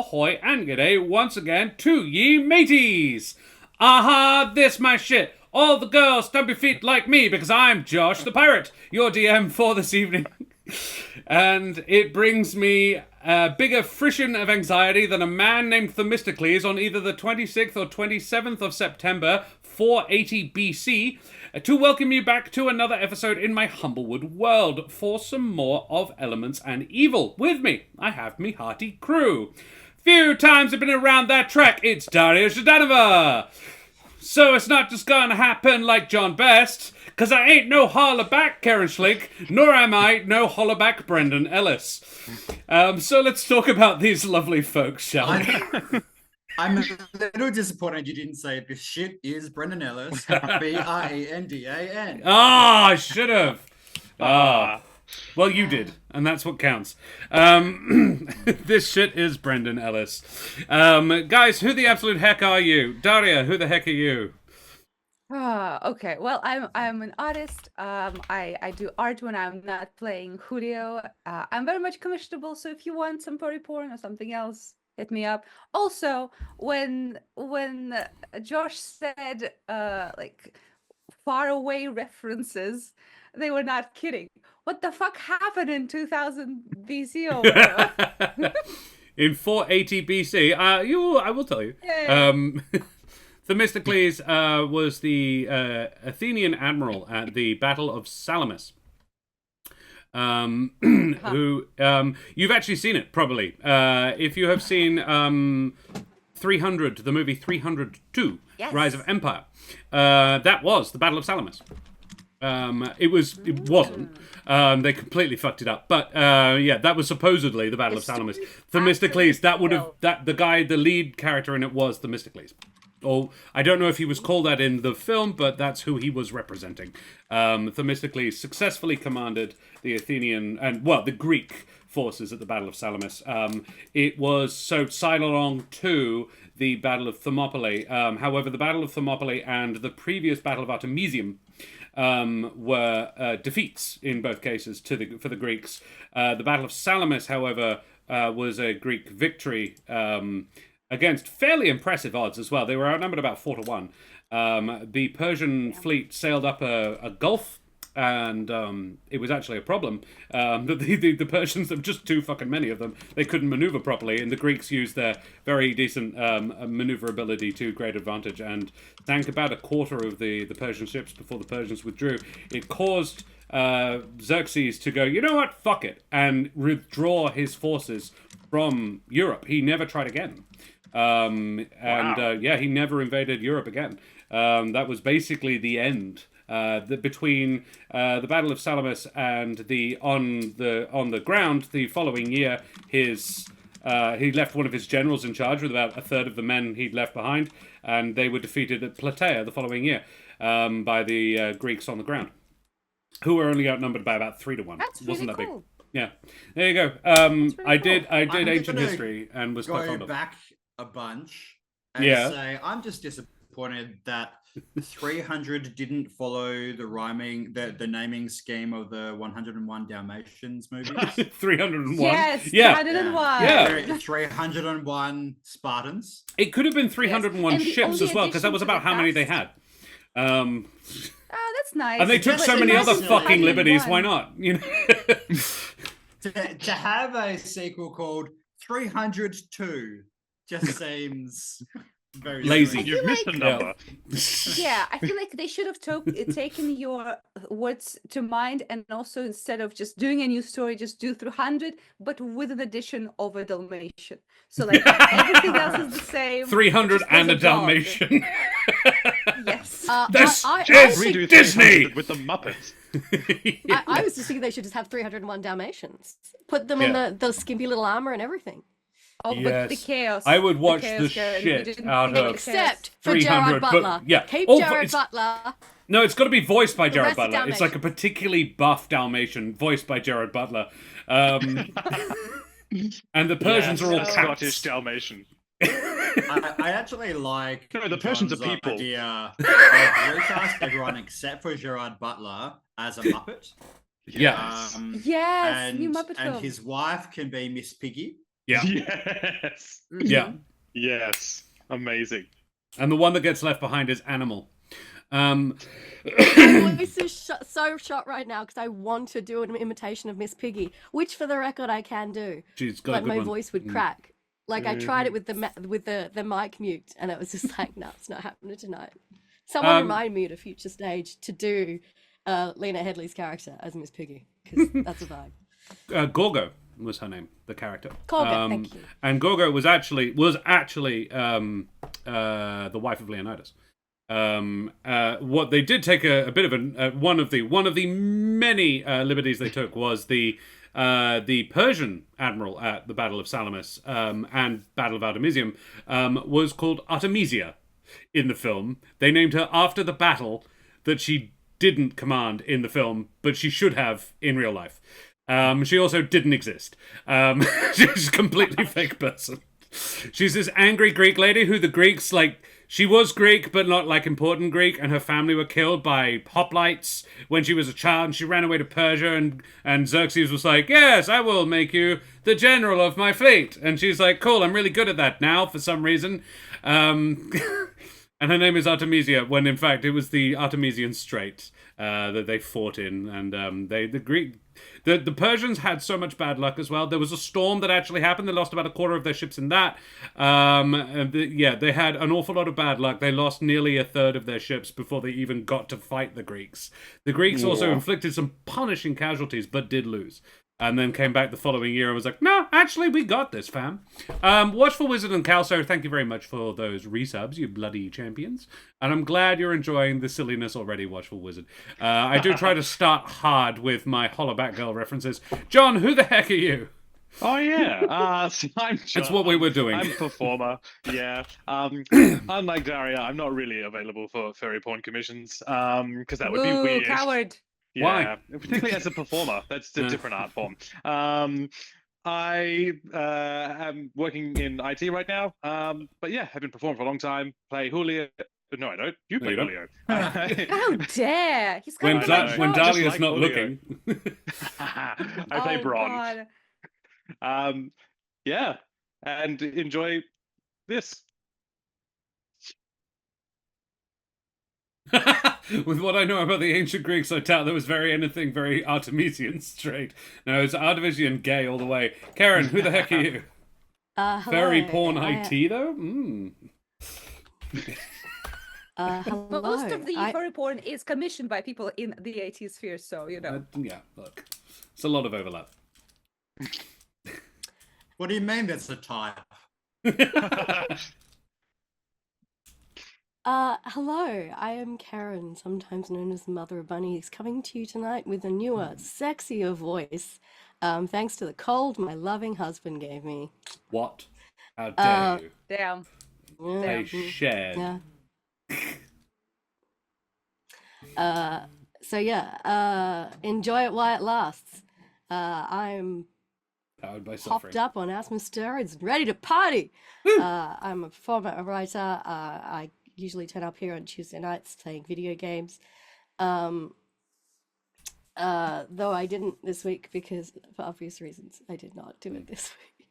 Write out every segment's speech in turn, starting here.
ahoy and g'day once again to ye mateys. Aha, this my shit. All the girls stumpy feet like me because I'm Josh the Pirate, your DM for this evening. And it brings me a bigger frisson of anxiety than a man named Themistocles on either the 26th or 27th of September, 480 BC, to welcome you back to another episode in my Humblewood world for some more of Elements and Evil. With me, I have me hearty crew. Few times I've been around that track, it's Dario Zhdanova. So it's not just gonna happen like John Best, cause I ain't no hollaback Karen Schlick, nor am I no hollaback Brendan Ellis. So let's talk about these lovely folks, shall we? I'm a little disappointed you didn't say this shit is Brendan Ellis, Brendan. I should have. Well, you did, and that's what counts. This shit is Brendan Ellis. Guys, who the absolute heck are you? Daria, who the heck are you? Okay. Well, I'm an artist. I do art when I'm not playing Julio. I'm very much commissionable, so if you want some furry porn or something else, hit me up. Also, when Josh said like far away references, they were not kidding. What the fuck happened in 2000 BC over? In 480 BC, I will tell you. Yeah. Themistocles was the Athenian admiral at the Battle of Salamis. Who you've actually seen it probably. If you have seen 300, the movie 302, Yes. Rise of Empire, that was the Battle of Salamis. It wasn't. They completely fucked it up. But yeah, that was supposedly the Battle of Salamis. Themistocles, the lead character in it was Themistocles. Or I don't know if he was called that in the film, but that's who he was representing. Themistocles successfully commanded the Athenian the Greek forces at the Battle of Salamis. It was so sidelong to the Battle of Thermopylae. However, the Battle of Thermopylae and the previous Battle of Artemisium were defeats in both cases for the Greeks. The Battle of Salamis, however, was a Greek victory against fairly impressive odds as well. They were outnumbered about 4-1. The Persian fleet sailed up a gulf, and it was actually a problem. The Persians, there were just too fucking many of them. They couldn't maneuver properly, and the Greeks used their very decent maneuverability to great advantage and sank about a quarter of the Persian ships before the Persians withdrew. It caused Xerxes to go, you know what, fuck it, and withdraw his forces from Europe. He never tried again. He never invaded Europe again. That was basically the end. Between the Battle of Salamis and on the ground the following year, he left one of his generals in charge with about a third of the men he'd left behind, and they were defeated at Plataea the following year by the Greeks on the ground, who were only outnumbered by about 3-1. That's really Wasn't that cool. big? Yeah, there you go. I did ancient history and was quite fond Go of. back a bunch and say I'm just disappointed that 300 didn't follow the naming scheme of the 101 Dalmatians movies. 301. Yes, Yeah. 301. Yeah. 301 Spartans. It could have been 301 Yes. And the ships only as well, because that was addition to about how many they cast- had. Oh, that's nice. And they took But so many other imagine fucking 101. liberties. Why not? You know. To have a sequel called 302 just seems very Lazy. strange. You've missed a number. Yeah, I feel like they should have taken your words to mind, and also instead of just doing a new story, just do 300, but with an addition of a Dalmatian. So like everything else is the same. 300 just and a there's dog. Dalmatian. Yes. This I is think redo Disney! 300 with the Muppets. I was just thinking they should just have 301 Dalmatians. Put them in the skimpy little armor and everything. Oh, but the Yes. chaos. I would watch chaos the Karen, you shit didn't out think of Except for 300, Gerard but- Butler. yeah. Keep Oh, Gerard it's- Butler. No, it's got to be voiced by Gerard rest are Butler. It's like a particularly buff Dalmatian voiced by Gerard Butler. And the Persians are all cats. Scottish Dalmatian. I actually like No, the Persians are John's people. idea of recast everyone except for Gerard Butler as a Muppet. Yeah. Yes, and, new Muppet and film. his wife can be Miss Piggy. Yeah, Yes. yeah. Yes. Amazing. And the one that gets left behind is Animal. My voice is so shot right now because I want to do an imitation of Miss Piggy, which, for the record, I can do. She's got a But good my one. voice would crack. Like I tried it with the mic mute, and it was just like, no, it's not happening tonight. Someone remind me at a future stage to do Lena Headley's character as Miss Piggy, because that's a vibe. Gorgo was her name, the character. Gorgo, thank you. And Gorgo was actually the wife of Leonidas. What they did take a bit of one of the many liberties they took was the Persian admiral at the Battle of Salamis and Battle of Artemisium was called Artemisia in the film. They named her after the battle that she didn't command in the film, but she should have in real life. She also didn't exist. She's a completely fake person. She's this angry Greek lady who the Greeks, like, she was Greek, but not, like, important Greek, and her family were killed by hoplites when she was a child, and she ran away to Persia, and Xerxes was like, yes, I will make you the general of my fleet. And she's like, cool, I'm really good at that now, for some reason. And her name is Artemisia, when, in fact, it was the Artemisian Strait that they fought in, and the Persians had so much bad luck as well. There was a storm that actually happened. They lost about a quarter of their ships in that. They had an awful lot of bad luck. They lost nearly a third of their ships before they even got to fight the Greeks. The Greeks also inflicted some punishing casualties, but did lose. And then came back the following year and was like, no, actually, we got this, fam. Watchful Wizard and Calso, thank you very much for those resubs, you bloody champions. And I'm glad you're enjoying the silliness already, Watchful Wizard. I do try to start hard with my Holla Batgirl references. John, who the heck are you? Oh yeah, so I'm John. That's what we were doing. I'm a performer. Yeah. Unlike Daria, I'm not really available for fairy porn commissions. Because that would be weird. Coward. Yeah, Why? particularly as a performer. That's a different art form. I am working in IT right now. But yeah, I've been performing for a long time. Play Julio. No, I don't. You play you don't. Julio. How dare! He's When, coming to my when show. Dahlia's like not Julio. looking. I play Bron. God. Yeah, and enjoy this. With what I know about the ancient Greeks, I doubt there was anything very Artemisian straight. No, it's Artemisian gay all the way. Karen, who the heck are you? Hello. Very porn IT, though? Hello. Most of the furry porn is commissioned by people in the AT sphere, so you know. Yeah, look. It's a lot of overlap. What do you mean that's a type? Hello, I am Karen, sometimes known as Mother of Bunnies, coming to you tonight with a newer, sexier voice, thanks to the cold my loving husband gave me. What? How dare you? Damn. They shared. Yeah. So yeah, enjoy it while it lasts. I'm Powered by suffering. popped up on asthma steroids and ready to party. I'm a performer, a writer. I usually turn up here on Tuesday nights playing video games. Though I didn't this week because, for obvious reasons, I did not do it this week.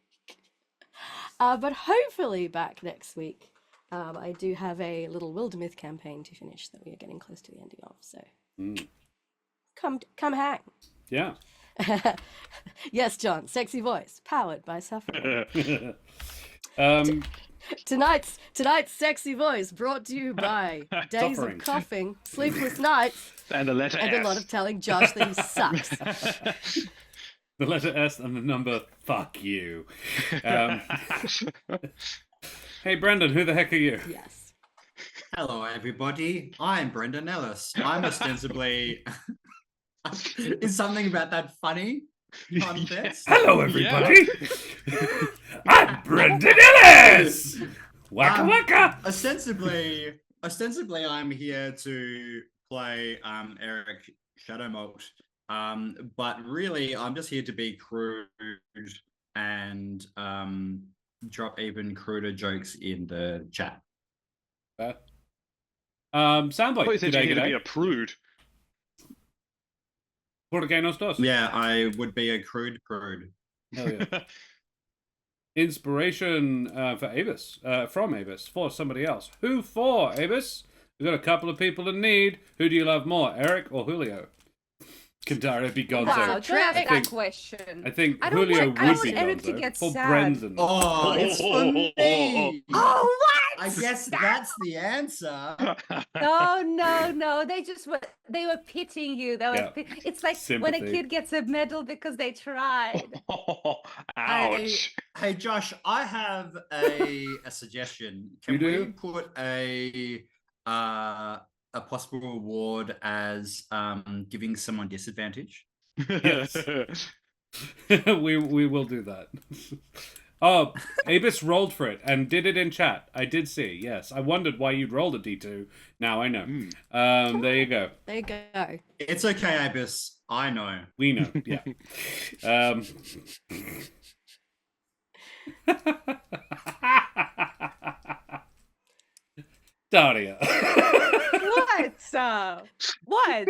But hopefully back next week. I do have a little Wildermyth campaign to finish that we are getting close to the ending of. So come hang. Yeah. Yes, John, sexy voice, powered by suffering. Tonight's sexy voice brought to you by days Suffering. of coughing, sleepless nights, And the letter and a S. lot of telling Josh that he sucks. The letter S and the number fuck you. Hey, Brendan, who the heck are you? Yes. Hello, everybody. I'm Brendan Ellis. I'm ostensibly. Is something about that funny? Contest? Hello, everybody. I'm Brendan Ellis. Waka waka. Ostensibly, I'm here to play Eric Shadowmolt. But really, I'm just here to be crude and drop even cruder jokes in the chat. Soundboy. I thought you said you're here to be G'day. a prude. Por qué nos dos? Yeah, I would be a crude prude. Hell yeah. inspiration for Avis, from Avis, for somebody else. Who for, Avis? We've got a couple of people in need. Who do you love more, Eric or Julio? Kandara be Gonzo. Wow, don't ask that think- question. I think I don't Julio want- I would don't be want Eric to Gonzo. get For sad. Brendan. Oh, it's for me. Oh, what? I guess that's the answer. No. They were pitying you. Yeah. It's like when a Sympathy. kid gets a medal because they tried. Ouch. Hey, Josh, I have a suggestion. Can You do? we put a possible reward as giving someone disadvantage? Yes. we will do that. Oh, Abis rolled for it and did it in chat. I did see. Yes, I wondered why you'd rolled a d2. Now I know. There you go. There you go. It's okay, Abis. I know. We know. Yeah. Daria. What? What?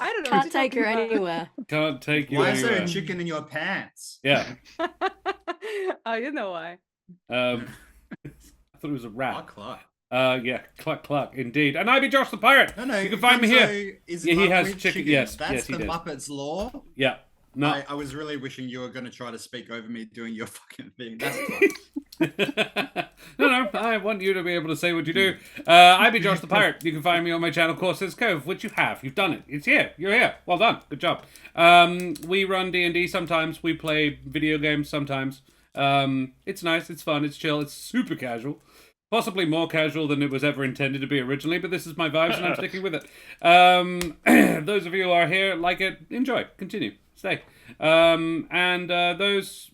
I don't know. what Can't you're take her talking about. anywhere. Can't take you Why is there anywhere. a chicken in your pants? Yeah. Oh, you know why? I thought it was a Oh, rat. Clark. Yeah, cluck cluck, indeed. And I be Josh the Pirate. No. You can find me here. Gonzo is Yeah, he in love has with chicken- chicken. yes, That's yes, he the did. Muppets law. Yeah. No. I was really wishing you were going to try to speak over me doing your fucking thing. That's cool. No, I want you to be able to say what you do. I be Josh the Pirate. You can find me on my channel, Courses Cove, which you have. You've done it. It's here. You're here. Well done. Good job. We run D&D sometimes. We play video games sometimes. It's nice. It's fun. It's chill. It's super casual. Possibly more casual than it was ever intended to be originally, but this is my vibes and I'm sticking with it. Those of you who are here, like it, enjoy, continue, stay. Those,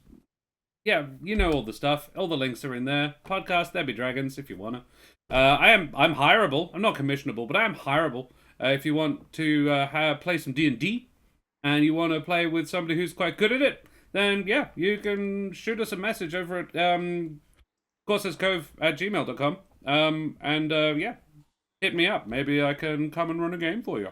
yeah, you know all the stuff. All the links are in there. Podcast, there be dragons if you wanna. I'm hireable. I'm not commissionable, but I am hireable. If you want to play some D&D and you want to play with somebody who's quite good at it, then yeah, you can shoot us a message over at coursescove@gmail.com. Yeah, hit me up. Maybe I can come and run a game for you.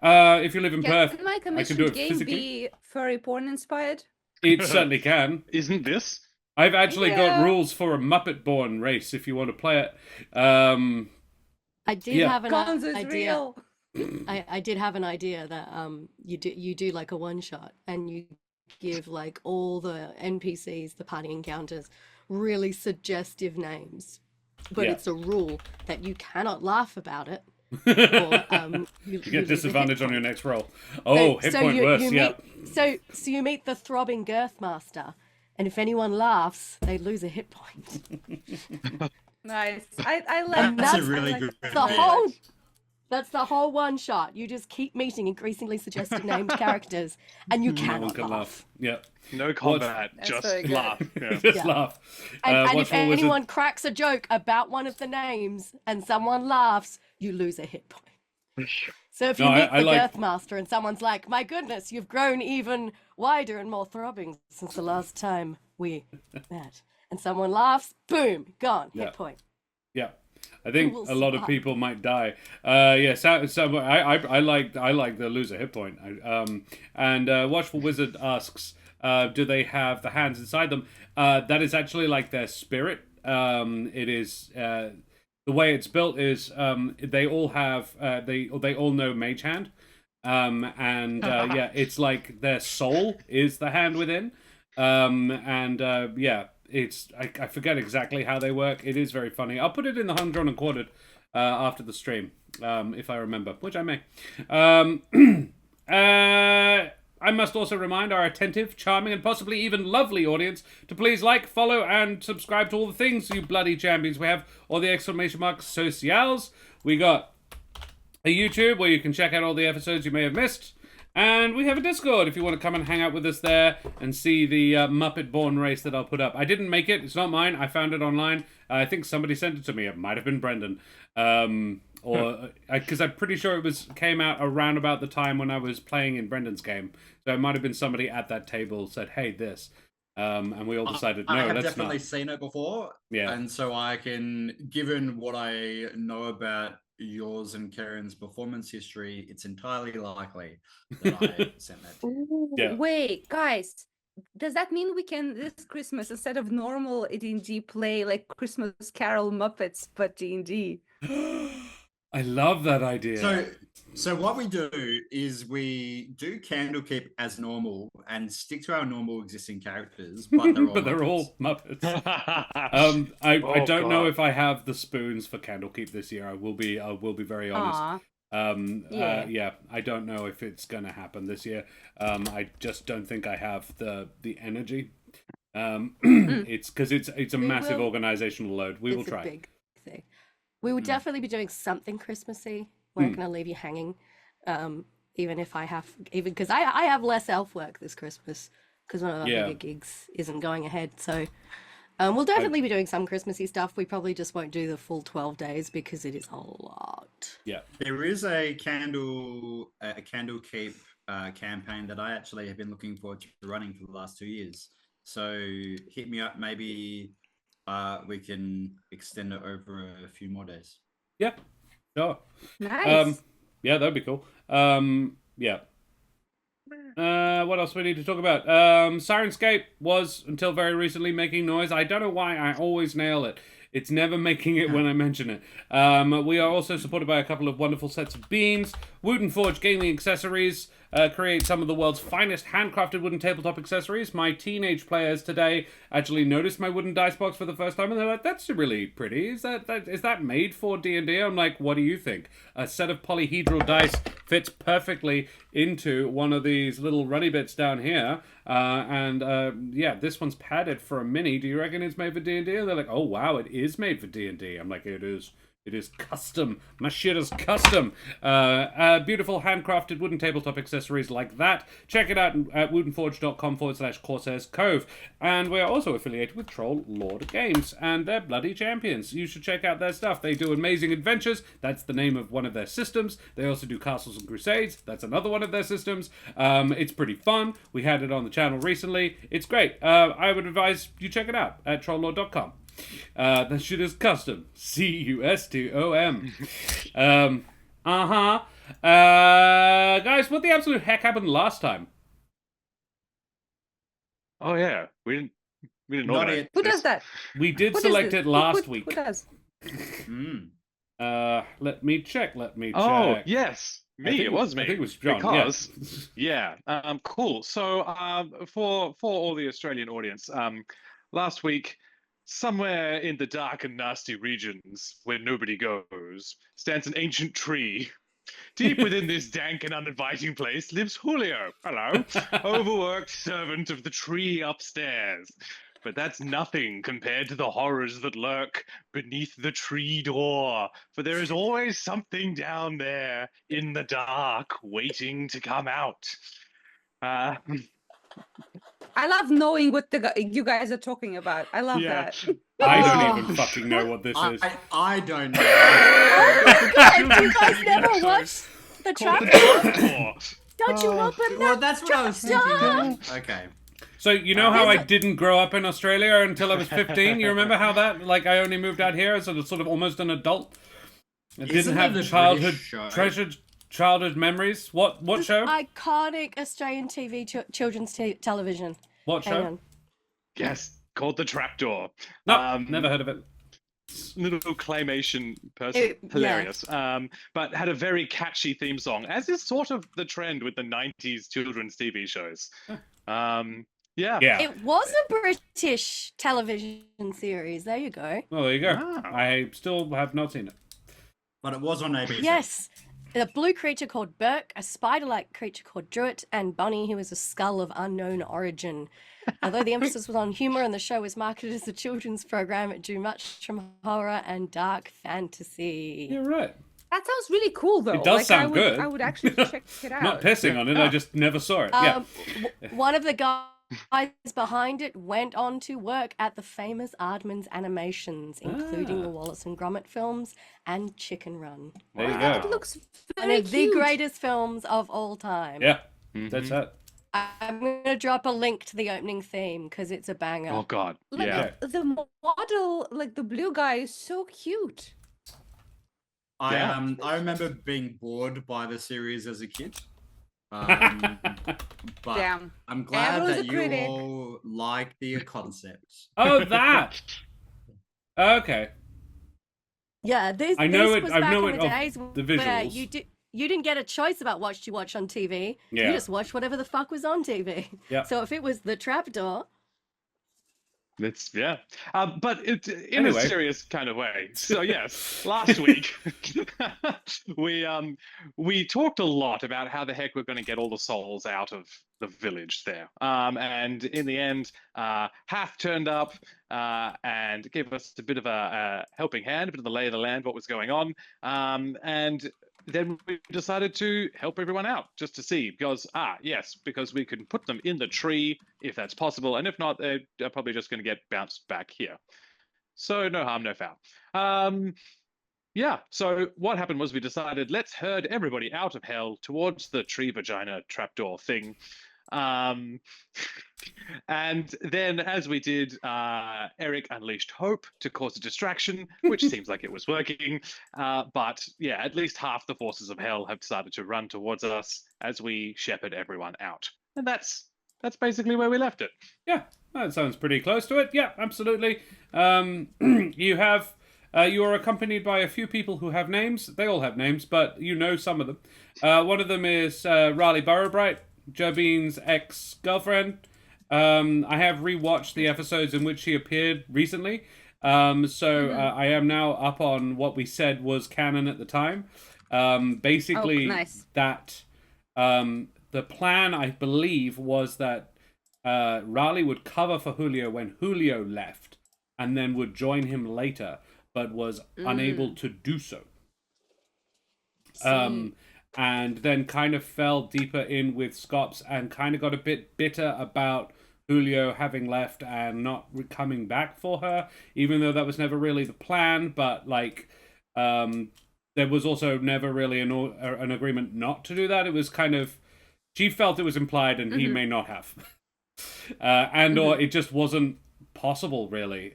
If you live in Perth, Can my I can do commissioned it game physically. be furry porn inspired? It certainly can. Isn't this? I've actually got Yeah. rules for a Muppet-born race if you want to play it. I did Yeah. have an Gonzo's idea. real. I did have an idea that you do like a one shot and you give like all the NPCs, the party encounters, really suggestive names, but Yeah. it's a rule that you cannot laugh about it. you Or, you get lose a hit disadvantage on your point. next roll. Oh, hit point worse, yeah. So you meet the throbbing girth master, and if anyone laughs, they lose a hit point. Nice. I like And That's a that's really I like good that the idea. very whole much. That's the whole one shot. You just keep meeting increasingly suggestive named characters, and you No one cannot can laugh. laugh. Yeah. No combat, That's just very good. laugh. Yeah. Just Yeah. laugh. And if Watchful Wizard. anyone cracks a joke about one of the names and someone laughs, you lose a hit point. So if you No, meet I the like- Girth Master and someone's like, "My goodness, you've grown even wider and more throbbing since the last time we met," and someone laughs, boom, gone, Yeah. hit point. Yeah, I think will a lot of survive. people might die. Yeah, so I like the loser hit point. Watchful Wizard asks, do they have the hands inside them? That is actually like their spirit. It is the way it's built is they all have they all know Mage Hand, yeah, it's like their soul is the hand within, yeah. It's I forget exactly how they work. It is very funny. I'll put it in the hung, drawn, and quartered after the stream, if I remember, which I may. I must also remind our attentive, charming, and possibly even lovely audience to please like, follow, and subscribe to all the things, you bloody champions. We have all the exclamation mark socials. We got a YouTube where you can check out all the episodes you may have missed. And we have a Discord if you want to come and hang out with us there and see the Muppet-born race that I'll put up. I didn't make it. It's not mine. I found it online. I think somebody sent it to me. It might have been Brendan. Because I'm pretty sure it came out around about the time when I was playing in Brendan's game. So it might have been somebody at that table said, hey, this. And we all decided, no, I have let's definitely not. seen it before. Yeah. And so I can, given what I know about yours and Karen's performance history, it's entirely likely that I sent that to you. Ooh, Yeah. wait, guys. does that mean we can this Christmas, instead of normal D&D, play like Christmas Carol Muppets, but D&D? I love that idea. So what we do is we do Candlekeep as normal and stick to our normal existing characters, but they're all but they're all Muppets. I Oh, don't know God. if I have the spoons for Candlekeep this year. I will be very honest. Aw. Yeah, I don't know if it's gonna happen this year. I just don't think I have the energy. It's because it's a We massive will- organizational load. We will It's a try. big thing. We will definitely be doing something Christmassy. We're not going to leave you hanging, even because I have less elf work this Christmas because one of our Yeah. bigger gigs isn't going ahead. So we'll definitely be doing some Christmassy stuff. We probably just won't do the full 12 days because it is a lot. Yeah. There is a Candlekeep campaign that I actually have been looking forward to running for the last 2 years. So hit me up. Maybe we can extend it over a few more days. Yeah. Sure. Nice. Yeah, that'd be cool. Yeah. What else do we need to talk about? Sirenscape was, until very recently, making noise. I don't know why I always nail it. It's never making it when I mention it. We are also supported by a couple of wonderful sets of beans. Wooden Forge Gaming Accessories create some of the world's finest handcrafted wooden tabletop accessories. My teenage players today actually noticed my wooden dice box for the first time, and they're like, "That's really pretty. Is that made for D&D?" I'm like, "What do you think? A set of polyhedral dice fits perfectly into one of these little runny bits down here, and yeah, this one's padded for a mini. Do you reckon it's made for D&D?" And they're like, "Oh wow, it is made for D&D." I'm like, "It is. It is custom. My shit is custom." Beautiful handcrafted wooden tabletop accessories like that. Check it out at woodenforge.com/Corsairs Cove. And we are also affiliated with Troll Lord Games, and they're bloody champions. You should check out their stuff. They do amazing adventures. That's the name of one of their systems. They also do Castles and Crusades. That's another one of their systems. It's pretty fun. We had it on the channel recently. It's great. I would advise you check it out at trolllord.com. That shit is custom. CUSTOM. Guys, what the absolute heck happened last time? Oh yeah, we didn't know Not that. it. Who does that? We did What is select this? it last Who week. does? Mm. Let me check. Oh yes, I me. think It was me. I think it was John. Because yeah, cool. So for all the Australian audience, last week, somewhere in the dark and nasty regions where nobody goes, stands an ancient tree. Deep within this dank and uninviting place lives Julio. Hello, overworked servant of the tree upstairs. But that's nothing compared to the horrors that lurk beneath the tree door. For there is always something down there in the dark waiting to come out. I love knowing what you guys are talking about. I love Yeah. that. I Oh. don't even fucking know what this is. I don't know. Oh my god, you guys never watched the Called the trap? trapdoor. Don't you open Well, that? that's what I was thinking. Okay. So you know how I There's didn't grow up in Australia until I was 15? You remember how that, like, I only moved out here as a sort of almost an adult? I didn't Isn't have it a childhood British show? treasured childhood memories. What show? Iconic Australian TV children's television. What Hang show? on. Yes, called the trapdoor. No, never heard of it. Little claymation person, Yeah. hilarious. But had a very catchy theme song, as is sort of the trend with the '90s children's TV shows. Yeah. Yeah. It was a British television series. There you go. Well, there you go. Ah. I still have not seen it. But it was on ABC. Yes. A blue creature called Burke, a spider-like creature called Druitt, and Bunny, who is a skull of unknown origin. Although the emphasis was on humor and the show was marketed as a children's program, it drew much from horror and dark fantasy. You're right. That sounds really cool, though. It does sound I would, good. I would actually check it out. Not pissing on it. I just never saw it. Yeah. One of the guys behind it went on to work at the famous Aardman's Animations, including the Wallace and Gromit films and Chicken Run. There you It go. looks One very of the cute. greatest films of all time. Yeah. That's it. I'm going to drop a link to the opening theme because it's a banger. Oh God. Like, Yeah. the model, like the blue guy, is so cute. I remember being bored by the series as a kid. But Damn. I'm glad Everyone's that a you critic. all like the concept. Oh, that. Okay. Yeah, this I know this it. was I back know in it the of days the where visuals. you didn't get a choice about what to watch on TV. Yeah. You just watched whatever the fuck was on TV. Yeah. So if it was the trapdoor, It's but it in Anyway. a serious kind of way. So yes, last week we talked a lot about how the heck we're going to get all the souls out of the village there. And in the end, Hath turned up and gave us a bit of a helping hand, a bit of the lay of the land, what was going on. And then we decided to help everyone out just to see because because we can put them in the tree if that's possible, and if not, they're probably just going to get bounced back here. So no harm, no foul. So what happened was we decided let's herd everybody out of hell towards the tree vagina trapdoor thing. And then as we did, Eric unleashed hope to cause a distraction, which seems like it was working. But yeah, at least half the forces of hell have decided to run towards us as we shepherd everyone out. And that's basically where we left it. Yeah, that sounds pretty close to it. Yeah, absolutely. You are accompanied by a few people who have names. They all have names, but you know some of them. One of them is Riley Burrowbright, Jobin's ex-girlfriend. I have rewatched the episodes in which she appeared recently. I am now up on what we said was canon at the time. Basically, nice. that the plan, I believe, was that Raleigh would cover for Julio when Julio left, and then would join him later, but was unable to do so. And then kind of fell deeper in with Scops and kind of got a bit bitter about Julio having left and not coming back for her, even though that was never really the plan. But there was also never really an agreement not to do that. It was kind of, she felt it was implied and he may not have. Or it just wasn't possible really.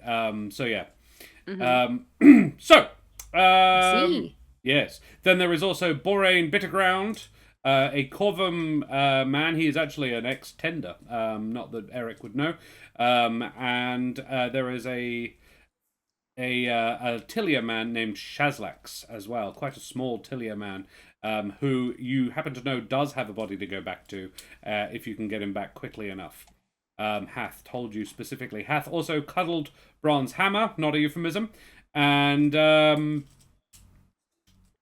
Yes. Then there is also Borain Bitterground, a Corvum man. He is actually an ex-tender, not that Eric would know. And there is a Tilia man named Shazlax as well, quite a small Tilia man, who you happen to know does have a body to go back to if you can get him back quickly enough. Hath told you specifically. Hath also cuddled Bronze Hammer, not a euphemism. And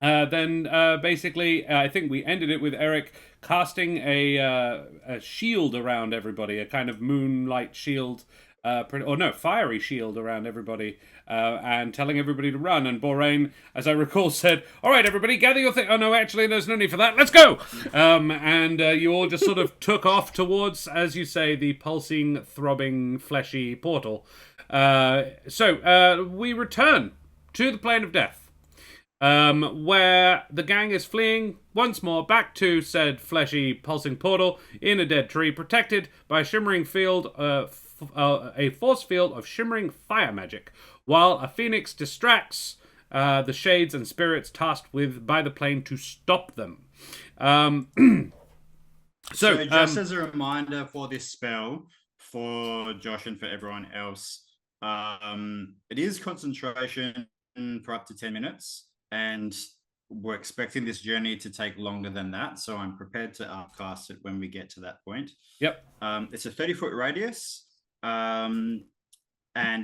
then basically, I think we ended it with Eric casting a shield around everybody, a kind of moonlight shield, fiery shield around everybody, and telling everybody to run. And Borain, as I recall, said, "All right, everybody, gather your thing." Oh no, actually, there's no need for that. Let's go. And you all just sort of took off towards, as you say, the pulsing, throbbing, fleshy portal. So we return to the plane of death. Where the gang is fleeing once more back to said fleshy pulsing portal in a dead tree, protected by a shimmering field, a force field of shimmering fire magic, while a phoenix distracts the shades and spirits tasked by the plane to stop them. So just as a reminder for this spell, for Josh and for everyone else, it is concentration for up to 10 minutes. And we're expecting this journey to take longer than that, so I'm prepared to cast it when we get to that point. Yep. It's a 30-foot radius, and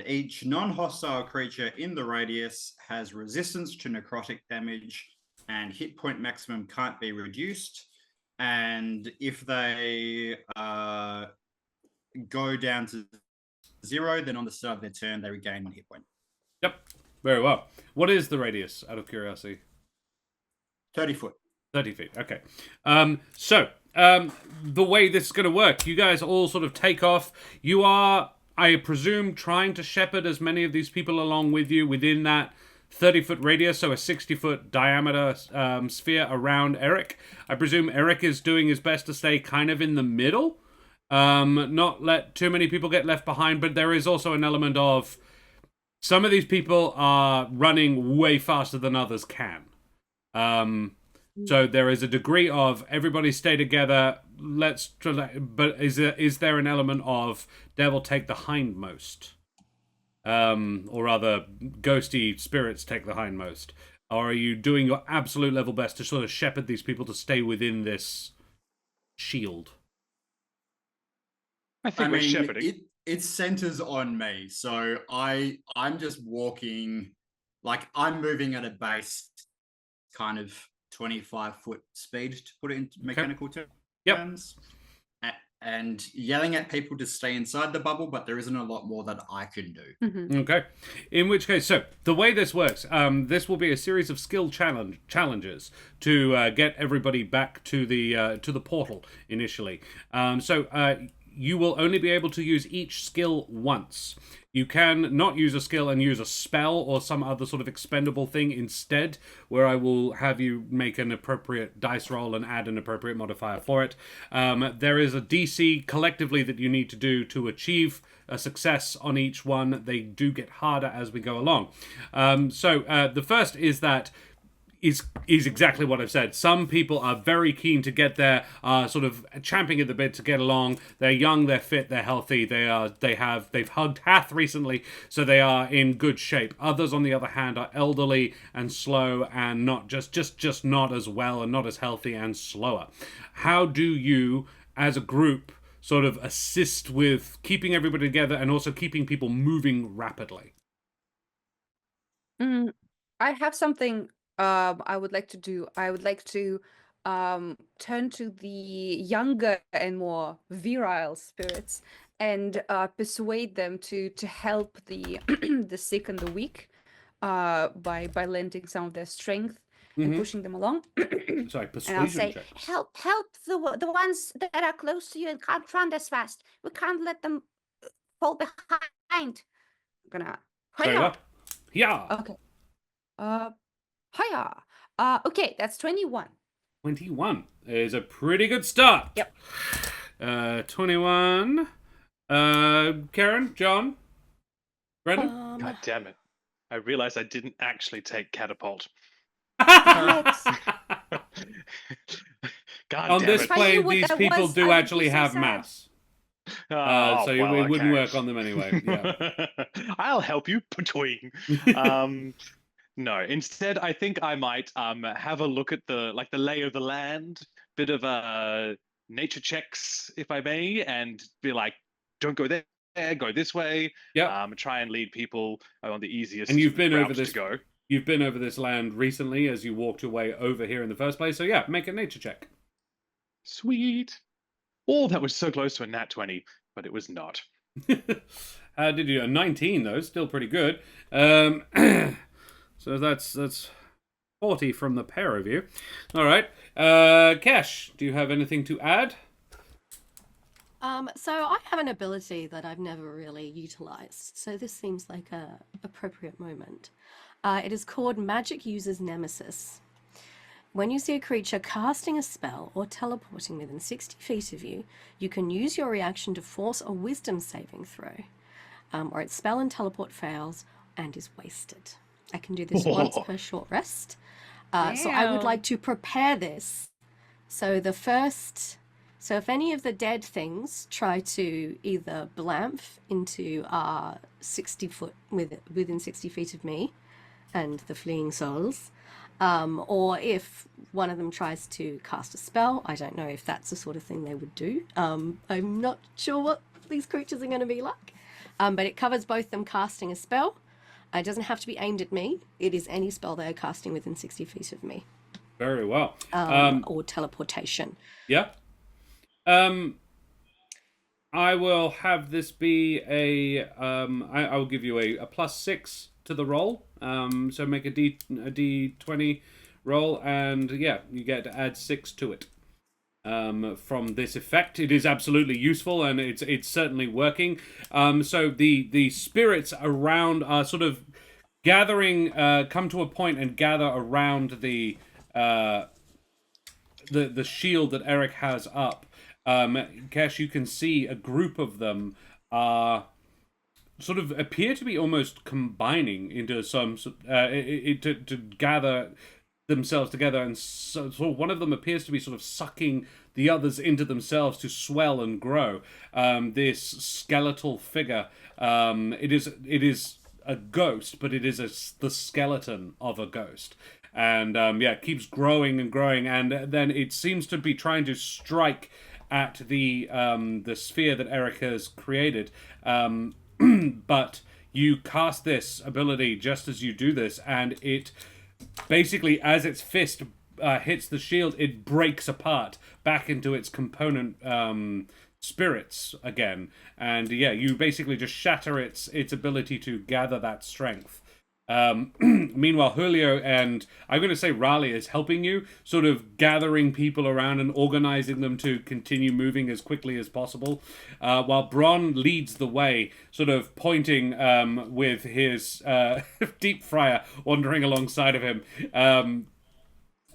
each non-hostile creature in the radius has resistance to necrotic damage, and hit point maximum can't be reduced. And if they go down to 0, then on the start of their turn, they regain 1 hit point. Yep. Very well. What is the radius, out of curiosity? 30 foot. 30 feet, okay. The way this is going to work, you guys all sort of take off. You are, I presume, trying to shepherd as many of these people along with you within that 30-foot radius, so a 60-foot diameter sphere around Eric. I presume Eric is doing his best to stay kind of in the middle, not let too many people get left behind, but there is also an element of some of these people are running way faster than others can. So there is a degree of everybody stay together. But is there an element of devil take the hindmost, or rather, ghosty spirits take the hindmost? Or are you doing your absolute level best to sort of shepherd these people to stay within this shield? I think I we're mean, shepherding. it centers on me, so I'm just walking, like I'm moving at a base kind of 25-foot speed, to put it into mechanical Yep. terms, and yelling at people to stay inside the bubble, but there isn't a lot more that I can do. Okay. In which case, so the way this works, this will be a series of skill challenges to get everybody back to the portal initially. You will only be able to use each skill once. You can not use a skill and use a spell or some other sort of expendable thing instead, where I will have you make an appropriate dice roll and add an appropriate modifier for it. There is a DC collectively that you need to do to achieve a success on each one. They do get harder as we go along. The first is that is exactly what I've said. Some people are very keen to get there, sort of champing at the bit to get along. They're young, they're fit, they're healthy. They've hugged Hath recently, so they are in good shape. Others, on the other hand, are elderly and slow and not just not as well and not as healthy and slower. How do you, as a group, sort of assist with keeping everybody together and also keeping people moving rapidly? I have something I would like to do. I would like to turn to the younger and more virile spirits and persuade them to help the the sick and the weak by lending some of their strength and pushing them along. Sorry, And I'll persuasion say, checks. help the ones that are close to you and can't run as fast. We can't let them fall behind. I'm gonna. Very Hiya! well. Yeah. Okay. Hiya. Okay, that's 21. 21 is a pretty good start. Yep. 21. Karen, John, Brendan. God damn it. I realized I didn't actually take catapult. What? God On damn this it. If I knew plane, what these that people was, do I would be actually so have sad. mass. Oh, So well, it wouldn't okay. work on them anyway. Yeah. I'll help you, Between. No, instead, I think I might have a look at the lay of the land, bit of nature checks, if I may, and be like, don't go there, go this way. Yep. Try and lead people on the easiest And you've been route over this. to go. You've been over this land recently as you walked your way over here in the first place. So yeah, make a nature check. Sweet. Oh, that was so close to a nat 20, but it was not. How did you? A 19 though, still pretty good. So that's 40 from the pair of you. All right. Cash, do you have anything to add? So I have an ability that I've never really utilized, so this seems like a appropriate moment. It is called Magic User's Nemesis. When you see a creature casting a spell or teleporting within 60 feet of you, you can use your reaction to force a wisdom saving throw, or its spell and teleport fails and is wasted. I can do this once per short rest. So I would Damn. like to prepare this. So if any of the dead things try to either blamf into 60 foot within 60 feet of me and the fleeing souls, or if one of them tries to cast a spell, I don't know if that's the sort of thing they would do. I'm not sure what these creatures are going to be like, but it covers both them casting a spell. It doesn't have to be aimed at me. It is any spell they are casting within 60 feet of me. Very well. Or teleportation. Yeah. I will have this be I will give you a +6 to the roll. So make a D20 roll, and yeah, you get to add 6 to it. From this effect, it is absolutely useful, and it's certainly working. So the spirits around are sort of gathering, come to a point and gather around the shield that Eric has up. Kesh, you can see a group of them sort of appear to be almost combining into some to gather themselves together, and so one of them appears to be sort of sucking the others into themselves to swell and grow. This skeletal figure, it is a ghost, but it is the skeleton of a ghost. And it keeps growing and growing, and then it seems to be trying to strike at the sphere that Eric has created. But you cast this ability just as you do this, and it basically, as its fist hits the shield, it breaks apart back into its component spirits again. And you basically just shatter its ability to gather that strength. Meanwhile, Julio and I'm going to say Raleigh is helping you, sort of gathering people around and organizing them to continue moving as quickly as possible, while Bron leads the way, sort of pointing with his deep fryer wandering alongside of him,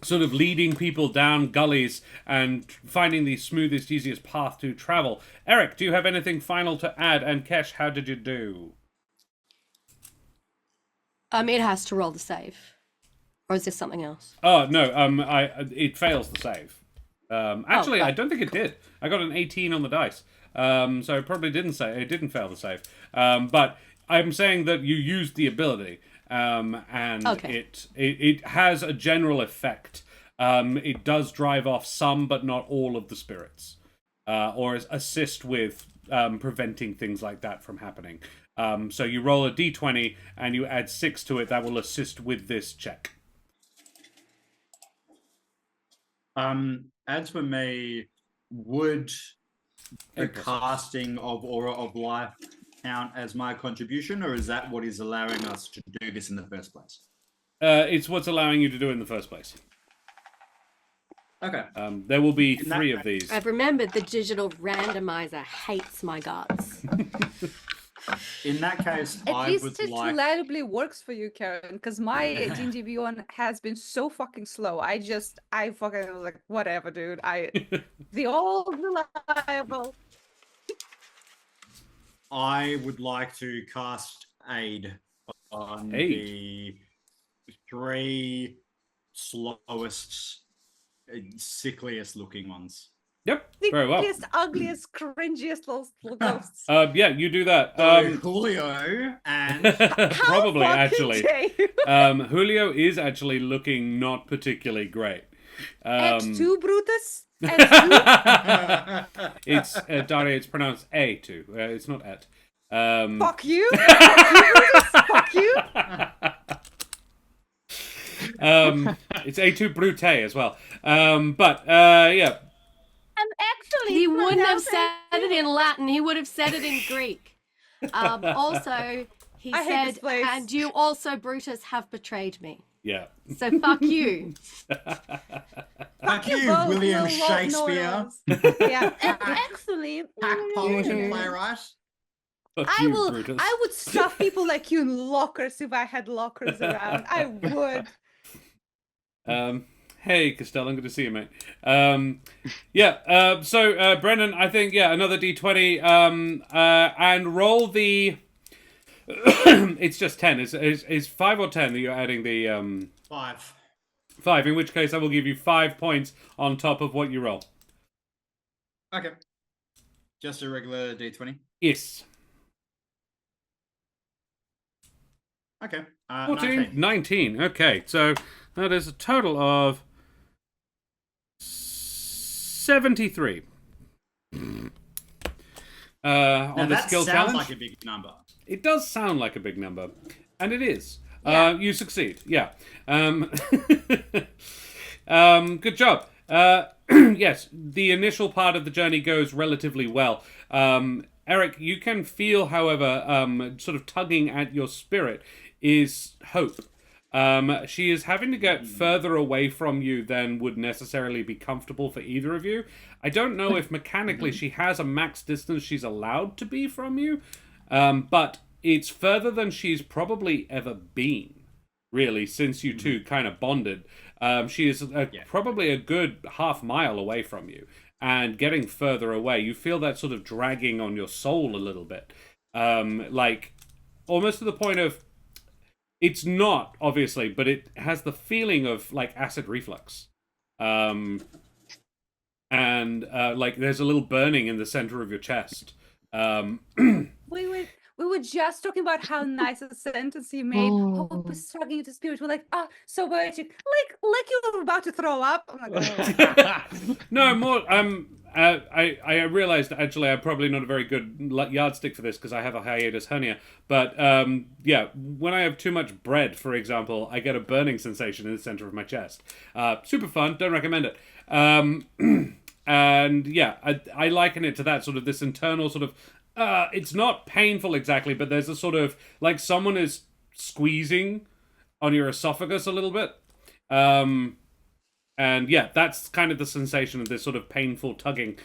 sort of leading people down gullies and finding the smoothest, easiest path to travel. Eric, do you have anything final to add? And Kesh, how did you do? It has to roll the save, or is this something else? Oh no, it fails the save. Actually, Oh, I don't think it did. I got an 18 on the dice, so it probably didn't fail the save. But I'm saying that you used the ability, and Okay. it has a general effect. It does drive off some, but not all of the spirits, or assist with preventing things like that from happening. So you roll a d20 and you add 6 to it. That will assist with this check. As for me, would the Impressive. casting of Aura of Life count as my contribution, or is that what is allowing us to do this in the first place? It's what's allowing you to do it in the first place. Okay. There will be In that 3 of these. I've remembered the digital randomizer hates my guts. In that case, At I least would it like. reliably works for you, Karen, because my D&D Beyond has been so fucking slow. I fucking was like, whatever, dude. The old reliable. I would like to cast Aid on Aid. the 3 slowest, sickliest looking ones. Yep, The very well. ugliest, ugliest, cringiest little ghosts. You do that. So Julio and Probably, How fucking actually. dare you? Julio is actually looking not particularly great. X2 Brutus? X2? It's Daria. It's pronounced A2. It's not et. Fuck you! Fuck you, Brutus! Fuck you! It's A2 Brute as well. But yeah. I'm actually. He wouldn't have pronouncing said it in Latin. He would have said it in Greek. Also, he I hate this said, place. and you also, Brutus, have betrayed me. Yeah. So fuck you. Fuck you, both, William no Shakespeare. knows. Yeah, actually. Hack poet and playwright. Fuck I you, will. Brutus. I would stuff people like you in lockers if I had lockers around. I would. Hey, Costello, good to see you, mate. So Brennan, I think, another D20, and roll the... It's just 10. Is 5 or 10 that you're adding the... 5. 5, in which case I will give you 5 points on top of what you roll. Okay. Just a regular D20. Yes. Okay. 14, 19. Okay, so that is a total of 73. On Now the that skill sounds challenge. like a big number. It does sound like a big number, and it is. Yeah. You succeed. Yeah. Good job. Yes, the initial part of the journey goes relatively well. Eric, you can feel, however, sort of tugging at your spirit is Hope. She is having to get further away from you than would necessarily be comfortable for either of you. I don't know if mechanically she has a max distance she's allowed to be from you, but it's further than she's probably ever been, really, since you two kind of bonded. She is probably a good half mile away from you, and getting further away, you feel that sort of dragging on your soul a little bit, like almost to the point of It's not, obviously, but it has the feeling of like acid reflux. And like there's a little burning in the center of your chest. We were just talking about how nice a sentence you made. Hope is struggling into spirit. We're like, so poetic. Like you were about to throw up. I'm like, oh. No, more. I realized actually I'm probably not a very good yardstick for this because I have a hiatus hernia. But yeah, when I have too much bread, for example, I get a burning sensation in the center of my chest. Super fun. Don't recommend it. And yeah, I liken it to that sort of this internal sort of. It's not painful exactly, but there's a sort of like someone is squeezing on your esophagus a little bit. And yeah, that's kind of the sensation of this sort of painful tugging.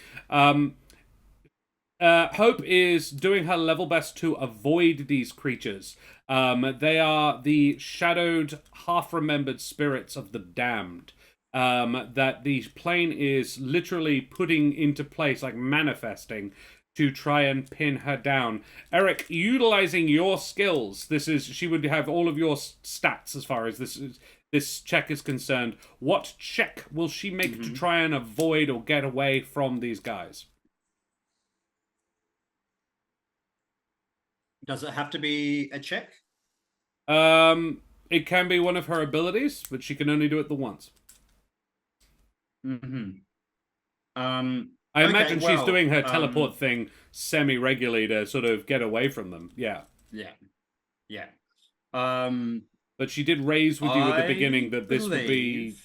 Hope is doing her level best to avoid these creatures. They are the shadowed, half-remembered spirits of the damned. That the plane is literally putting into place, like manifesting, to try and pin her down. Eric, utilizing your skills, she would have all of your stats as far as this check is concerned. What check will she make to try and avoid or get away from these guys? Does it have to be a check? It can be one of her abilities, but she can only do it the once. I imagine she's doing her teleport thing semi-regularly to sort of get away from them. Yeah. But she did raise with you at the beginning that this would be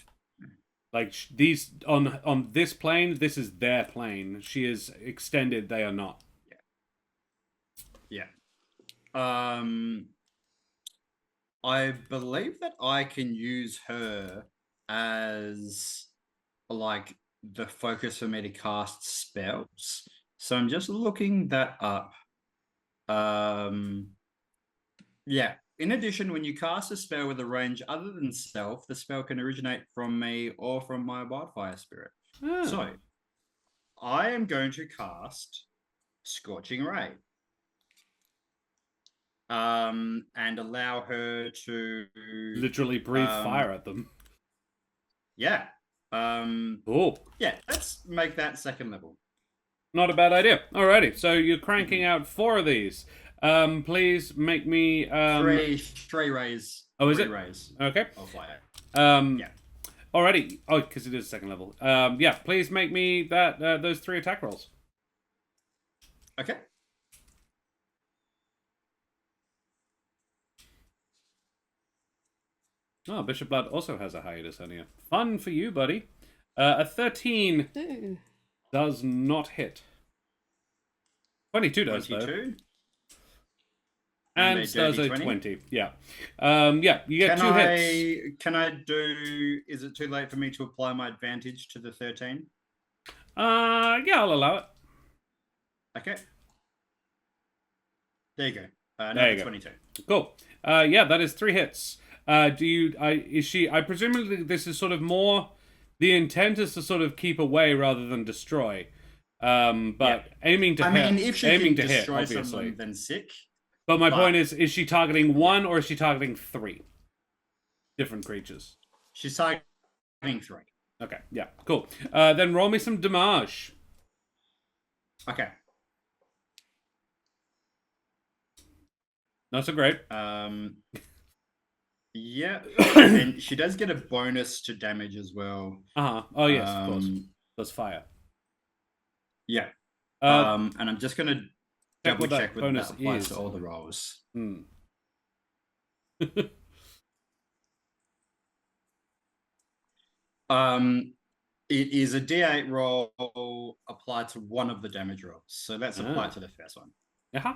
like these on this plane. This is their plane. She is extended. They are not. Yeah. I believe that I can use her as like the focus for me to cast spells. So I'm just looking that up. Yeah. In addition, when you cast a spell with a range other than self, the spell can originate from me or from my wildfire spirit. Oh. So I am going to cast Scorching Ray. And allow her to literally breathe fire at them. Yeah. Oh. Yeah, let's make that second level. Not a bad idea. Alrighty, so you're cranking out 4 of these. Please make me three rays. Oh, is 3 it? Rays Okay. of fire. Yeah. Alrighty. Oh, because it is second level. Yeah. Please make me those 3 attack rolls. Okay. Oh, Bishop Blood also has a hiatus hernia. Fun for you, buddy. A 13 Ooh. does not hit. 22 does, 22. though. And And a does dirty a 20? 20. Yeah. Yeah, you get 2 hits. Can I do... Is it too late for me to apply my advantage to the 13? Yeah, I'll allow it. Okay. There you go. There you go. 22. Cool. Yeah, that is 3 hits. Is she... I presumably this is sort of more... The intent is to sort of keep away rather than destroy. But aiming to hit... I mean, if she aiming can to hit, destroy obviously. someone, then sick. But my point is she targeting 1 or is she targeting 3 different creatures? She's targeting 3. Okay, yeah, cool. Then roll me some damage. Okay. Not so great. Yeah. And she does get a bonus to damage as well. Uh-huh. Oh, yes, of course. That's fire. Yeah. And I'm just going to check double what that check what bonus that applies is. to all the rolls. It is a D8 roll applied to one of the damage rolls. So let's apply it to the first one. Uh-huh.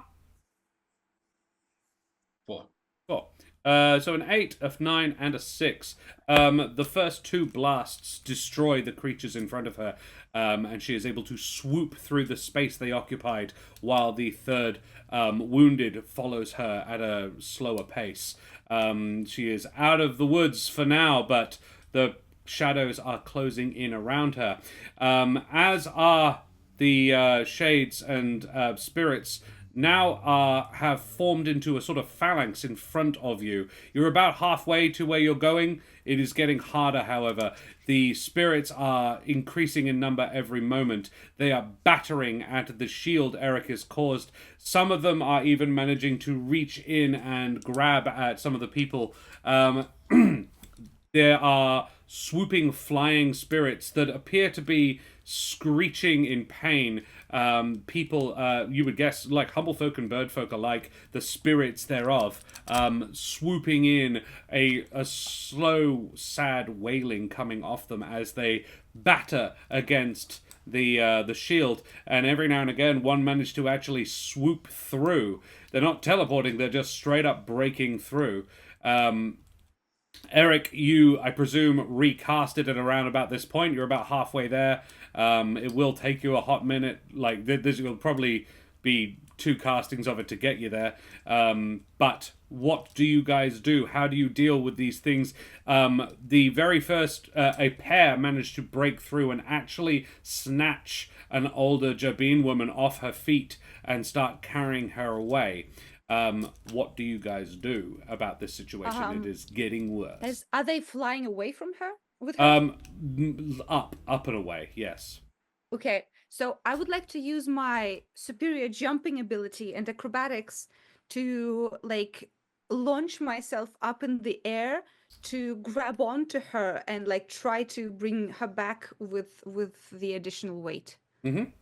4. Cool. So an 8, a 9, and a 6. The first 2 blasts destroy the creatures in front of her, and she is able to swoop through the space they occupied, while the third, wounded, follows her at a slower pace. She is out of the woods for now, but the shadows are closing in around her, as are the shades and spirits now have formed into a sort of phalanx in front of you. You're about halfway to where you're going. It is getting harder, however. The spirits are increasing in number every moment. They are battering at the shield Eric has caused. Some of them are even managing to reach in and grab at some of the people. There are swooping, flying spirits that appear to be screeching in pain. People, you would guess, like humble folk and bird folk alike, the spirits thereof, swooping in, a slow, sad wailing coming off them as they batter against the shield, and every now and again one managed to actually swoop through. They're not teleporting, they're just straight up breaking through. Eric, you, I presume, recast it at around about this point. You're about halfway there. It will take you a hot minute. Like, this will probably be 2 castings of it to get you there. But what do you guys do? How do you deal with these things? The very first, a pair managed to break through and actually snatch an older Jabin woman off her feet and start carrying her away. What do you guys do about this situation? It is getting worse. Are they flying away from her? With her? Up and away, yes. Okay, so I would like to use my superior jumping ability and acrobatics to, like, launch myself up in the air to grab onto her and, like, try to bring her back with the additional weight.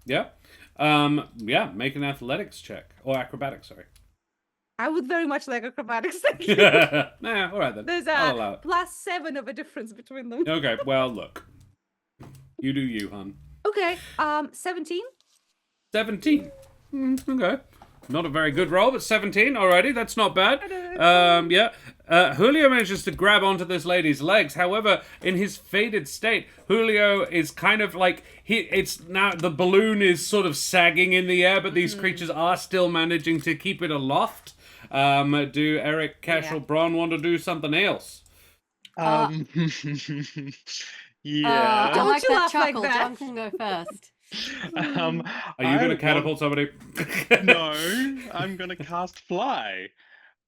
Yeah. Make an athletics check. Or acrobatics, sorry. I would very much like acrobatics. Nah, all right then. There's I'll allow it. +7 of a difference between them. Okay, well, look. You do you, hun. Okay, 17. 17. Okay. Not a very good roll, but 17 already. That's not bad. Julio manages to grab onto this lady's legs. However, in his faded state, Julio is kind of like it's now the balloon is sort of sagging in the air, but these creatures are still managing to keep it aloft. Do Eric, Cash, or Bron want to do something else? Yeah. I Don't like you that laugh like chuckle. that. John can go first. Are you going to catapult somebody? No, I'm going to cast Fly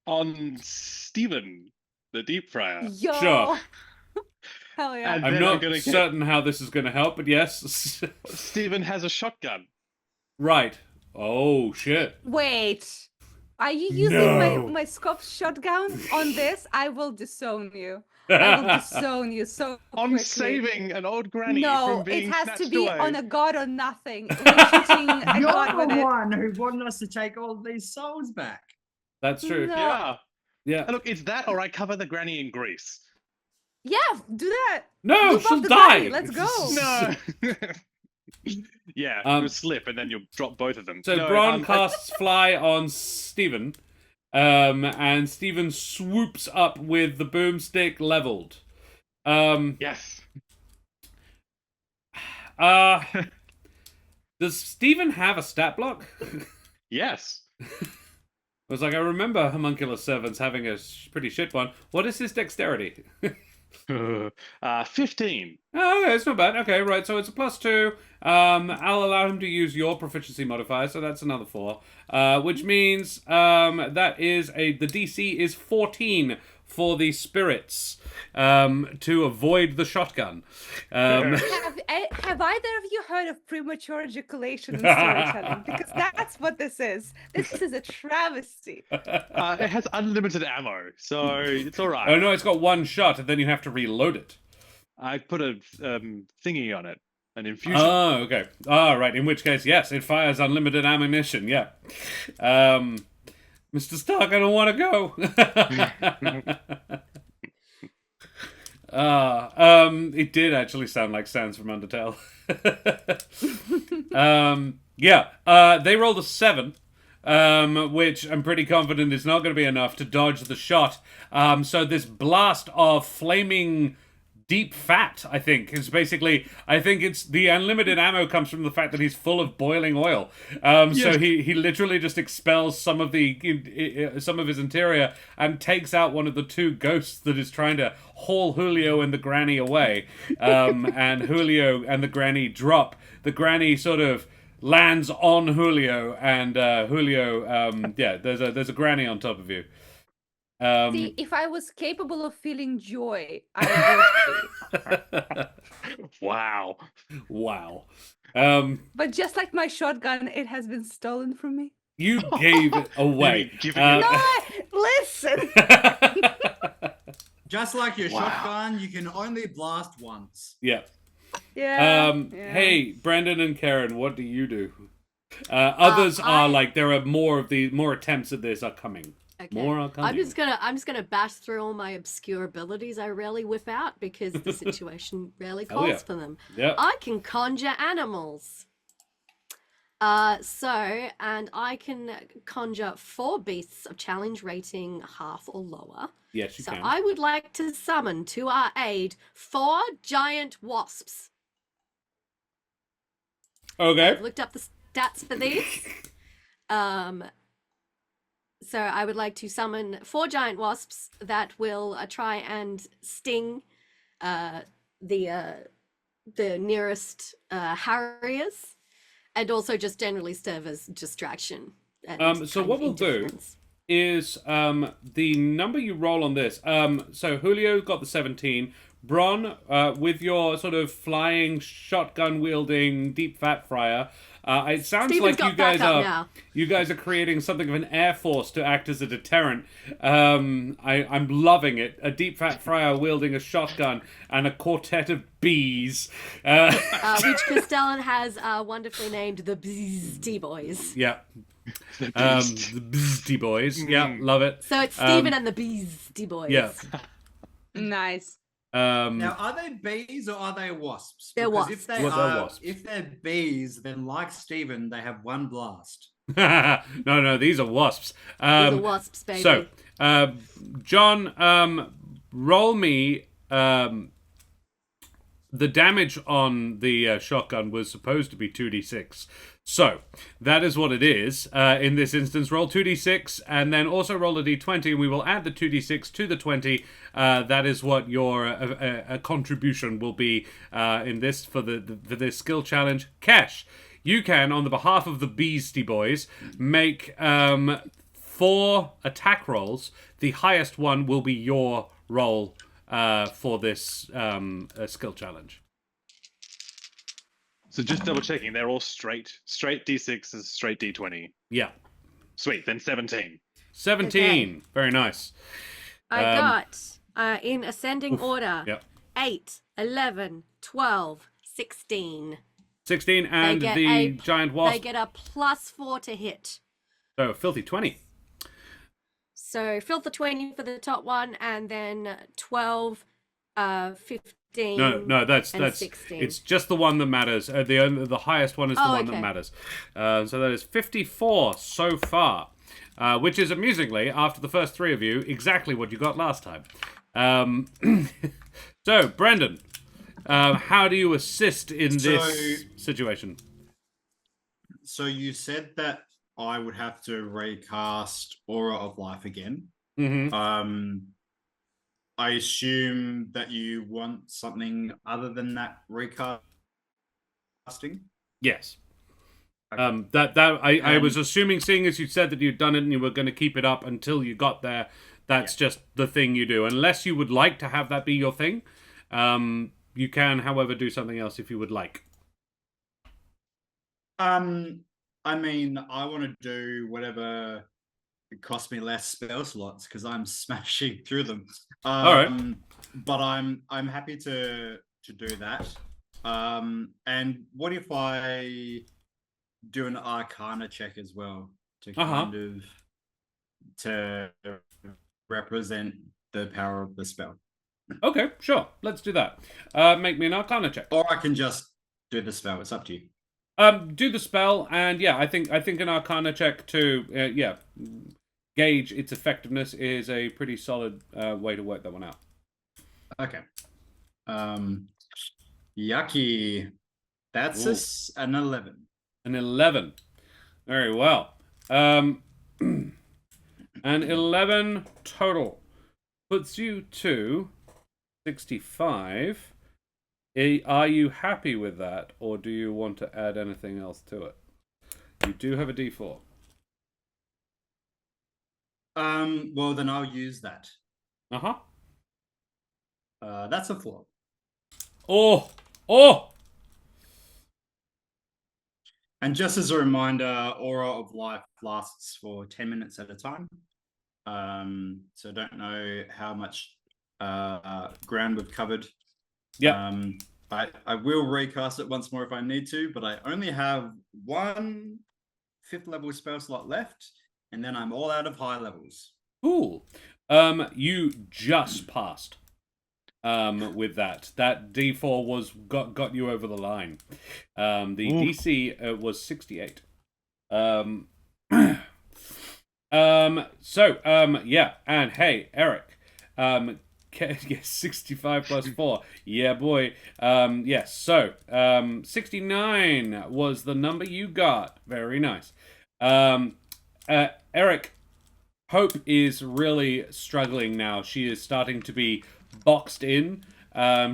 on Stephen, the deep fryer. Yo! Sure. Hell yeah. And I'm then not gonna certain how this is going to help, but yes. Stephen has a shotgun. Right. Oh, shit. Wait. Are you using No. my scope shotgun on this? I will disown you. I will disown you so On quickly. saving an old granny No, from being it has to snatched be away. on a god or nothing. We're shooting a You're god with the it. one who wanted us to take all these souls back. That's true. No. Yeah. Yeah. And look, it's that or I cover the granny in grease. Yeah, do that. No, Move she'll off the die. body, let's go. No. Yeah, you slip and then you'll drop both of them. So No, Bron casts Fly on Stephen, and Stephen swoops up with the boomstick leveled. Yes. Does Stephen have a stat block? Yes. I was like, I remember homunculus servants having a pretty shit one. What is his dexterity? 15. Oh, okay, it's not bad. Okay, right, so it's a +2. I'll allow him to use your proficiency modifier, so that's another 4. Which means that is the DC is 14 for the spirits to avoid the shotgun. Have either of you heard of premature ejaculation in storytelling? Because that's what this is. This is a travesty. It has unlimited ammo, so it's all right. Oh no, it's got one shot, and then you have to reload it. I put a thingy on it, an infusion. Oh, okay. Right. In which case, yes, it fires unlimited ammunition. Yeah. Mr. Stark, I don't want to go. It did actually sound like Sans from Undertale. They rolled a 7. Which I'm pretty confident is not going to be enough to dodge the shot. So this blast of flaming deep fat, I think, is basically, I think it's the unlimited ammo comes from the fact that he's full of boiling oil. So he literally just expels some of his interior and takes out one of the 2 ghosts that is trying to haul Julio and the granny away. And Julio and the granny drop. The granny sort of lands on Julio, and Julio, there's a granny on top of you. See, if I was capable of feeling joy, I would be. Wow. Wow. But just like my shotgun, it has been stolen from me. You gave it away. You mean giving it No, listen. Just like your Wow. shotgun, you can only blast once. Yeah. Yeah. Hey, Brandon and Karen, what do you do? Others are like, there are more attempts at this are coming. Okay. More are coming. I'm just gonna bash through all my obscure abilities I rarely whip out because the situation rarely calls for them. Yeah. I can conjure animals. And I can conjure 4 beasts of challenge rating half or lower. Yes, you So can. I would like to summon to our aid 4 giant wasps. Okay. I've looked up the stats for these. So I would like to summon 4 giant wasps that will try and sting the nearest harriers, and also just generally serve as distraction. And So kind what of we'll do indifference. is the number you roll on this. So Julio got the 17. Bron, with your sort of flying shotgun wielding deep fat fryer, it sounds Steven's like got backup now. you guys are creating something of an air force to act as a deterrent. I'm loving it. A deep fat fryer wielding a shotgun and a quartet of bees. Which Castellan has wonderfully named the Beastie Boys. Yeah. The Beastie Boys. Yeah, love it. So it's Steven and the Beastie Boys. Yeah. Nice. Now, are they bees or are they wasps? They're Because wasps. If they Well, they're are, wasps. if they're bees, then like Steven, they have 1 blast. No, these are wasps. These are wasps, baby. So, John, roll me. The damage on the shotgun was supposed to be 2d6. So, that is what it is. In this instance, roll 2d6 and then also roll a d20, and we will add the 2d6 to the 20. That is what your contribution will be in this for this skill challenge. Cash, you can, on the behalf of the Beastie Boys, make 4 attack rolls. The highest one will be your roll for this skill challenge. So just double checking, they're all straight D6s, straight D20. Yeah. Sweet, then 17. 17. Very nice. I got, in ascending order, Yep. 8, 11, 12, 16. 16 and get the giant They wasp. get a +4 to hit. So, filthy 20. So filter 20 for the top one, and then 12, 15. No, that's 16. it's just the one that matters. The highest one is the one that okay. matters. So that is 54 so far, which is amusingly, after the first 3 of you, exactly what you got last time. So, Brendan, how do you assist in this situation? So you said that I would have to recast Aura of Life again. Mm-hmm. I assume that you want something other than that recasting. Yes. Okay. I was assuming, seeing as you said that you'd done it and you were going to keep it up until you got there, that's just the thing you do. Unless you would like to have that be your thing, you can, however, do something else if you would like. I mean, I want to do whatever it costs me less spell slots because I'm smashing through them. All right. But I'm happy to do that. And what if I do an Arcana check as well to kind of to represent the power of the spell? Okay, sure. Let's do that. Make me an Arcana check. Or I can just do the spell. It's up to you. Do the spell, and yeah, I think an Arcana check to gauge its effectiveness is a pretty solid way to work that one out. Okay. Yucky. That's an 11. An 11. Very well. An 11 total puts you to 65. Are you happy with that, or do you want to add anything else to it? You do have a D4. Well, then I'll use that. Uh-huh. That's a 4. Oh! Oh! And just as a reminder, Aura of Life lasts for 10 minutes at a time. So don't know how much ground we've covered. Yep. I will recast it once more if I need to, but I only have 1 5th level spell slot left, and then I'm all out of high levels. Cool. You just passed. With that D4 was got you over the line. The DC was 68. Yeah, and hey, Eric, yes, 65 plus 4. Yeah, boy. Yes, so 69 was the number you got. Very nice. Eric, Hope is really struggling now. She is starting to be boxed in.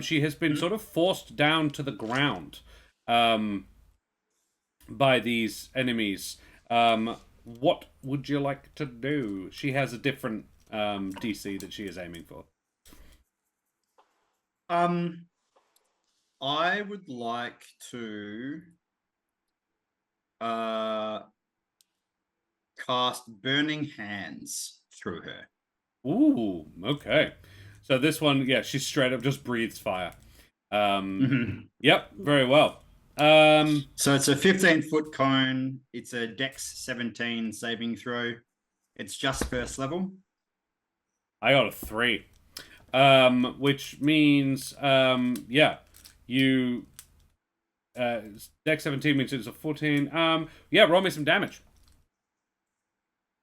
She has been sort of forced down to the ground by these enemies. What would you like to do? She has a different DC that she is aiming for. I would like to cast Burning Hands through her. Ooh, okay. So this one, yeah, she straight up just breathes fire. Yep, very well. So it's a 15-foot cone. It's a Dex 17 saving throw. It's just first level. I got a 3. Which means, yeah, you, Dex 17 means it's a 14. Yeah, roll me some damage.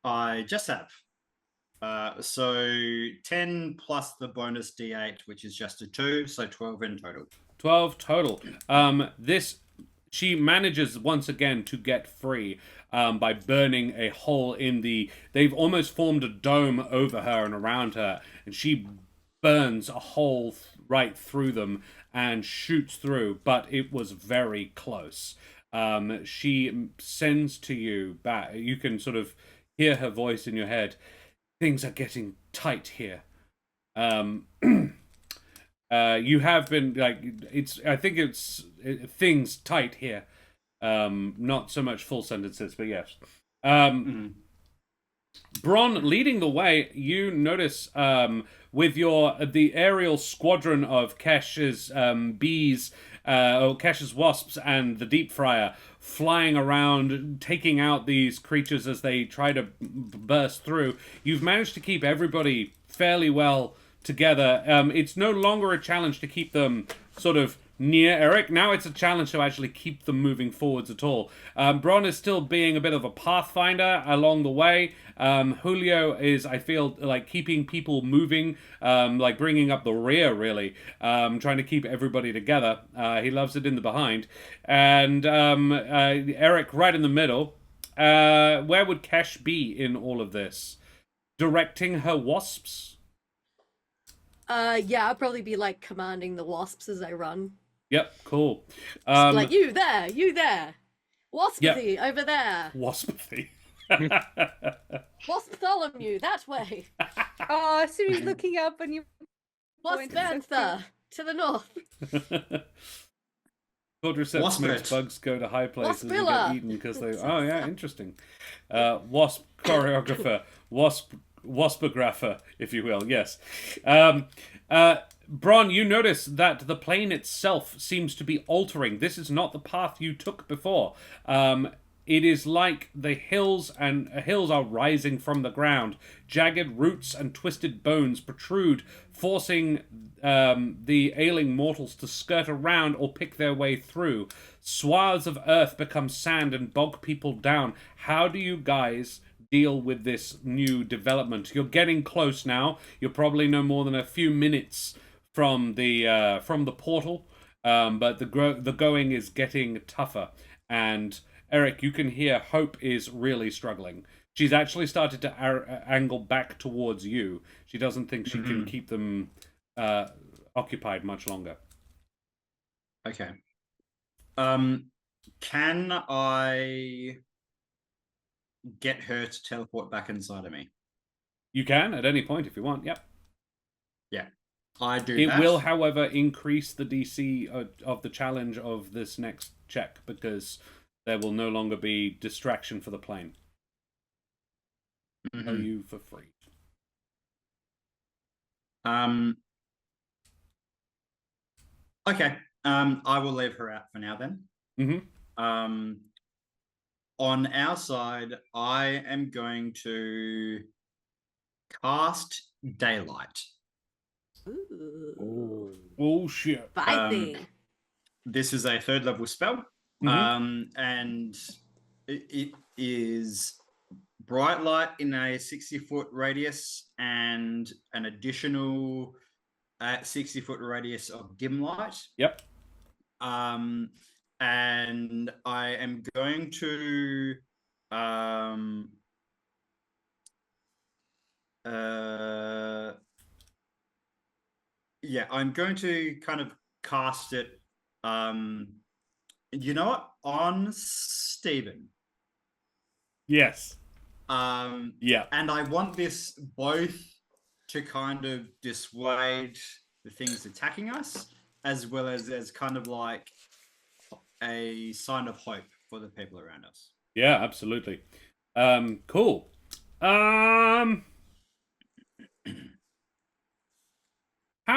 I just have. So 10 plus the bonus D8, which is just a 2, so 12 in total. 12 total. She manages once again to get free by burning a hole in the... They've almost formed a dome over her and around her, and she burns a hole right through them and shoots through, but it was very close. She sends to you back. You can sort of hear her voice in your head. Things are getting tight here. You have been like I think it's things tight here. Not so much full sentences, but yes. Bron leading the way. You notice with the aerial squadron of Kesh's bees, or Kesh's wasps, and the Deep Fryer flying around, taking out these creatures as they try to burst through. You've managed to keep everybody fairly well together. It's no longer a challenge to keep them sort of near Eric. Now it's a challenge to actually keep them moving forwards at all. Bron is still being a bit of a pathfinder along the way. Julio is, I feel, like keeping people moving, like bringing up the rear, really, trying to keep everybody together. He loves it in the behind. And Eric right in the middle. Where would Kesh be in all of this? Directing her wasps? Yeah, I'll probably be like commanding the wasps as they run. Yep, cool. Just like, you there. Waspathy, over there. Waspathy. Wasptholomew, that way. Oh, Siri's looking up and you point and Waspantha, to the north. Quadriceps makes Waspet. bugs go to high places and Waspilla. get eaten because they... Oh, yeah, interesting. Wasp choreographer. Waspographer, if you will, yes. Bron, you notice that the plane itself seems to be altering. This is not the path you took before. It is like the hills are rising from the ground. Jagged roots and twisted bones protrude, forcing the ailing mortals to skirt around or pick their way through. Swaths of earth become sand and bog people down. How do you guys deal with this new development? You're getting close now. You're probably no more than a few minutes from the portal, but the going is getting tougher. And Eric, you can hear Hope is really struggling. She's actually started to angle back towards you. She doesn't think she can keep them occupied much longer. Okay. Can I get her to teleport back inside of me? You can at any point if you want. Yep. Yeah, I do. It that. will, however, increase the DC of the challenge of this next check because there will no longer be distraction for the plane. Are Mhm. you for free? Okay. I will leave her out for now then. Mm-hmm. On our side, I am going to cast Daylight. Ooh. Oh shit. Spicy. This is a 3rd level spell. Mhm. And it is bright light in a 60-foot radius and an additional 60-foot radius of dim light. Yep. And I am going to yeah, I'm going to kind of cast it you know what, on Stephen. Yes. Yeah. And I want this both to kind of dissuade the things attacking us, as well as kind of like a sign of hope for the people around us. Yeah, absolutely. Cool. How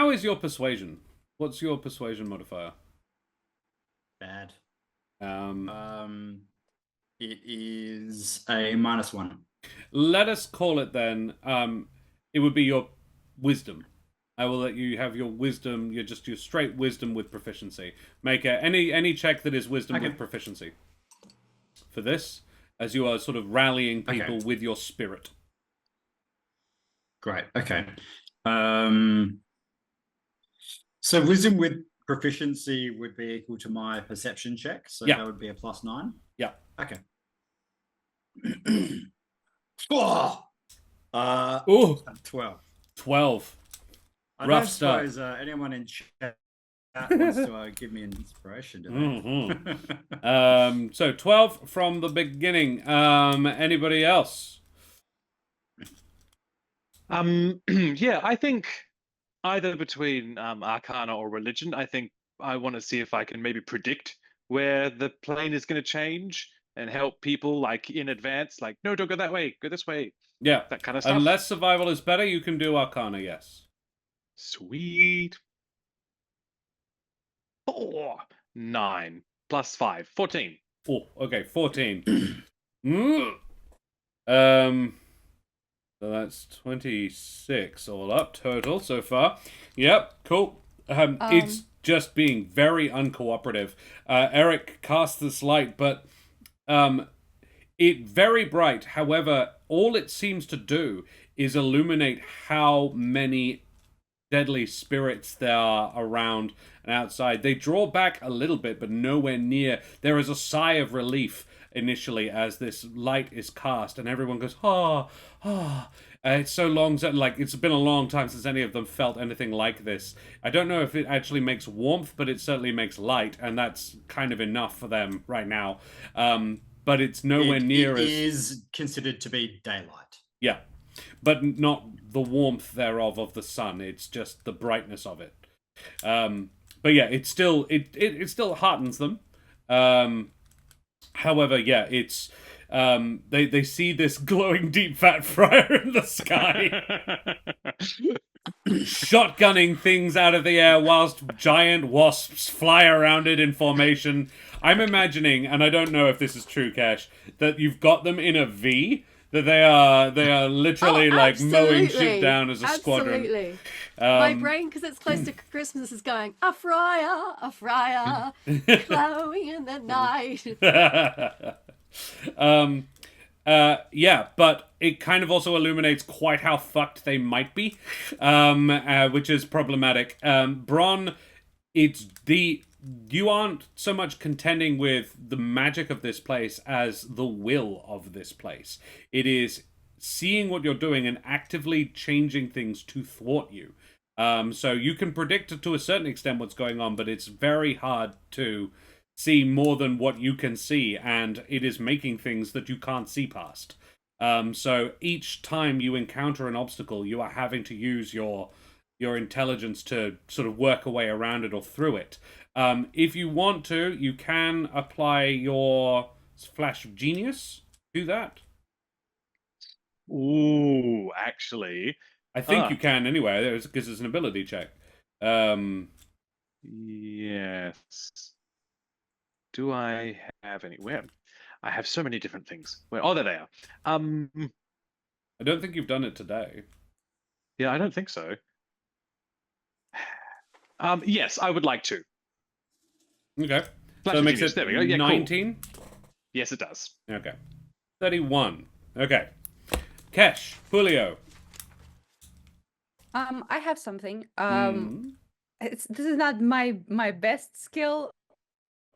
is your persuasion? What's your persuasion modifier? Bad. Um, It is a -1. let us call it then. It would be your wisdom. I will let you have your wisdom. You're just your straight wisdom with proficiency. Make any check that is wisdom Okay. with proficiency. For this, as you are sort of rallying people Okay. with your spirit. Great. Okay. So wisdom with proficiency would be equal to my perception check. So Yeah. that would be a +9. Yeah. Okay. Oh! Ooh, 12. 12. I Rough don't start. suppose anyone in chat wants to give me an inspiration, do they? Mhm. So 12 from the beginning. Anybody else? Yeah, I think either between Arcana or Religion, I think I want to see if I can maybe predict where the plane is going to change and help people like in advance, like, no, don't go that way, go this way, Yeah. that kind of stuff. Unless survival is better, you can do Arcana, yes. Sweet. 4, 9, +5, 14. Oh, okay, 14. So that's 26 all up total so far. Yep, cool. It's just being very uncooperative. Eric casts this light, but it very bright. However, all it seems to do is illuminate how many deadly spirits there are around and outside. They draw back a little bit, but nowhere near. There is a sigh of relief initially as this light is cast, and everyone goes, ah, ah. It's so long, like, it's been a long time since any of them felt anything like this. I don't know if it actually makes warmth, but it certainly makes light, and that's kind of enough for them right now. But it's nowhere near it as... It is considered to be daylight. Yeah. But not the warmth thereof of the sun. It's just the brightness of it. But yeah, it still heartens them. However, yeah, it's they see this glowing deep fat fryer in the sky, shotgunning things out of the air whilst giant wasps fly around it in formation. I'm imagining, and I don't know if this is true, Cash, that you've got them in a V. That they are literally like mowing shit down as a squadron. Absolutely. My brain, because it's close to Christmas, is going, a fryer, glowing in the night. Yeah, but it kind of also illuminates quite how fucked they might be, which is problematic. Bron, you aren't so much contending with the magic of this place as the will of this place. It is seeing what you're doing and actively changing things to thwart you. So you can predict to a certain extent what's going on, but it's very hard to see more than what you can see, and it is making things that you can't see past. So each time you encounter an obstacle, you are having to use your intelligence to sort of work a way around it or through it. If you want to, you can apply your flash of genius to that. Ooh, actually, I think you can anyway, because it's an ability check. yes. Do I have any? Where? I have so many different things. Where? Oh, there they are. I don't think you've done it today. Yeah, I don't think so. Yes, I would like to. Okay. Flash So it of makes genius. it There we go. Yeah, cool. 19? Yes, it does. Okay. 31. Okay. Kesh, Julio. I have something. Hmm. This is not my best skill,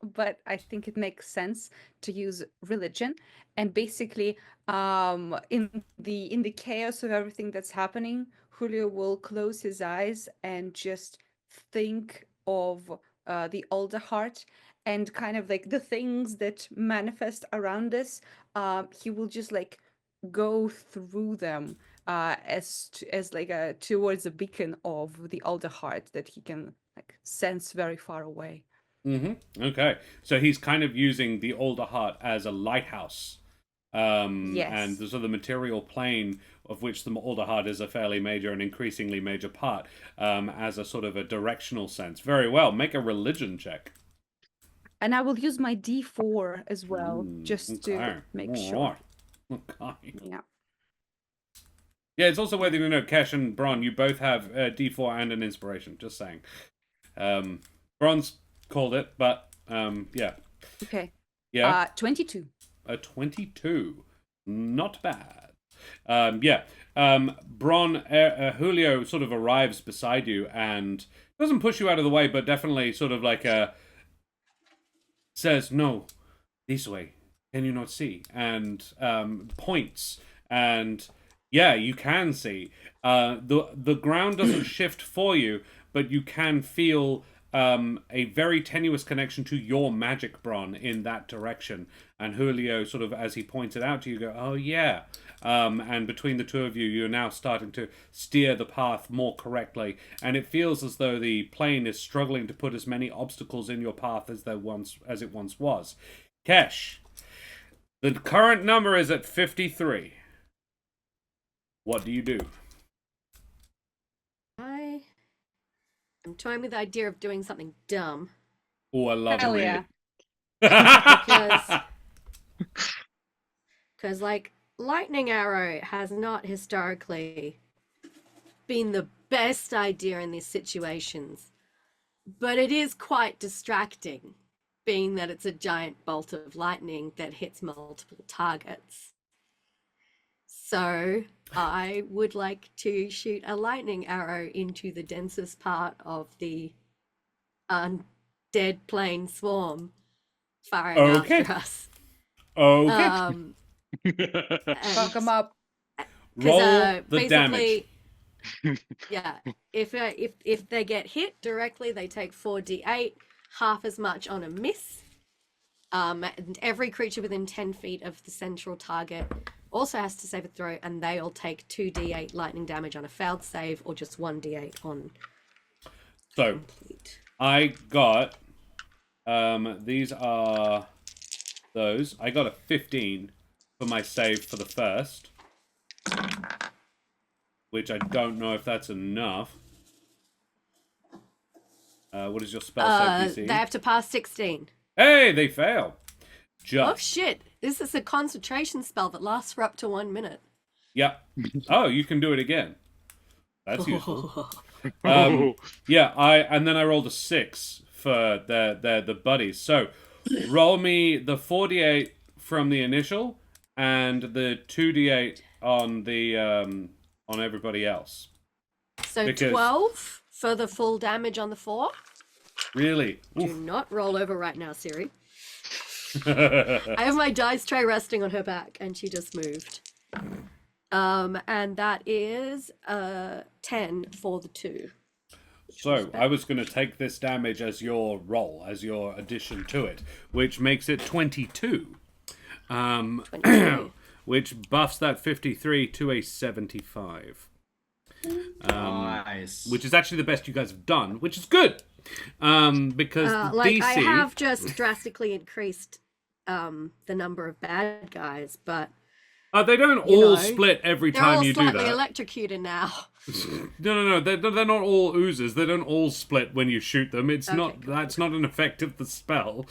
but I think it makes sense to use religion. And basically, in the chaos of everything that's happening, Julio will close his eyes and just think of the older heart and kind of like the things that manifest around us. He will just like go through them as like a towards a beacon of the older heart that he can like sense very far away. Mm-hmm. Okay. So he's kind of using the older heart as a lighthouse. Yes. And so the material plane of which the older heart is a fairly major and increasingly major part, as a sort of a directional sense. Very well. Make a religion check. And I will use my D4 as well, just Okay. to make All sure. right. Okay. Yeah. Yeah, it's also worth you know, Kesh and Bron, you both have a D4 and an inspiration. Just saying. Bron's called it, but yeah. Okay. Yeah. 22. A 22. Not bad. Yeah. Bron, Julio sort of arrives beside you and doesn't push you out of the way, but definitely sort of like says, "No, this way. Can you not see?" And points. And yeah, you can see. The ground doesn't shift for you, but you can feel a very tenuous connection to your magic, Bron, in that direction. And Julio, sort of as he points it out to you, go, "Oh yeah." And between the two of you, you're now starting to steer the path more correctly. And it feels as though the plane is struggling to put as many obstacles in your path as it once was. Kesh, the current number is at 53. What do you do? I am toying with the idea of doing something dumb. Oh, I love Hell it. yeah. Because like lightning arrow has not historically been the best idea in these situations, but it is quite distracting, being that it's a giant bolt of lightning that hits multiple targets. So I would like to shoot a lightning arrow into the densest part of the undead plane swarm firing after us. Okay. Fuck them up. Roll the damage. Yeah, if they get hit directly, they take 4d8, half as much on a miss. And every creature within 10 feet of the central target also has to save a throw, and they all take 2d8 lightning damage on a failed save, or just 1d8 on So complete. I got these are those. I got a 15 for my save for the first, which I don't know if that's enough. What is your spell save DC? They have to pass 16. Hey, they fail. Just. Oh shit! This is a concentration spell that lasts for up to 1 minute. Yep. Oh, you can do it again. That's useful. Yeah, and then I rolled a 6 for the buddies. So roll me the 4d8 from the initial and the 2d8 on the on everybody else. So Because- 12 for the full damage on the 4. Really? Do not roll over right now, Siri. I have my dice tray resting on her back, and she just moved. And that is 10 for the 2. So I was going to take this damage as your roll, as your addition to it, which makes it 22. 22. Which buffs that 53 to a 75. Nice. Which is actually the best you guys have done, which is good. Because the like DC... I have just drastically increased the number of bad guys, but they don't all split every they're time all you do slightly that. electrocuted now. No. They're not all oozes. They don't all split when you shoot them. It's Okay, not. cool. That's not an effect of the spell.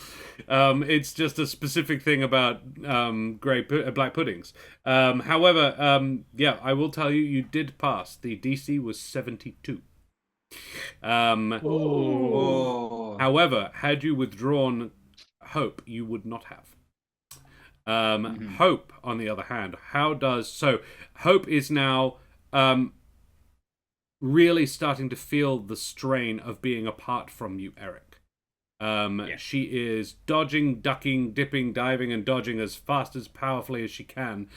It's just a specific thing about black puddings. However, yeah, I will tell you, you did pass. The DC was 72. Oh. However, had you withdrawn hope, you would not have. Hope, on the other hand, hope is now really starting to feel the strain of being apart from you, Eric. She is dodging, ducking, dipping, diving, and dodging as fast as powerfully as she can.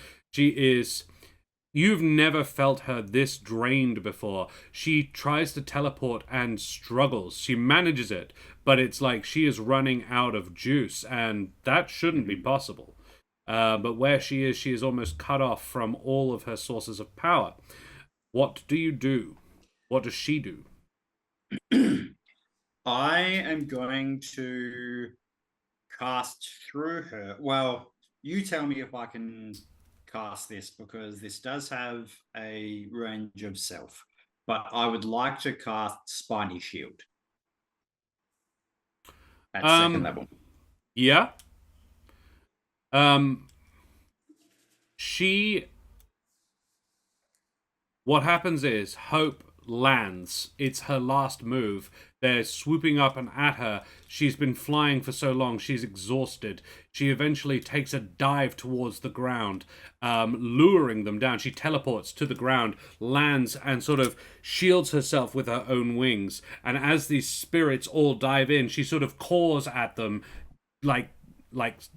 You've never felt her this drained before. She tries to teleport and struggles. She manages it, but it's like she is running out of juice, and that shouldn't be possible. But where she is almost cut off from all of her sources of power. What do you do? What does she do? I am going to cast through her. Well, you tell me if I can cast this, because this does have a range of self. But I would like to cast Spiny Shield at second level. Yeah. What happens is Hope lands. It's her last move. They're swooping up and at her. She's been flying for so long, she's exhausted. She eventually takes a dive towards the ground, luring them down. She teleports to the ground, lands, and sort of shields herself with her own wings. And as these spirits all dive in, she sort of caws at them, like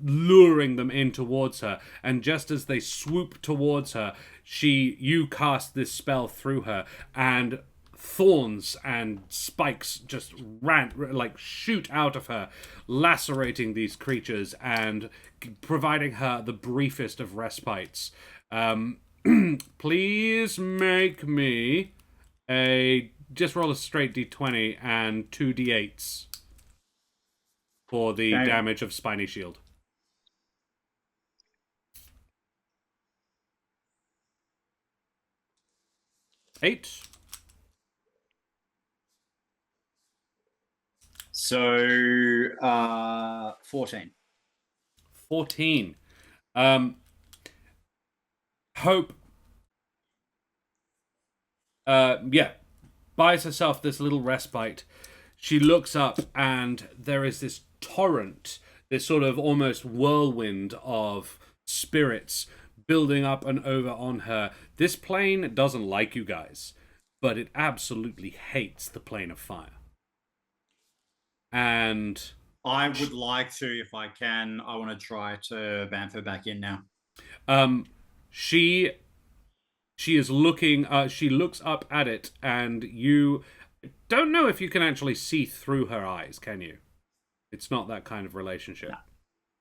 luring them in towards her. And just as they swoop towards her, you cast this spell through her, and thorns and spikes just shoot out of her, lacerating these creatures and providing her the briefest of respites. Please make me just roll a straight d20 and 2 d8s for the damage of Spiny Shield. 8. So, 14. 14. Hope, buys herself this little respite. She looks up, and there is this torrent, this sort of almost whirlwind of spirits building up and over on her. This plane doesn't like you guys, but it absolutely hates the plane of fire. And I would like to, if I can, I want to try to vamp her back in now. She is looking, she looks up at it, and you don't know if you can actually see through her eyes, can you? It's not that kind of relationship.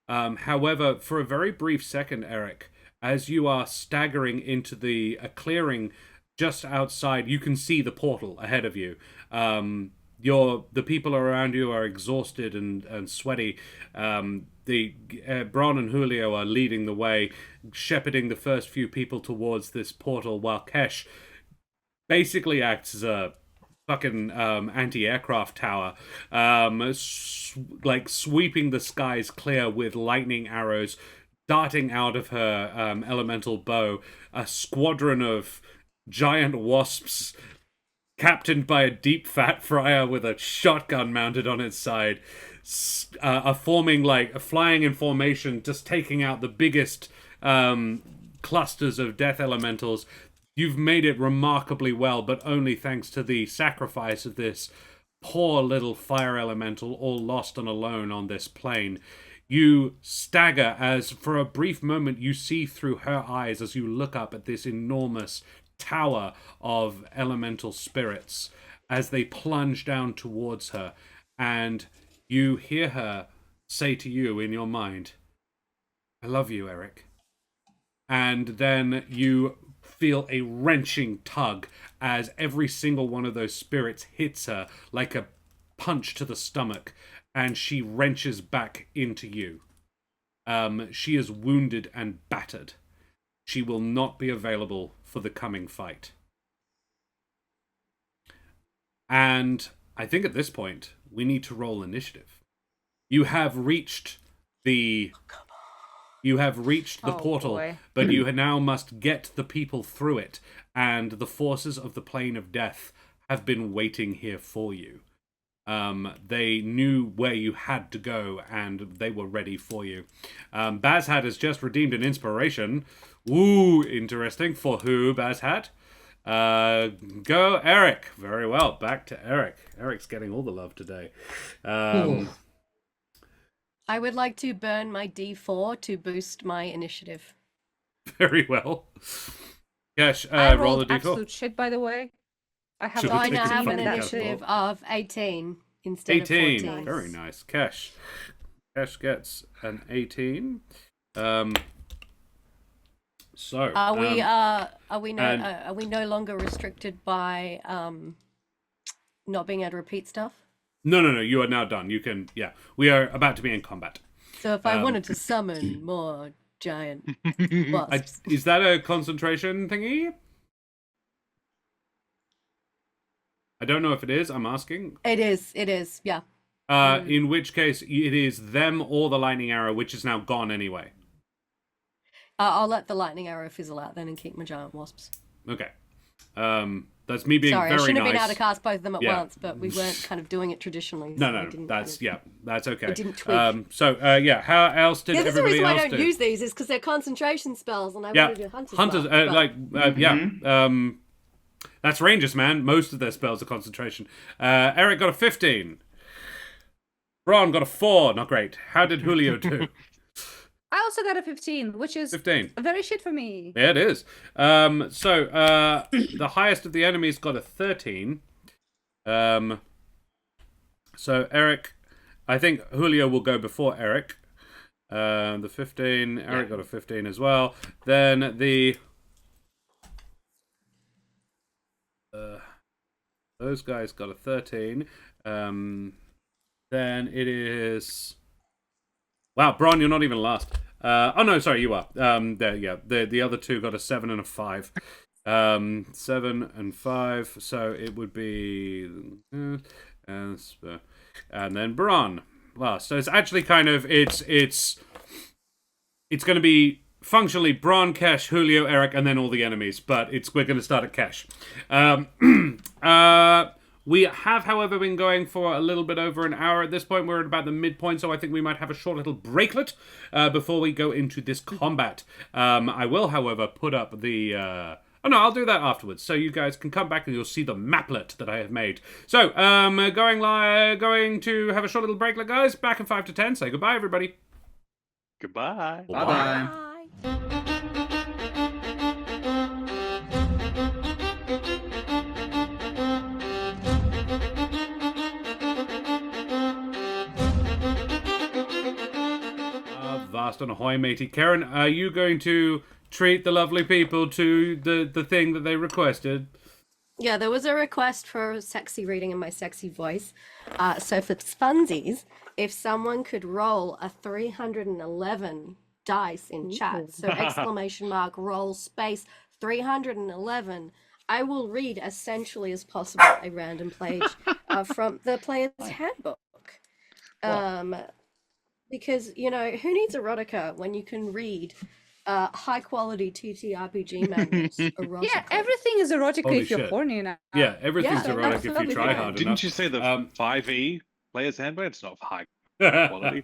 No. However, for a very brief second, Eric, as you are staggering into a clearing just outside, you can see the portal ahead of you. The people around you are exhausted and sweaty. Bron and Julio are leading the way, shepherding the first few people towards this portal, while Kesh basically acts as a fucking anti-aircraft tower, sweeping the skies clear with lightning arrows darting out of her elemental bow. A squadron of giant wasps, captained by a deep fat friar with a shotgun mounted on its side, are flying in formation, just taking out the biggest clusters of death elementals. You've made it remarkably well, but only thanks to the sacrifice of this poor little fire elemental, all lost and alone on this plane. You stagger as, for a brief moment, you see through her eyes as you look up at this enormous tower of elemental spirits. as they plunge down towards her, and you hear her say to you in your mind, "I love you, Eric." And then you feel a wrenching tug as every single one of those spirits hits her like a punch to the stomach, and she wrenches back into you. She is wounded and battered. She will not be available for the coming fight. And I think at this point, we need to roll initiative. You have reached the portal, boy. but you now must get the people through it, and the forces of the plane of death have been waiting here for you. They knew where you had to go, and they were ready for you. Bazhat has just redeemed an inspiration. Ooh, interesting. For who, Bazhat? Go, Eric. Very well. Back to Eric. Eric's getting all the love today. I would like to burn my D4 to boost my initiative. Very well. Cash, I roll rolled the d4. absolute shit, by the way. I have Should So we I take now this have an fucking initiative catapult? of 18 instead 18. of 14. Very nice. Cash. Cash gets an 18. So Are we and- are we no longer restricted by not being able to repeat stuff? No. You are now done. You can. Yeah, we are about to be in combat. So if I wanted to summon more giant wasps, Is that a concentration thingy? I don't know if it is. I'm asking. it is, yeah. In which case, it is them or the lightning arrow, which is now gone anyway. I'll let the lightning arrow fizzle out then and keep my giant wasps. Okay. That's me being Sorry, very I shouldn't have been nice. able to cast both of them at Yeah. once, but we weren't kind of doing it traditionally. so I No. didn't That's kind that's okay. I didn't tweak. So yeah, how else did Yeah, this is the everybody reason why I else don't do? use these, is because they're concentration spells, and I Yeah, want to do hunters. hunters. Mark, but- Yeah. That's rangers, man. Most of their spells are concentration. Eric got a 15. Ron got a 4. Not great. How did Julio do? I also got a 15, which is 15. very shit for me. Yeah, it is. So the highest of the enemies got a 13. So Eric, I think Julio will go before Eric. The 15. Eric got a 15 as well. Then the those guys got a 13. Then it is. Wow, Bron, you're not even last. Oh no, sorry, you are. The other two got a 7 and a 5. 7 and 5. So it would be, and then Bron last. So it's actually kind of it's going to be functionally Bron, Kesh, Julio, Eric, and then all the enemies. But we're going to start at Kesh. We have, however, been going for a little bit over an hour. At this point, we're at about the midpoint, so I think we might have a short little breaklet before we go into this combat. I will, however, put up the... Oh, no, I'll do that afterwards, so you guys can come back and you'll see the maplet that I have made. So, going to have a short little breaklet, guys. Back in 5 to 10. Say goodbye, everybody. Goodbye. Bye-bye. Bye. Vast and ahoy, matey. Karen, are you going to treat the lovely people to the thing that they requested? Yeah, there was a request for sexy reading in my sexy voice. So for funsies, if someone could roll a 311 dice in chat, so exclamation mark roll space 311, I will read as sensually as possible a random page from the player's handbook. Because, you know, who needs erotica when you can read high quality TTRPG manuals? Erotica. Yeah, everything is erotic Holy if you're shit. horny now. Yeah, everything's Yeah, erotic if you absolutely. try hard enough. Didn't you say the 5e player's handbook? It's not high quality.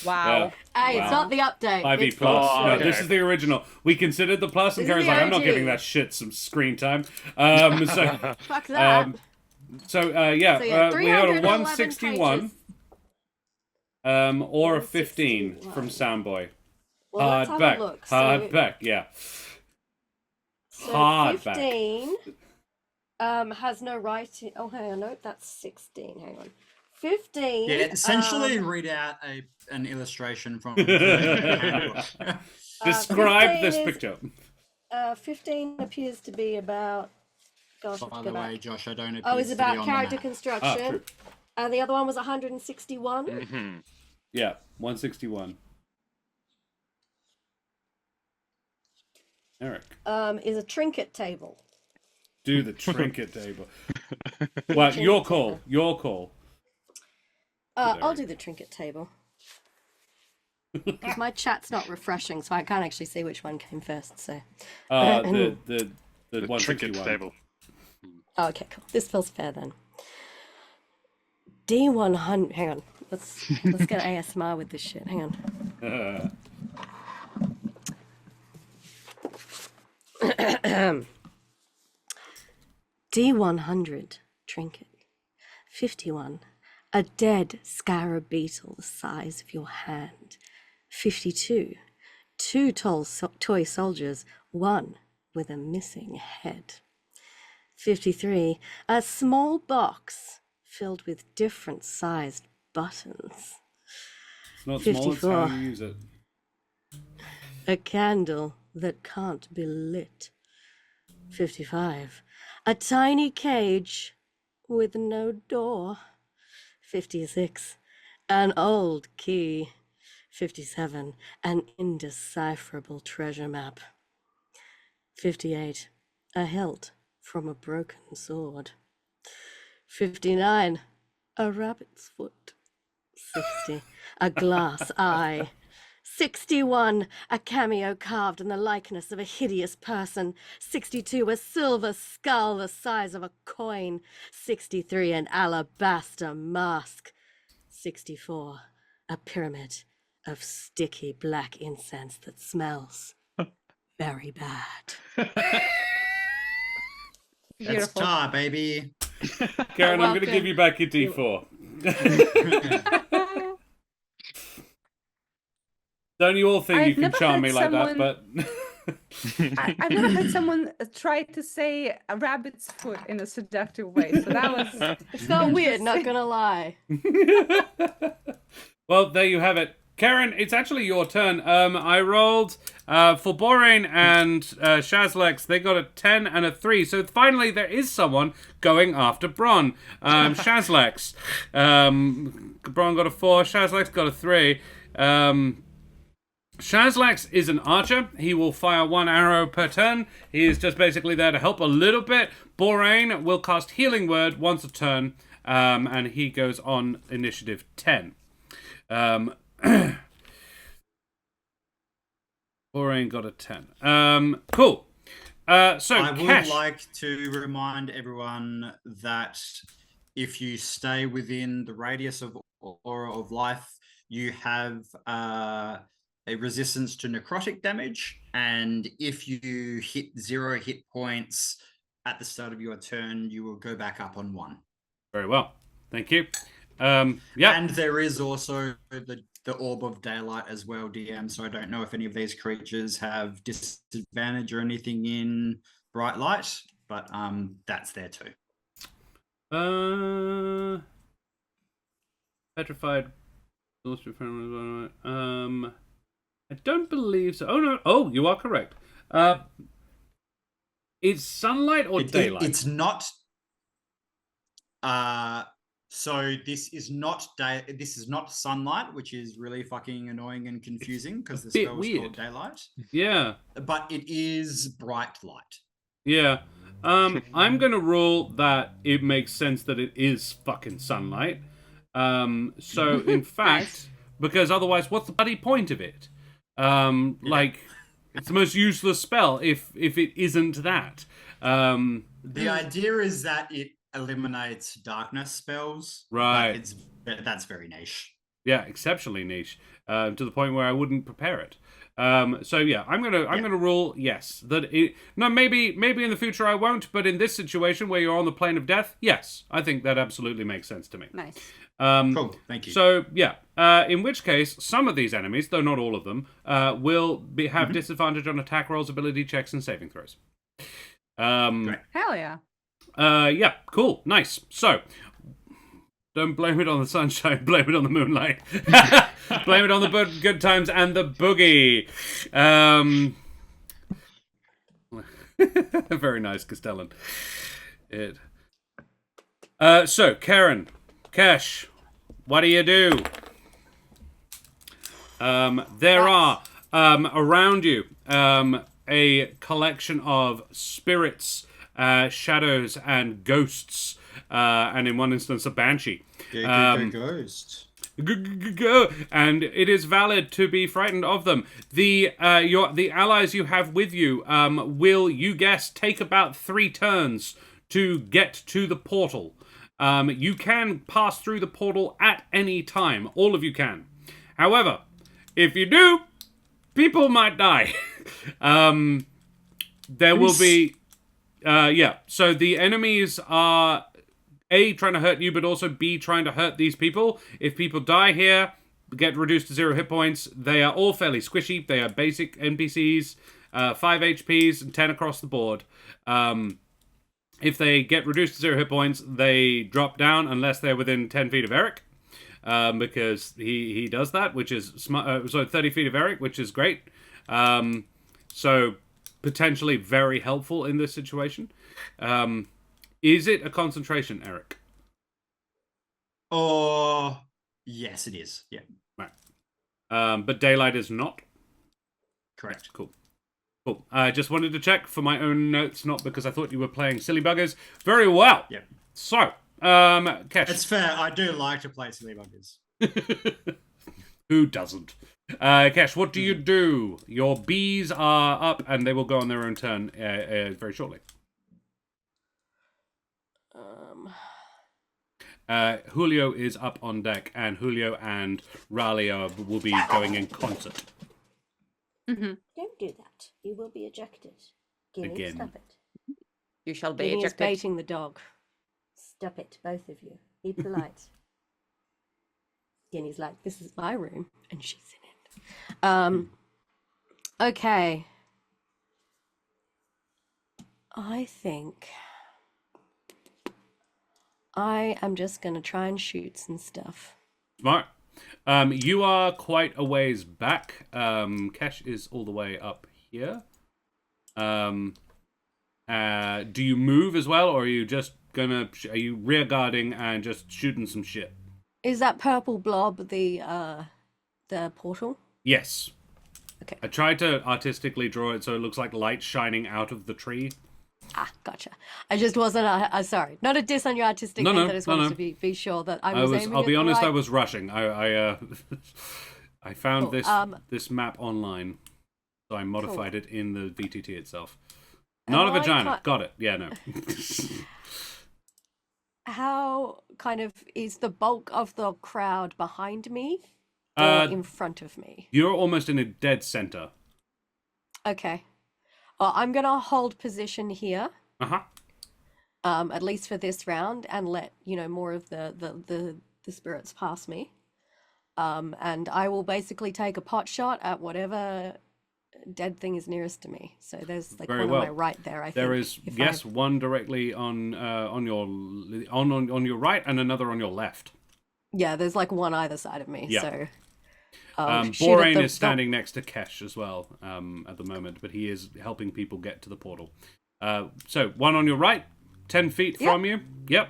Wow. Hey, it's not the update. 5e it's plus. Oh, No, okay. this is the original. We considered the plus, and This Karen's is the like, I'm not OG. giving that shit some screen time. Fuck that. So So yeah, we had a 311 161 pages. or a 15 from 161. Soundboy. Well, let's have a look. Hardback, yeah. So Hardback. 15 Has no writing. Oh, hang on. No, that's 16. Hang on. 15. Yeah, essentially read out an illustration from the handbook. Describe 15 this is- picture. 15 appears to be about. Gosh, By the way, Josh, I don't appear oh, it's to be about on character the map. construction. True. The other one was 161. Mm-hmm. Yeah, 161. Eric, Is a trinket table. do the trinket table. Well, your call. Your call. I'll do the trinket table. Because my chat's not refreshing, so I can't actually see which one came first. So. The The 161. trinket table. Oh, okay, cool. This feels fair then. D100. Hang on. Let's get ASMR with this shit. Hang on. D100 trinket. 51. A dead scarab beetle the size of your hand. 52. Two toy soldiers, one with a missing head. 53. A small box filled with different sized buttons. It's not small, it's how 54. you use it. A candle that can't be lit. 55. A tiny cage with no door. 56. An old key. 57. An indecipherable treasure map. 58. A hilt from a broken sword. 59. A rabbit's foot. 60. A glass eye. 61. A cameo carved in the likeness of a hideous person. 62. A silver skull the size of a coin. 63. An alabaster mask. 64. A pyramid of sticky black incense that smells very bad. That's Beautiful. tar, baby. Karen, I'm going to welcome. give you back your D4. Don't you all think I've you can never charm heard me like that? But I've never heard someone try to say a rabbit's foot in a seductive way. So that was. It felt weird, not gonna lie. well, there you have it. Karen, it's actually your turn. I rolled for Borain and Shazlex. They got a 10 and a 3. So finally, there is someone going after Bron. Shazlex. Bron got a 4. Shazlex got a 3. Shazlex is an archer. He will fire 1 arrow per turn. He is just basically there to help a little bit. Borain will cast Healing Word once a turn, and he goes on initiative 10. Borain got a 10. Cool. So I would Cash. like to remind everyone that if you stay within the radius of Aura of Life, you have a resistance to necrotic damage, and if you hit 0 hit points at the start of your turn, you will go back up on 1. Very well. Thank you. Yeah. And there is also the Orb of Daylight as well, DM, so I don't know if any of these creatures have disadvantage or anything in Bright Light, but that's there too. Petrified. I don't believe so. Oh no! Oh, you are correct. It's sunlight or daylight? It's not. So this is not This is not sunlight, which is really fucking annoying and confusing because the bit spell is weird. called daylight. Yeah. But it is bright light. Yeah. I'm gonna rule that it makes sense that it is fucking sunlight. So in fact, because otherwise, what's the bloody point of it? Like, it's the most useless spell if it isn't that. The idea is that it eliminates darkness spells. Right. But that's very niche. Yeah, exceptionally niche, to the point where I wouldn't prepare it. So yeah, I'm gonna rule yes that it. No, maybe in the future I won't, but in this situation where you're on the plane of death, yes, I think that absolutely makes sense to me. Nice. Cool, thank you. So yeah, in which case some of these enemies, though not all of them, will have disadvantage on attack rolls, ability checks, and saving throws. Great. Hell yeah. Yeah, cool, nice. So, don't blame it on the sunshine, blame it on the moonlight. Blame it on the good times and the boogie. Very nice, Castellan. So, Karen, Kesh, what do you do? There are, around you, a collection of spirits, shadows, and ghosts, and in one instance, a banshee. Ghost. Go, and it is valid to be frightened of them. The allies you have with you will, you guess, take about 3 turns to get to the portal. You can pass through the portal at any time. All of you can. However, if you do, people might die. There will be... so the enemies are... A, trying to hurt you, but also B, trying to hurt these people. If people die here, get reduced to 0 hit points. They are all fairly squishy. They are basic NPCs, 5 HPs, and 10 across the board. If they get reduced to 0 hit points, they drop down unless they're within 10 feet of Eric. Because he does that, which is... 30 feet of Eric, which is great. So, potentially very helpful in this situation. Is it a concentration, Eric? Oh, yes, it is. Yeah. Right. But daylight is not? Correct. Cool. Cool. I just wanted to check for my own notes, not because I thought you were playing silly buggers. Very well. Yep. So, Kesh. It's fair. I do like to play silly buggers. Who doesn't? Kesh, what do you do? Your bees are up, and they will go on their own turn very shortly. Julio is up on deck, and Julio and Raleigh will be going in concert. Mm-hmm. Don't do that. You will be ejected. Guinea, Again. stop it. You shall be Guinea is ejected. baiting the dog. Stop it, both of you. Be polite. Guinea's like, this is my room, and she's in it. Okay. I think I am just going to try and shoot some stuff. Smart. You are quite a ways back. Kesh is all the way up here. Do you move as well, or are you just gonna... Are you rear guarding and just shooting some shit? Is that purple blob the portal? Yes. Okay. I tried to artistically draw it so it looks like light shining out of the tree. Ah, gotcha. I just wasn't. Sorry, not a diss on your artistic thing. I just wanted to be sure that I was. I'll be honest. Right... I was rushing. I found cool. this map online, so I modified it in the VTT itself. Not a vagina. Got it. Yeah, no. How kind of is the bulk of the crowd behind me or in front of me? You're almost in a dead center. Okay. Well, I'm gonna hold position here. At least for this round, and let more of the spirits pass me. And I will basically take a pot shot at whatever dead thing is nearest to me. So there's like Very one well. on my right there. I think there is one directly on your right and another on your left. Yeah, there's like one either side of me. Yeah. So. Borain is standing next to Kesh as well at the moment, but he is helping people get to the portal. So, one on your right, 10 feet from you. Yep.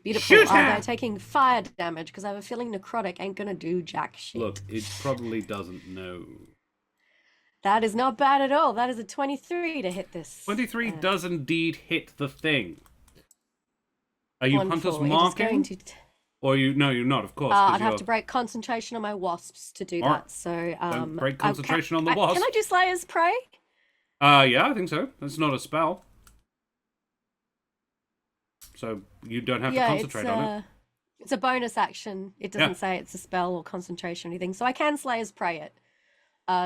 Beautiful. Shoot Are they taking fire damage? Because I have a feeling necrotic ain't going to do jack shit. Look, it probably doesn't know. That is not bad at all. That is a 23 to hit this. 23 does indeed hit the thing. Are you Wonderful. Hunter's marking? Or you? No, you're not, of course. I'd have to break concentration on my wasps to do that. So, don't break concentration on the wasp. Can I do Slayer's Prey? Yeah, I think so. That's not a spell. So you don't have to concentrate on it. It's a bonus action. It doesn't say it's a spell or concentration or anything. So I can Slayer's Prey it.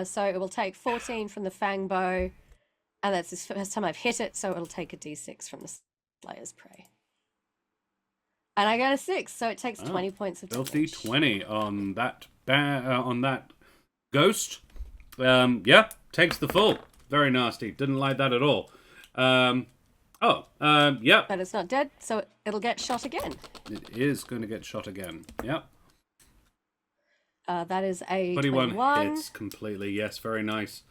So it will take 14 from the Fang Bow. And that's the first time I've hit it. So it'll take a d6 from the Slayer's Prey. And I got a 6, so it takes 20 points of damage. Filthy 20 on that ghost. Yeah, takes the full. Very nasty. Didn't like that at all. Oh, yeah. But it's not dead, so it'll get shot again. It is going to get shot again. Yep. That is a 21 21. hits completely. Yes, very nice.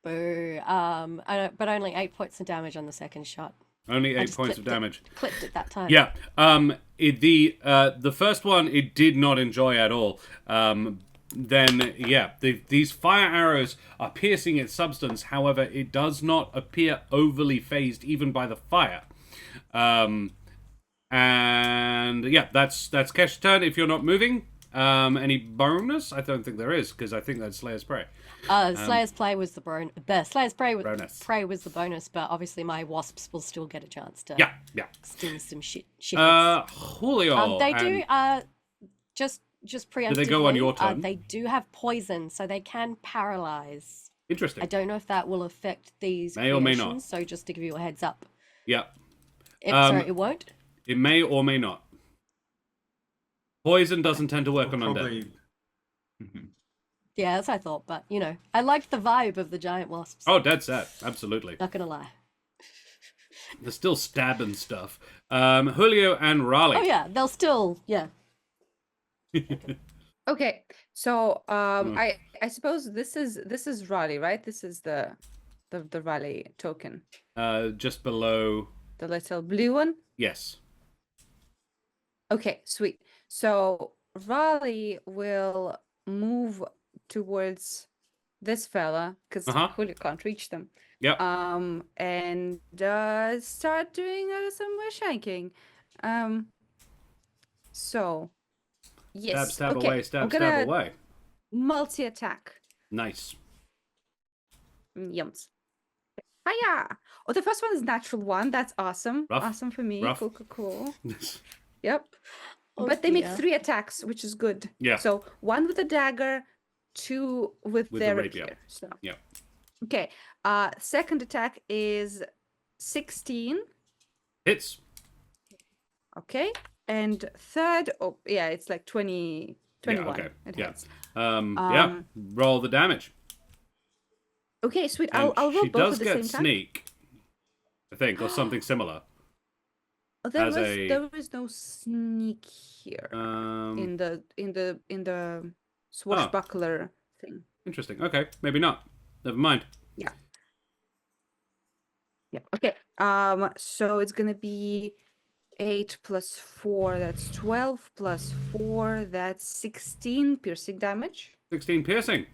Boo. But only 8 points of damage on the second shot. Only I 8 just points of clipped it- damage. Clipped it that time. Yeah. The first one it did not enjoy at all. Then yeah, these fire arrows are piercing its substance. However, it does not appear overly phased even by the fire. And yeah, that's Kesh's turn. If you're not moving, any bonus? I don't think there is because I think that's Slayer's Prey. Slayer's Play was the Slayer's Prey bonus. was the bonus, but obviously my wasps will still get a chance to Yeah. sting some shit. Julio. They and- do just preemptively. they go on your turn? They do have poison, so they can paralyze. Interesting. I don't know if that will affect these May or may not. creations, so just to give you a heads up. Yeah. Sorry, it won't. It may or may not. Poison doesn't tend to work on undead. Probably. Yeah, that's what I thought, but I liked the vibe of the giant wasps. Oh, dead set. Absolutely. Not gonna lie. They're still stabbing stuff. Julio and Raleigh. Oh yeah, they'll still Okay, so I suppose this is Raleigh, right? This is the Raleigh token, Just below. the little blue one. Yes. Okay, sweet. So Raleigh will move towards this fella because Julio can't reach them. Yep. And start doing some more shanking. So yes. Stab okay. away, I'm stab gonna away. multi-attack. Nice. Yums. Hiya! Oh, the first one is natural one. That's awesome. Rough. Awesome for me. Rough. Cool. Yep. Oh, But they make dear. 3 attacks, which is good. Yeah. So 1 with a dagger, 2 with With their the rapier. rapier. So Yeah. okay. Second attack is 16. Hits. Okay. And third, it's like 20, 21. okay. It Yeah. hits. Yeah. Roll the damage. Okay, sweet. And I'll roll she both does at the get same time. sneak, I think, or something similar. Oh, there as was a- no sneak here Um, in the swashbuckler thing. Interesting. Okay, maybe not. Never mind. Yeah. Okay. So it's gonna be 8 plus 4. That's 12 plus 4. That's 16 piercing damage. 16 piercing.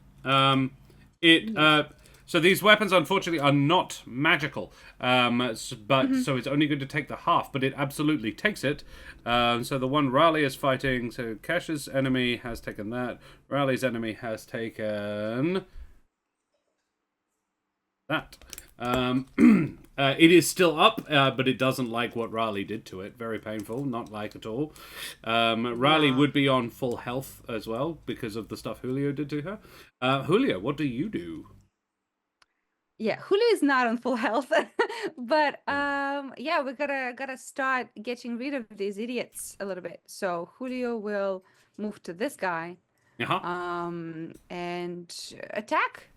So these weapons, unfortunately, are not magical. So it's only going to take the half, but it absolutely takes it. So the one Raleigh is fighting, so Kesh's enemy has taken that. Raleigh's enemy has taken that. It is still up, but it doesn't like what Raleigh did to it. Very painful, not like at all. Raleigh would be on full health as well because of the stuff Julio did to her. Julio, what do you do? Yeah, Julio is not on full health, but we gotta start getting rid of these idiots a little bit. So Julio will move to this guy, and attack.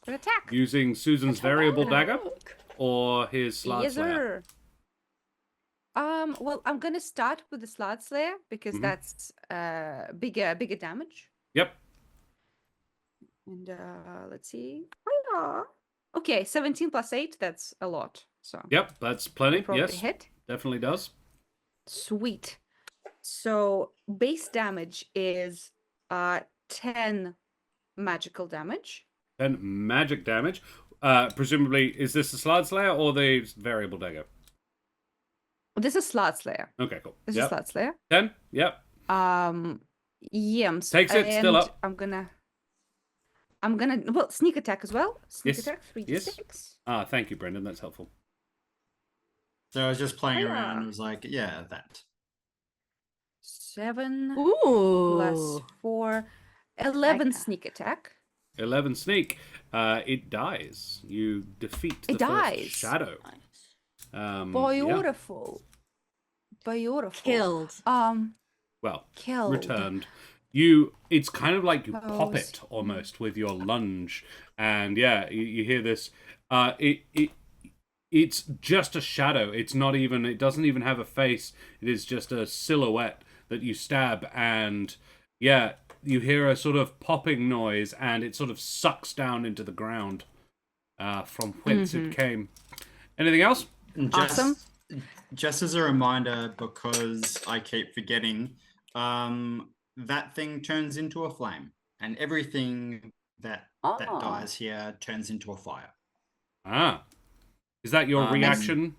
Gonna attack. Using Susan's variable dagger or his Slard Yes, Slayer? sir. Well, I'm gonna start with the Slard Slayer because that's bigger damage. Yep. And let's see. Okay, 17 plus 8, that's a lot. So Yep, that's plenty. probably Yes, hit. definitely does. Sweet. So base damage is 10 magical damage. Then magic damage. Presumably, is this the Slard Slayer or the variable dagger? This is Slot Slayer. Okay, cool. This Yep. is Slot Slayer. 10? Yep. Yams. Takes it, still and up. I'm gonna sneak attack as well. Sneak Yes, attack 3 to yes. 6. Thank you, Brendan. That's helpful. So I was just playing Hiya. around and was like, yeah, that. 7 Ooh. plus 4. 11 that. sneak attack. 11 sneak. It dies. You defeat the It first dies. shadow. Yeah. Beautiful. Beautiful. Killed. Well, Killed. returned. It's kind of like you pop Close. it almost with your lunge, and yeah, you hear this. it's just a shadow. It's not even. It doesn't even have a face. It is just a silhouette that you stab, and yeah, you hear a sort of popping noise, and it sort of sucks down into the ground from whence it came. Anything else? And Awesome. Just as a reminder, because I keep forgetting, that thing turns into a flame, and everything that Oh. dies here turns into a fire. Ah, is that your Um, reaction?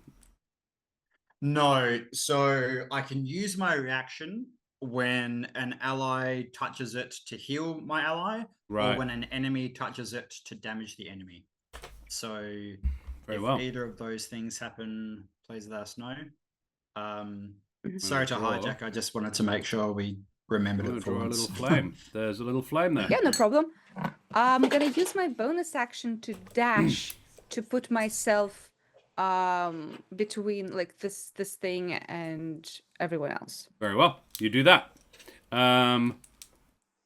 No, so I can use my reaction when an ally touches it to heal my ally, Right. or when an enemy touches it to damage the enemy. So Very if well. either of those things happen, please let us know. Mhm. Sorry to Draw. hijack. I just wanted to make sure we remembered I'm it gonna for draw a once. little flame. There's a little flame there. Yeah, no problem. I'm gonna use my bonus action to dash to put myself between like this thing and everyone else. Very well. You do that.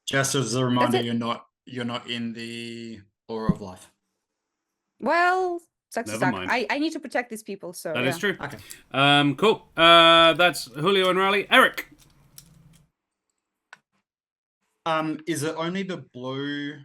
Just as a reminder, it. you're not in the aura of life. Well, sucks to Never suck. mind. I need to protect these people, so That yeah. is true. Okay. Cool. That's Julio and Riley. Eric. Is it only the blue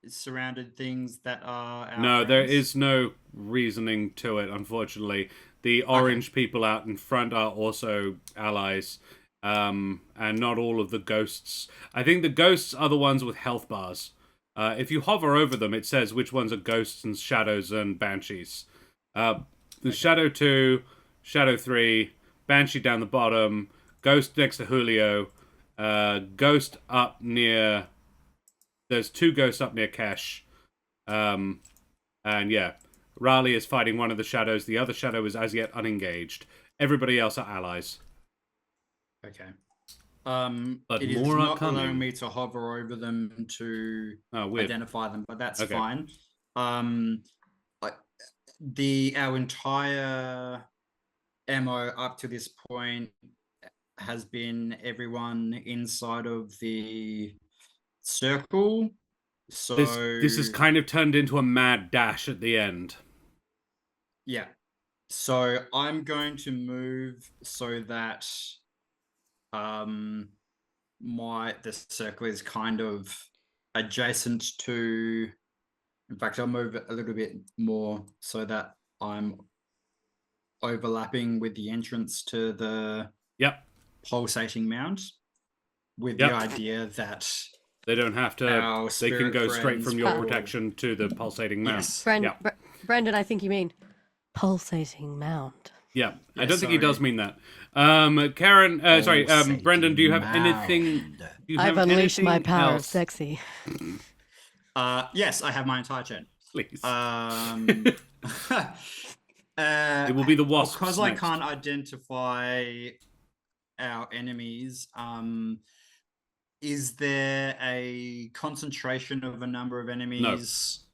surrounded things that are our No, there friends? is no reasoning to it, unfortunately. The orange people out in front are also allies, and not all of the ghosts. I think the ghosts are the ones with health bars. If you hover over them, it says which ones are ghosts and shadows and banshees. The Shadow 2, Shadow 3, Banshee down the bottom, Ghost next to Julio, Ghost up near... There's 2 ghosts up near Kesh. And yeah, Raleigh is fighting one of the shadows. The other shadow is as yet unengaged. Everybody else are allies. Okay. But it is more are not coming. allowing me to hover over them to Weird. identify them, but that's Okay. fine. Our entire MO up to this point has been everyone inside of the circle. So This has kind of turned into a mad dash at the end. yeah. So I'm going to move so that the circle is kind of adjacent to, in fact, I'll move it a little bit more so that I'm overlapping with the entrance to the Yep. pulsating mound, with Yep. the idea that They don't have to. our They can spirit go straight friends from your will- protection to the pulsating mound. Yes. Yeah. Brendan, I think you mean pulsating mound. Yeah, I Yeah, don't think he does sorry. mean that. Karen, sorry, Brendan, do you have anything? Do you I've have unleashed my anything power of else? sexy. Yes, I have my entire turn. Please. It will be the wasps because next. I can't identify our enemies. Is there a concentration of a number of enemies?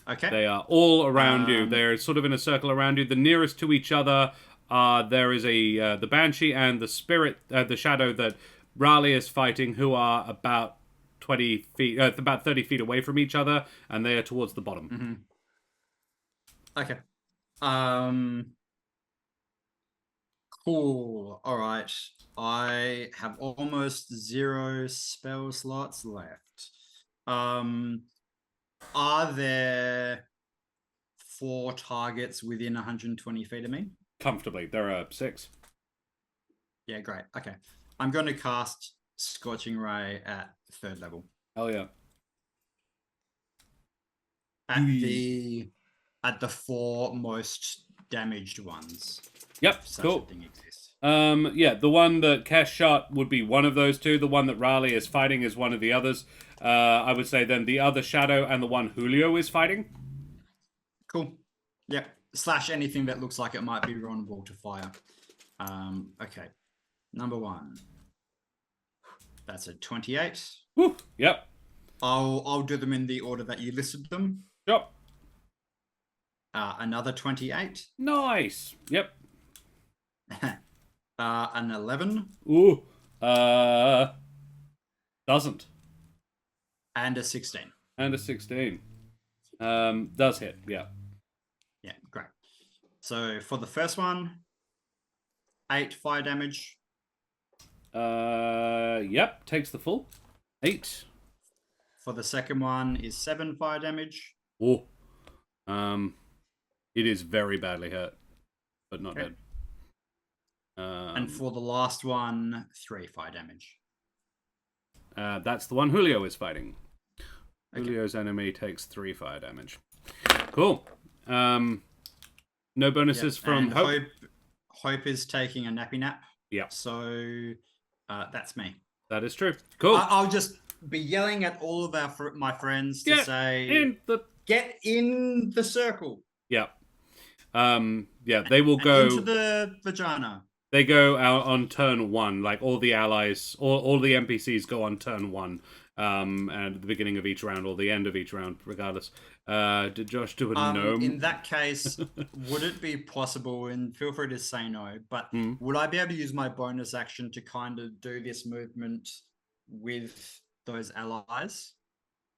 Okay. They are all around you. Um, They're sort of in a circle around you. The nearest to each other, there is the Banshee and the Spirit, the Shadow that Raleigh is fighting, who are about 20 feet, about 30 feet away from each other, and they are towards the bottom. Okay. Cool. All right. I have almost 0 spell slots left. Are there 4 targets within 120 feet of me? Comfortably. There are 6. Yeah, great. Okay. I'm going to cast Scorching Ray at 3rd level. Hell yeah. At the 4 most damaged ones. Yep, if such cool. a thing exists. Yeah, the one that Kesh shot would be one of those 2. The one that Raleigh is fighting is one of the others. I would say then the other Shadow and the one Julio is fighting. Cool. Yep. / anything that looks like it might be vulnerable to fire. Okay. Number 1. That's a 28. Woo, yep. I'll do them in the order that you listed them. Yep. Another 28. Nice. Yep. An 11. Ooh. Doesn't. And a 16. And a 16. Does hit, yeah. Yeah, great. So for the first one, 8 fire damage. Yep, takes the full 8. For the second one is 7 fire damage. Oh, it is very badly hurt, but not Okay. dead. And for the last one, 3 fire damage. That's the one Julio is fighting. Okay. Julio's enemy takes 3 fire damage. Cool. No bonuses from and Hope. Hope is taking a nappy nap. Yeah, So that's me. that is true. Cool. I'll just be yelling at all of my friends to Get say, in the get in the circle. yeah. They will And go into the vagina. They go out on turn 1, like all the allies, all the NPCs go on turn 1, and at the beginning of each round or the end of each round, regardless. Did Josh do a gnome? In that case, would it be possible, and feel free to say no, but Hmm. would I be able to use my bonus action to kind of do this movement with those allies,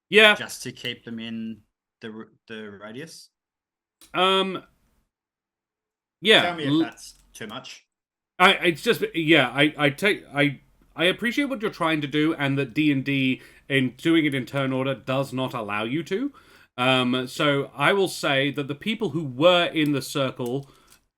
Yeah. just to keep them in the radius? Yeah. Tell me if that's too much. I appreciate what you're trying to do, and that D&D in doing it in turn order does not allow you to. So I will say that the people who were in the circle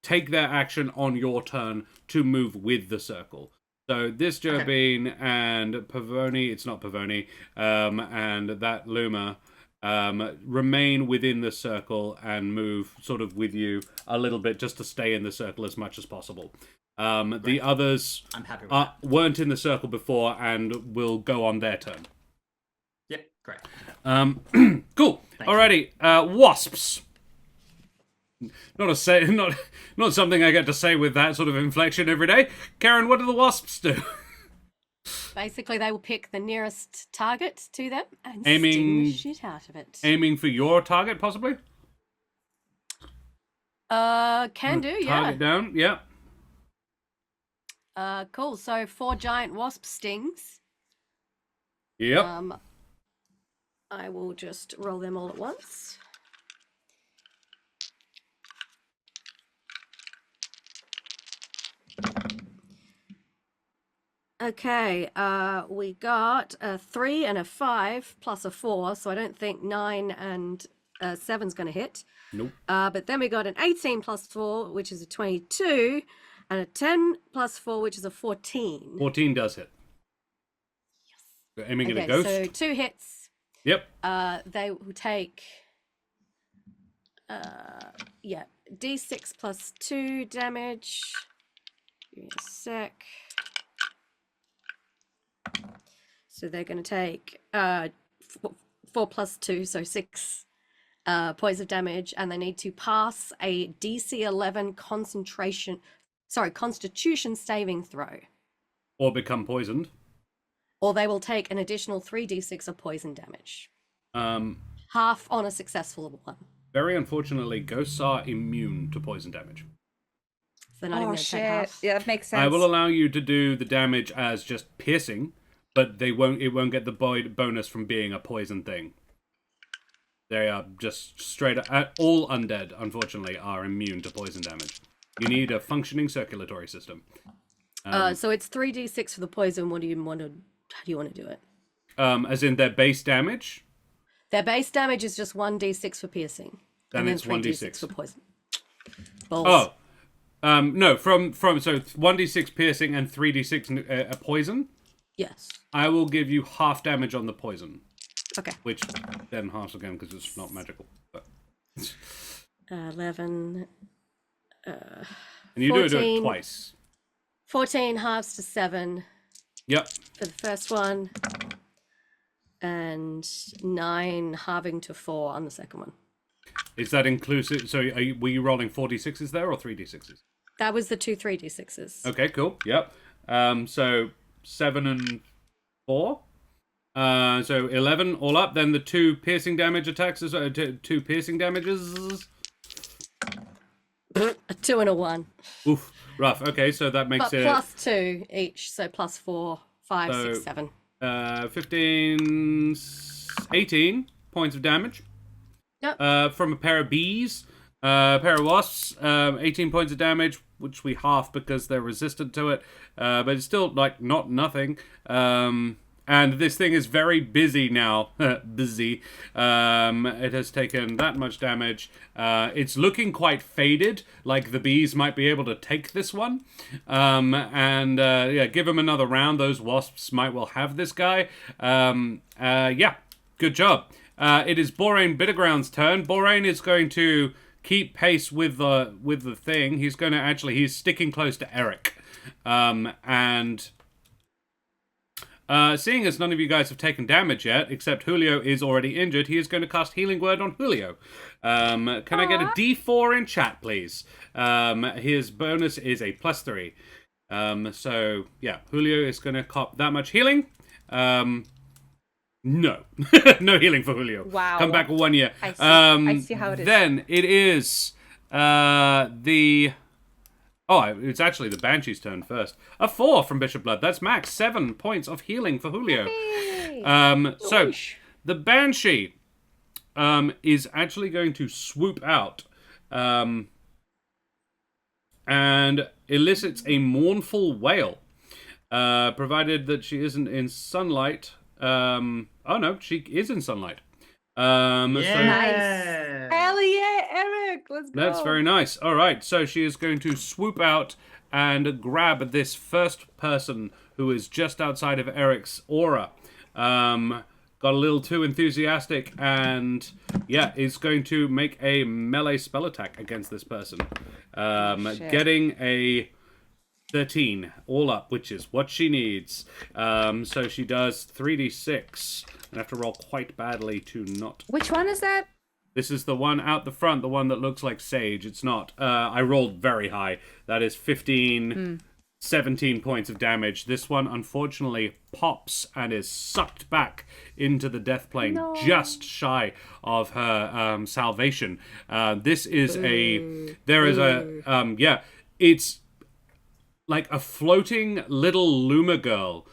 take their action on your turn to move with the circle. So this Jobine and Pavoni, it's not Pavoni, and that Luma remain within the circle and move sort of with you a little bit just to stay in the circle as much as possible. The others I'm happy with that. weren't in the circle before and will go on their turn. Yep, great. Cool. Alrighty, wasps. Not something I get to say with that sort of inflection every day. Karen, what do the wasps do? Basically, they will pick the nearest target to them and Aiming- sting the shit out of it. Aiming for your target, possibly? Can do, yeah. Target down, yeah. Cool. So 4 giant wasp stings. Yep. I will just roll them all at once. Okay, we got a 3 and a 5 plus a 4, so I don't think 9 and 7's going to hit. Nope. But then we got an 18 plus 4, which is a 22, and a 10 plus 4, which is a 14. 14 does hit. Yes. Aiming at a Okay, ghost. so 2 hits. Yep. They will take, D6 plus 2 damage. Give me a sec. So they're going to take 4 plus 2, so 6 points of damage, and they need to pass a DC 11 Constitution saving throw, Or become poisoned. or they will take an additional 3d6 of poison damage. Um, Half on a successful one. very unfortunately, ghosts are immune to poison damage. So they're not even Oh going to take shit! half. Yeah, that makes sense. I will allow you to do the damage as just piercing, but it won't get the bonus from being a poison thing. They are just straight up. All undead, unfortunately, are immune to poison damage. You need a functioning circulatory system. So it's 3d6 for the poison. How do you want to do it? As in their base damage. Their base damage is just 1d6 for piercing. Then and it's then 1d6 for poison. Balls. Oh. No, from so 1d6 piercing and 3d6 poison. Yes. I will give you half damage on the poison, Okay. which then halves again because it's not magical. But 11. and you do it 14. twice. 14 halves to 7 Yep. for the first one. And 9 halving to 4 on the second one. Is that inclusive? So were you rolling 4d6s there or 3d6s? That was the 2 3d6s. Okay, cool. Yep. So 7 and 4. So 11 all up. Then the 2 piercing damage attacks. 2 piercing damages. A 2 and a 1. Oof, rough. Okay, so that makes But it plus 2 each. So plus 4, 5, So- 6, 7. 15, 18 points of damage. Yep. From a pair of bees. Pair of wasps, 18 points of damage, which we half because they're resistant to it, but it's still like not nothing. And this thing is very busy now. Busy. It has taken that much damage. It's looking quite faded, like the bees might be able to take this one. Yeah, give him another round. Those wasps might well have this guy. Yeah, good job. It is Borain Bitterground's turn. Borain is going to keep pace with the thing. He's going to he's sticking close to Eric. Seeing as none of you guys have taken damage yet, except Julio is already injured, he is going to cast Healing Word on Julio. Can I get a D4 in chat, please? His bonus is a +3. So, yeah, Julio is going to cop that much healing. No. No healing for Julio. Wow. Come back 1 year. I see how it is. Then it is it's actually the Banshee's turn first. A 4 from Bishop Blood. That's max. 7 points of healing for Julio. So, the Banshee is actually going to swoop out and elicits a mournful wail. Provided that she isn't in sunlight. Oh no, she is in sunlight. Nice. Hell yeah, Eric, let's go. That's very nice. All right, so she is going to swoop out and grab this first person who is just outside of Eric's aura. Got a little too enthusiastic and, yeah, is going to make a melee spell attack against this person. Getting a 13 all up, which is what she needs. So she does 3d6 and have to roll quite badly to not. Which one is that? This is the one out the front, the one that looks like Sage. It's not. I rolled very high. That is 15, 17 points of damage. This one, unfortunately, pops and is sucked back into the death plane, just shy of her salvation. This is it's like a floating little Luma girl,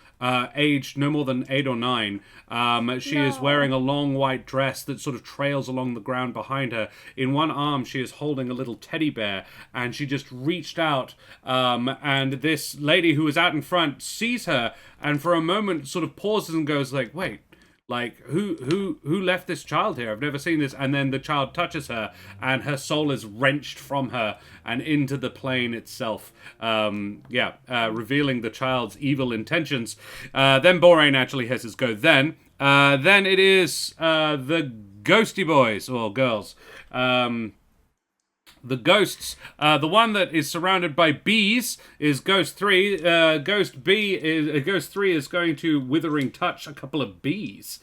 aged no more than 8 or 9. She is wearing a long white dress that sort of trails along the ground behind her. In one arm, she is holding a little teddy bear, and she just reached out, and this lady who is out in front sees her, and for a moment sort of pauses and goes like, wait, like, who left this child here? I've never seen this. And then the child touches her, and her soul is wrenched from her and into the plane itself. Revealing the child's evil intentions. Then Borain actually has his go then. Then it is the Ghosty Boys, or girls. The ghosts, the one that is surrounded by bees is Ghost 3. Ghost 3 is going to Withering Touch a couple of bees.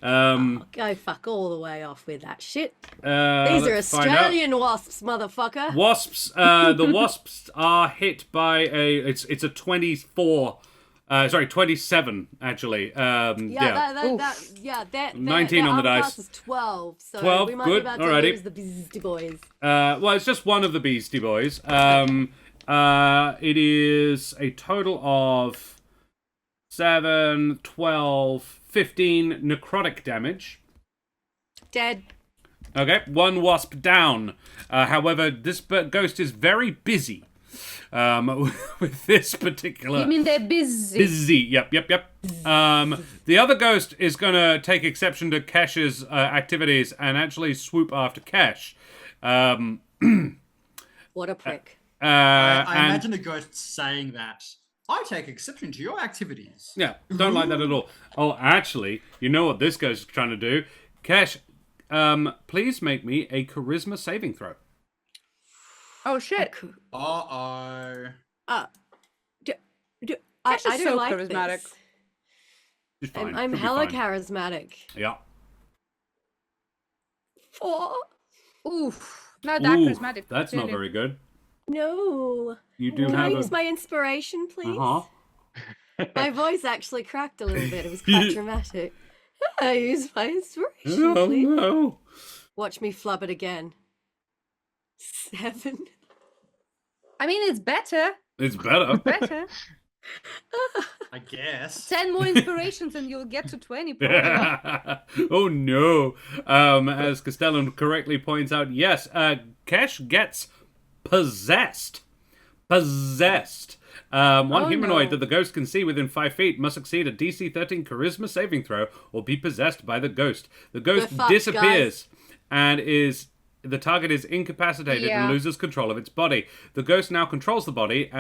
Go fuck all the way off with that shit. These are Australian wasps, motherfucker. Wasps. The wasps are hit by it's a 24. 27 actually. 19 on the dice. Is 12. So 12, we might good. be about to Alrighty. lose the Beastie Boys. Well, it's just one of the Beastie Boys. It is a total of 7, 12, 15 necrotic damage. Dead. Okay, one wasp down. However, this ghost is very busy. With this particular... You mean they're busy? Busy, yep. The other ghost is going to take exception to Kesh's activities and actually swoop after Kesh. What a prick. I imagine the ghost saying that. I take exception to your activities. Yeah, don't like that at all. Oh, actually, you know what this ghost is trying to do? Kesh, please make me a charisma saving throw. Oh shit! Uh-oh. I Kesh is don't so like charismatic. this. She's fine. I'm She'll be hella fine. charismatic. Yeah. 4. Oof, not that Ooh, charismatic. that's not clearly. very good. No. You do Can I have use my inspiration, please? Uh-huh. My voice actually cracked a little bit. It was quite dramatic. I use my inspiration, Oh, please. no. Watch me flub it again. 7. I mean, it's better. It's better. Better. I guess. 10 more inspirations and you'll get to 20. Probably. Oh no. As Castellan correctly points out, yes, Kesh gets possessed. Possessed. One Oh, humanoid no. that the ghost can see within 5 feet must succeed a DC 13 charisma saving throw or be possessed by the ghost. The ghost We're fucked, disappears and the target is incapacitated and Yeah. loses control of its body. The ghost now controls the body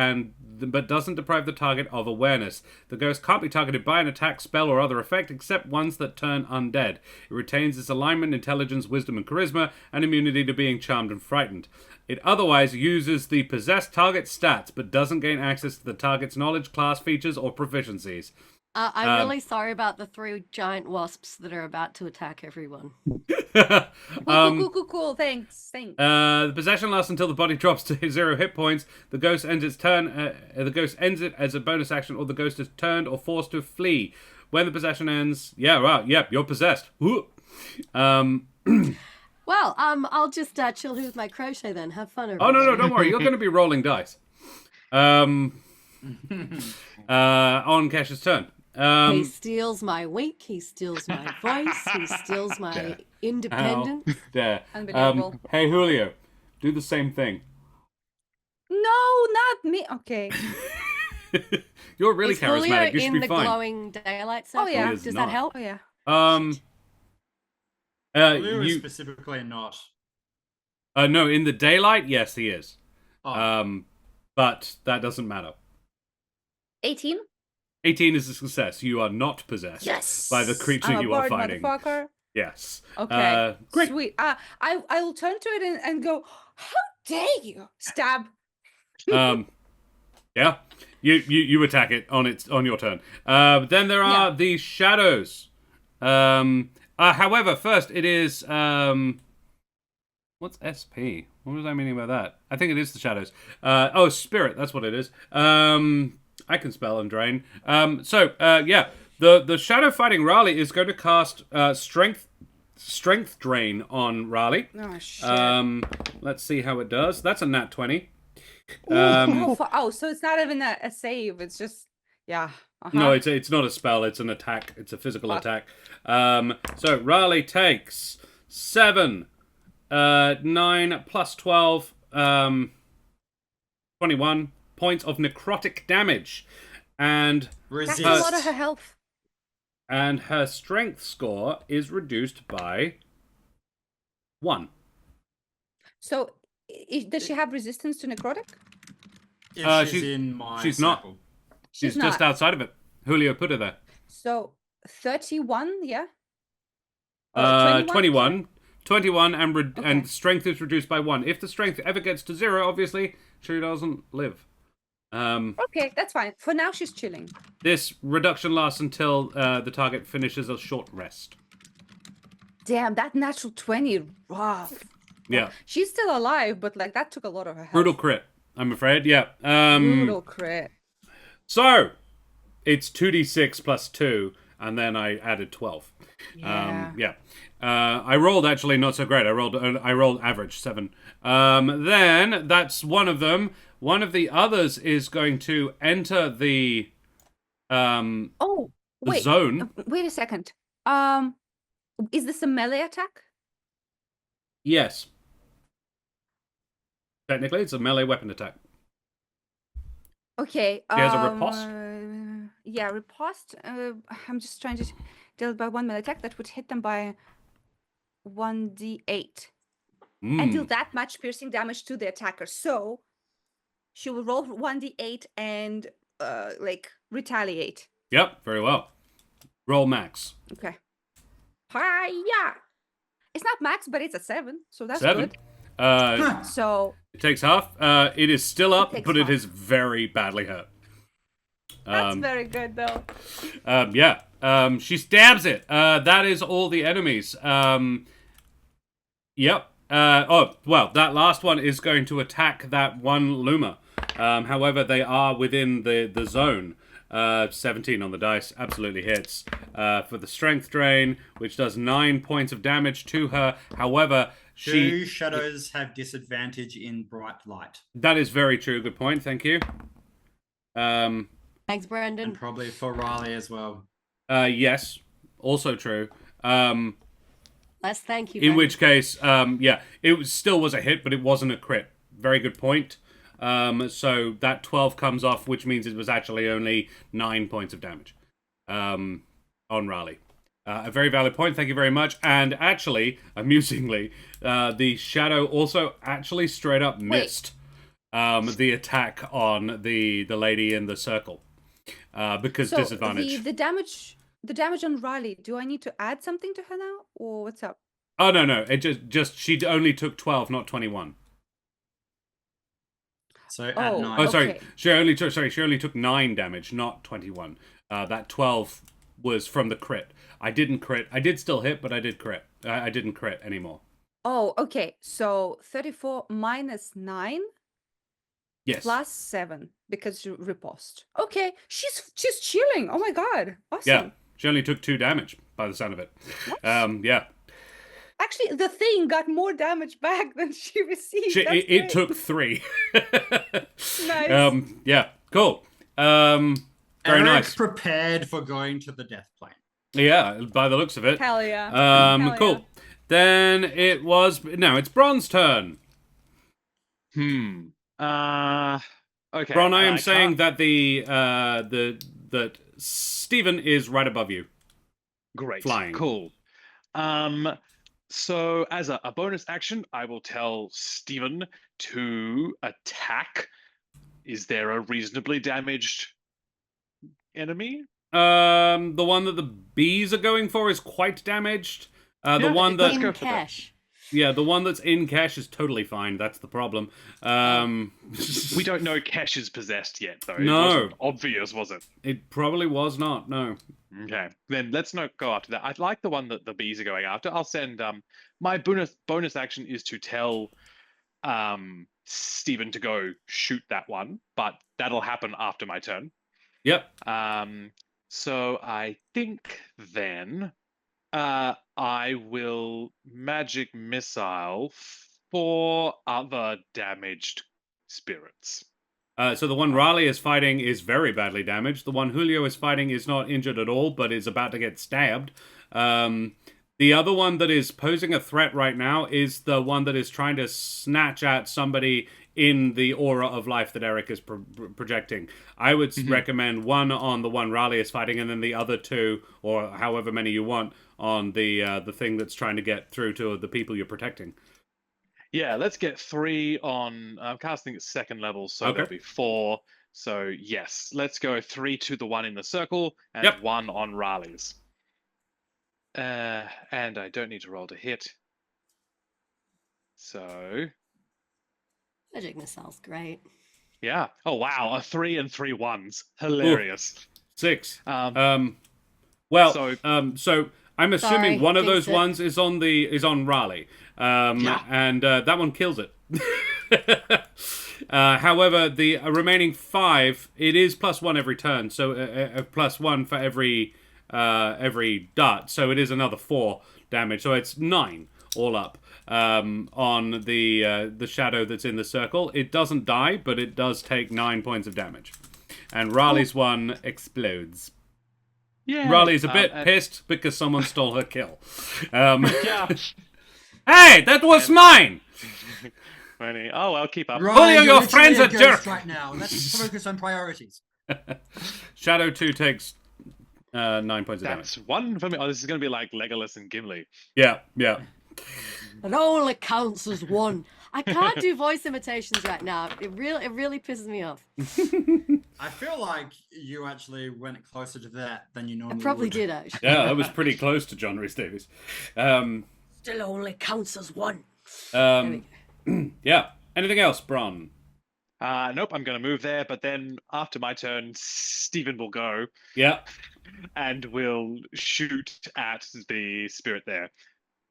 but doesn't deprive the target of awareness. The ghost can't be targeted by an attack, spell, or other effect except ones that turn undead. It retains its alignment, intelligence, wisdom, and charisma, and immunity to being charmed and frightened. It otherwise uses the possessed target stats, but doesn't gain access to the target's knowledge, class features, or proficiencies. I'm really sorry about the 3 giant wasps that are about to attack everyone. Cool. Thanks. The possession lasts until the body drops to 0 hit points. The ghost ends its turn. The ghost ends it as a bonus action, or the ghost is turned or forced to flee. When the possession ends, you're possessed. Woo. Well, I'll just chill here with my crochet then. Have fun. Oh no, everybody. don't worry. You're going to be rolling dice. On Kesh's turn. He steals my week. He steals my voice. He steals my independence. There. Unbelievable. Hey Julio, do the same thing. No, not me. Okay. You're really Is Julio charismatic. You should in be the fine. glowing daylight circle? yeah. He is Does not. that help? Oh yeah. Blue is You specifically not. no, in the daylight, yes, he is. Oh, But that doesn't matter. 18. 18 is a success. You are not possessed by the creature I'm a you are bored fighting. motherfucker. Yes. Okay. Great. Sweet. I will turn to it and go, how dare you? Stab. Yeah. You attack it on your turn. Then there are the shadows. However, first it is what's SP? What was I meaning by that? I think it is the shadows. Spirit. That's what it is. I can spell and drain. The shadow fighting Raleigh is going to cast strength drain on Raleigh. Oh shit. Let's see how it does. That's a nat 20. So it's not even a save. It's just No, it's not a spell. It's an attack. It's a physical attack. So Raleigh takes 7, 9 plus 12, 21 points of necrotic damage, and That's resist. a lot of her health. and her strength score is reduced by 1. So does she have resistance to necrotic? If she's in my she's not. circle. She's not. just outside of it. Julio put her there. So 31, yeah. Or 21. 21 Okay. and strength is reduced by 1. If the strength ever gets to 0, obviously she doesn't live. Okay, that's fine. For now, she's chilling. This reduction lasts until the target finishes a short rest. Damn, that natural 20, rough. Yeah. She's still alive, but like that took a lot of her health. Brutal crit, I'm afraid. Yeah. Brutal crit. So, it's 2d6 plus 2, and then I added 12. Yeah. I rolled actually not so great. I rolled average 7. Then that's one of them. One of the others is going to enter the Oh, wait. zone. Wait a second. Is this a melee attack? Yes. Technically, it's a melee weapon attack. Okay. She has a riposte. Yeah, riposte. I'm just trying to deal by 1 melee attack. That would hit them by 1d8 and deal that much piercing damage to the attacker. So she will roll 1d8 and retaliate. Yep, very well. Roll max. Okay. Hiya! It's not max, but it's a 7, so that's 7. good. So It takes half. It is still up, takes but it half. is very badly hurt. that's very good, though. She stabs it. That is all the enemies. Yep. That last one is going to attack that one Luma. However, they are within the zone. 17 on the dice, absolutely hits. For the strength drain, which does 9 points of damage to her. However, Do shadows have disadvantage in bright light? That is very true. Good point. Thank you. Thanks, Brandon. And probably for Riley as well. Yes, also true. Let's thank you. In Brendan. which case, still was a hit, but it wasn't a crit. Very good point. So that 12 comes off, which means it was actually only 9 points of damage on Raleigh. A very valid point, thank you very much. And actually, amusingly, the shadow also actually straight up missed the attack on the lady in the circle because So disadvantage. the damage on Riley. Do I need to add something to her now, or what's up? Oh no! It just she only took 12, not 21. So at Oh, 9. Oh, sorry. Okay. She only took 9 damage, not 21. That 12 was from the crit. I didn't crit. I did still hit, but I did crit. I didn't crit anymore. Oh, okay. So 34 minus 9 Yes. plus 7 because you riposte. Okay, she's chilling. Oh my god, awesome. Yeah. She only took 2 damage by the sound of it. Yeah. Actually, the thing got more damage back than she received. That's It great. took 3. Nice. Yeah. Cool. Very Eric nice. prepared for going to the death plane. Yeah, by the looks of it. Hell yeah. Hell Cool. yeah. Then it's Bron's turn. Okay. Bron, I am I saying can't- that that Stephen is right above you. Great. flying. Cool. So as a bonus action, I will tell Steven to attack. Is there a reasonably damaged enemy? The one that the bees are going for is quite damaged. The Yeah, one let's that go In for that. cash. the one that's in cash is totally fine. That's the problem. We don't know Kesh is possessed yet, though. No. It wasn't obvious, was it? It probably was not. No. Okay, then let's not go after that. I like the one that the bees are going after. I'll send my bonus action is to tell Stephen to go shoot that one, but that'll happen after my turn. Yep. So I think then I will magic missile 4 other damaged spirits. So the one Raleigh is fighting is very badly damaged. The one Julio is fighting is not injured at all, but is about to get stabbed. The other one that is posing a threat right now is the one that is trying to snatch at somebody in the aura of life that Eric is projecting. I would recommend one on the one Raleigh is fighting, and then the other 2, or however many you want, on the thing that's trying to get through to the people you're protecting. Yeah, let's get 3 on. I'm casting at 2nd level, so Okay. there'll be 4. So yes, let's go 3 to the one in the circle and Yep. 1 on Raleigh's. And I don't need to roll to hit. So Magic missile's great. yeah. Oh wow, a 3 and 3 1s. Hilarious. 6. So- So I'm assuming Sorry, one of those jinxed it. ones is on Raleigh, and that one kills it. However, the remaining 5, it is +1 every turn, so +1 for every dart, so it is another 4 damage, so it's 9 all up on the shadow that's in the circle. It doesn't die, but it does take 9 points of damage, and Raleigh's one explodes. Yeah. Raleigh's a bit and- pissed because someone stole her kill. Yeah. Hey, that was mine! Funny. Oh, I'll keep up. Julio, you're your literally friend's a ghost jerk. right now. Let's focus on priorities. Shadow 2 takes 9 points of damage. That's 1 for me. Oh, this is going to be like Legolas and Gimli. Yeah. It only counts as 1. I can't do voice imitations right now. It really pisses me off. I feel like you actually went closer to that than you I normally probably would. did actually. Yeah, that was pretty close to John Rhys Davies. Still only counts as 1. Yeah. Anything else, Bron? Nope, I'm going to move there, but then after my turn, Stephen will go Yeah. and will shoot at the spirit there.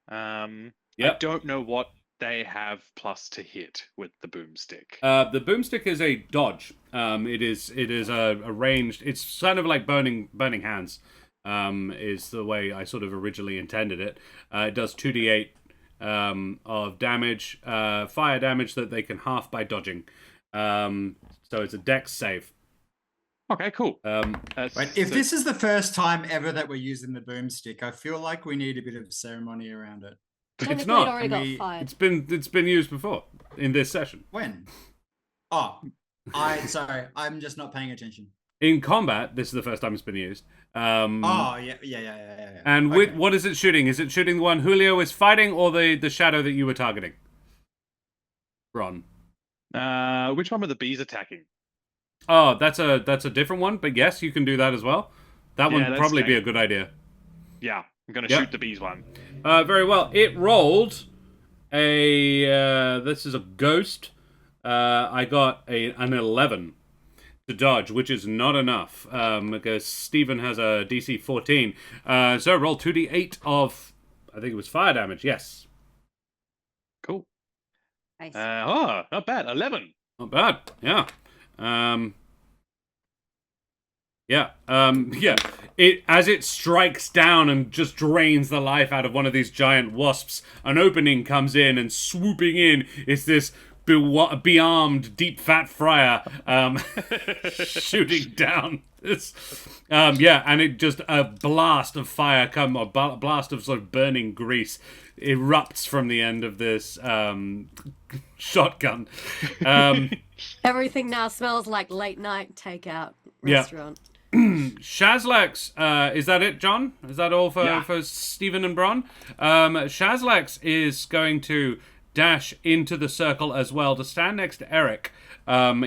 I Yep. don't know what they have plus to hit with the boomstick. The boomstick is a dodge. It is a ranged. It's kind of like burning hands. Is the way I sort of originally intended it. It does 2d8 of damage, fire damage that they can half by dodging. So it's a dex save. Okay, cool. Right, if this is the first time ever that we're using the boomstick, I feel like we need a bit of ceremony around it. Technically, not. it already Can got we- fired. It's been used before in this session. When? Oh, sorry, I'm just not paying attention. In combat, this is the first time it's been used. Oh, yeah. And Okay. what is it shooting? Is it shooting the one Julio is fighting, or the shadow that you were targeting? Ron. Which one were the bees attacking? Oh, that's a different one, but yes, you can do that as well. That Yeah, one would that's probably be great. a good idea. Yeah, I'm gonna Yep. shoot the bees one. Very well. It rolled a. This is a ghost. I got an 11 to dodge, which is not enough because Stephen has a DC 14. So roll 2d8 of, I think it was fire damage. Yes, Cool. Nice. Not bad. 11. not bad. Yeah. Yeah. It as it strikes down and just drains the life out of one of these giant wasps, an opening comes in, and swooping in is this bearmed deep fat friar shooting down this. And it just a blast of fire blast of sort of burning grease erupts from the end of this shotgun. Everything now smells like late night takeout Yeah. restaurant. Shazlex, is that it, John? Is that all for Stephen and Bron? Shazlex is going to dash into the circle as well to stand next to Eric.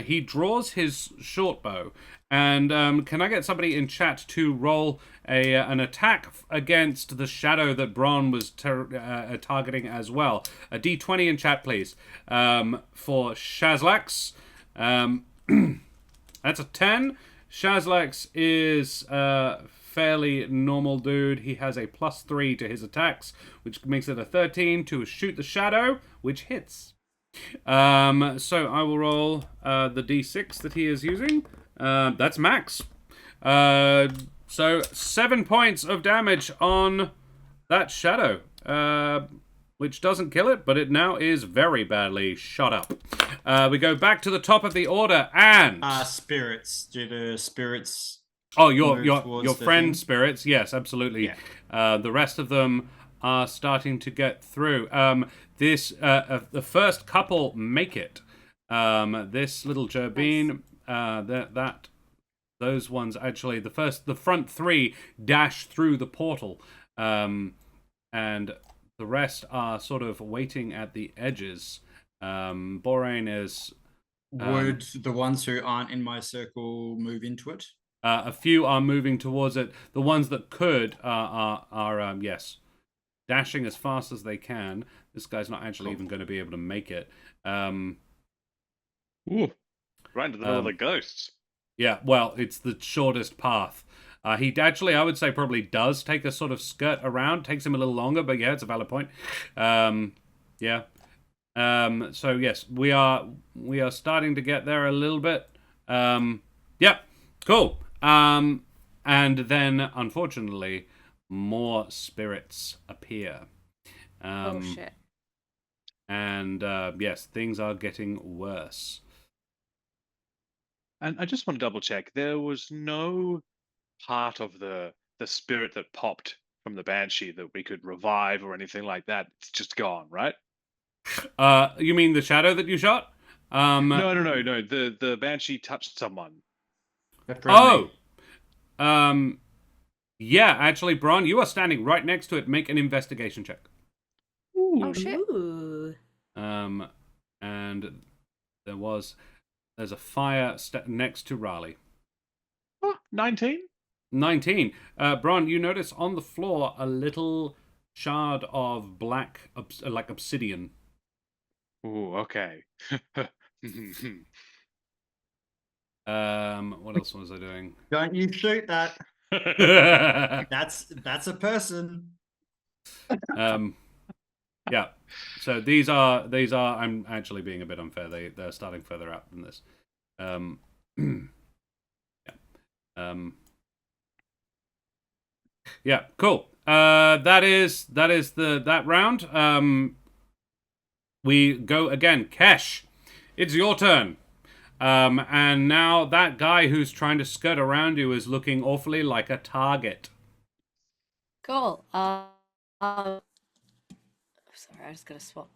He draws his short bow. And can I get somebody in chat to roll an attack against the shadow that Bron was targeting as well? A d20 in chat, please. For Shazlex. That's a 10. Shazlex is a fairly normal dude. He has a +3 to his attacks, which makes it a 13 to shoot the shadow, which hits. So I will roll the d6 that he is using. That's max. So 7 points of damage on that shadow, which doesn't kill it, but it now is very badly shot up. We go back to the top of the order, and Spirits. Do the spirits? oh, move your towards the friend thing? spirits, yes, absolutely. Yeah. The rest of them are starting to get through. The first couple make it. This little Gerbine, those ones actually, the front three dash through the portal, and the rest are sort of waiting at the edges. Borain is. Would the ones who aren't in my circle move into it? A few are moving towards it. The ones that could are yes, dashing as fast as they can. This guy's not actually even going to be able to make it. Ooh. Right into the middle of the ghosts. Yeah, well, it's the shortest path. He actually, I would say, probably does take a sort of skirt around. Takes him a little longer, but yeah, it's a valid point. Yeah. So yes, we are starting to get there a little bit. Yeah, cool. And then, unfortunately, more spirits appear. Oh shit. And yes, things are getting worse. And I just want to double check. There was no part of the spirit that popped from the banshee that we could revive or anything like that. It's just gone, right? You mean the shadow that you shot? No. The banshee touched someone. Oh, yeah. Actually, Bron, you are standing right next to it. Make an investigation check. Oh shit. Ooh. And there's a fire next to Raleigh. Oh, 19. 19. Bron, you notice on the floor a little shard of black, like obsidian. Ooh, okay. What else was I doing? Don't you shoot that. That's a person. Yeah. So these are. I'm actually being a bit unfair. They're starting further out than this. Yeah. Yeah. Cool. That is that round. We go again. Kesh, it's your turn. And now that guy who's trying to skirt around you is looking awfully like a target. Cool. Sorry, I just gotta swap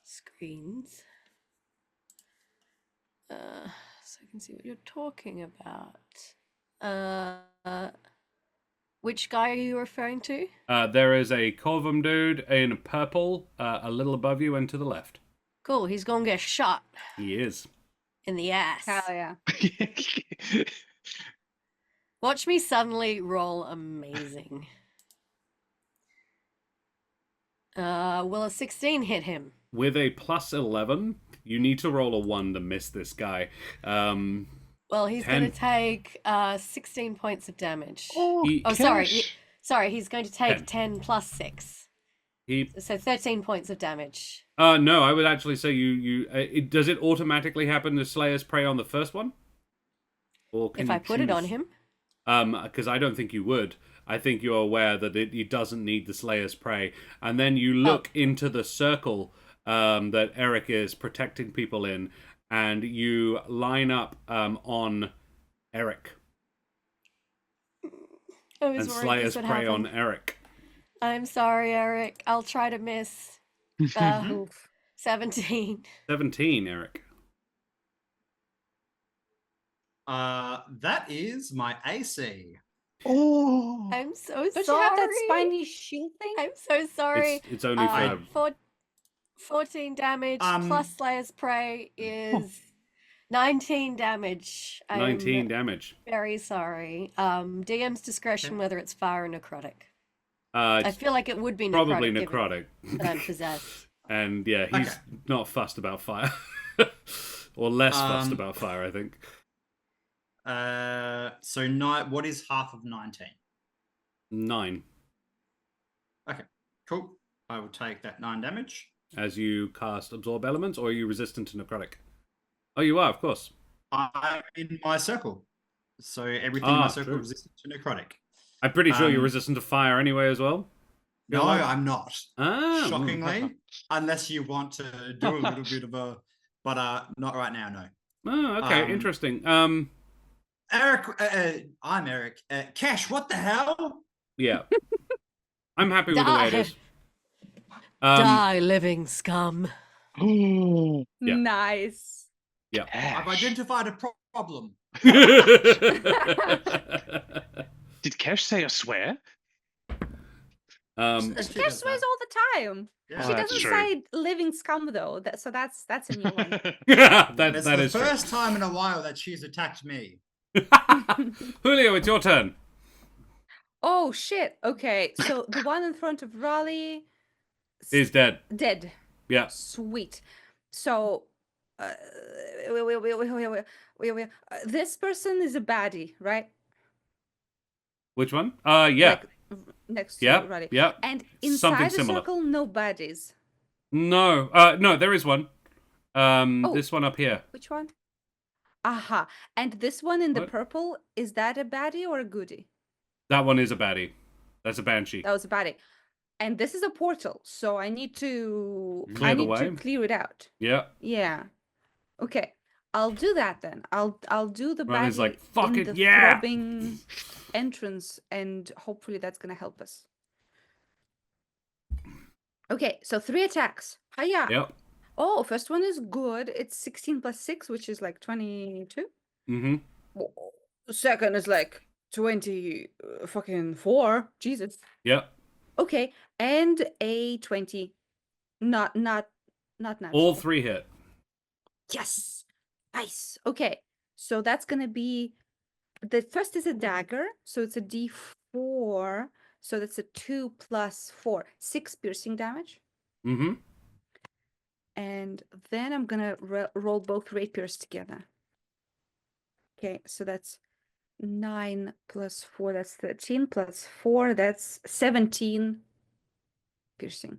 screens. So I can see what you're talking about. Which guy are you referring to? There is a Corvum dude in purple, a little above you and to the left. Cool, he's gonna get shot He is. in the ass. Hell yeah. Watch me suddenly roll amazing. Will a 16 hit him? With a plus 11, you need to roll a 1 to miss this guy. Well, he's 10. going to take 16 points of damage. He, Sorry, he's going to take 10. 10 plus 6. he So 13 points of damage. No, I would actually say does it automatically happen to Slayer's Prey on the first one? Or can If you I put it on choose? him? Because I don't think you would. I think you're aware that it doesn't need the Slayer's Prey. And then you look into the circle that Eric is protecting people in, and you line up on Eric. I was And worried Slayer's this would Prey on happen. Eric. I'm sorry, Eric. I'll try to miss. Oof. 17. 17, Eric. That is my AC. Oh. I'm so Don't sorry. you have that spiny shield thing? I'm so sorry. It's only for 14 damage plus Slayer's Prey is 19 damage. 19 I'm damage. very sorry. DM's discretion whether it's fire or necrotic. I It's feel like it would be necrotic. probably given necrotic. that I'm possessed. And yeah, he's not fussed about fire. Or less fussed about fire, I think. So what is half of 19? 9. Okay, cool. I will take that 9 damage. As you cast Absorb Elements, or are you resistant to necrotic? Oh, you are, of course. I'm in my circle. So everything in my circle true. is resistant to necrotic. I'm pretty sure you're resistant to fire anyway as well. No, I'm not. Ah, Shockingly. Unless you want to do a little bit of a... But not right now, no. Oh, okay, interesting. Eric, I'm Eric. Cash, what the hell? Yeah. I'm happy with the way it is. Die, living scum. Yeah. Nice. Yeah. I've identified a problem. Did Kesh say a swear? She Cash does swears that. all the time. Yeah. She that's doesn't true. say living scum though. So that's a new one. It's that the is true. first time in a while that she's attacked me. Julio, it's your turn. Oh shit. Okay, so the one in front of Raleigh He's dead. dead. Yeah. Sweet. So, this person is a baddie, right? Which one? Yeah. Like, next to Yeah. Raleigh. Yeah. And Something inside the similar. circle, no baddies. No. No, there is one. This one up here. Which one? Aha. And this one in the What? purple, is that a baddie or a goodie? That one is a baddie. That's a banshee. That was a baddie. And this is a portal, so I need to Clear the way? clear it out. Yeah. Yeah. Okay. I'll do that then. I'll do the Ronnie's baddie like, "Fuck in it, the yeah!" throbbing entrance, and hopefully that's gonna help us. Okay, so 3 attacks. Hiya. Yep. Oh, first one is good. It's 16 plus 6, which is like 22. Mm-hmm. Second is like 20 fucking 4. Jesus. Yep. Okay, and a 20. Not natural. All 3 hit. Yes. Nice. Okay. So that's going to be the first is a dagger, so it's a D4. So that's a 2 plus 4, 6 piercing damage. Mm-hmm. And then I'm going to roll both rapiers together. Okay, so that's 9 plus 4, that's 13 plus 4, that's 17 piercing.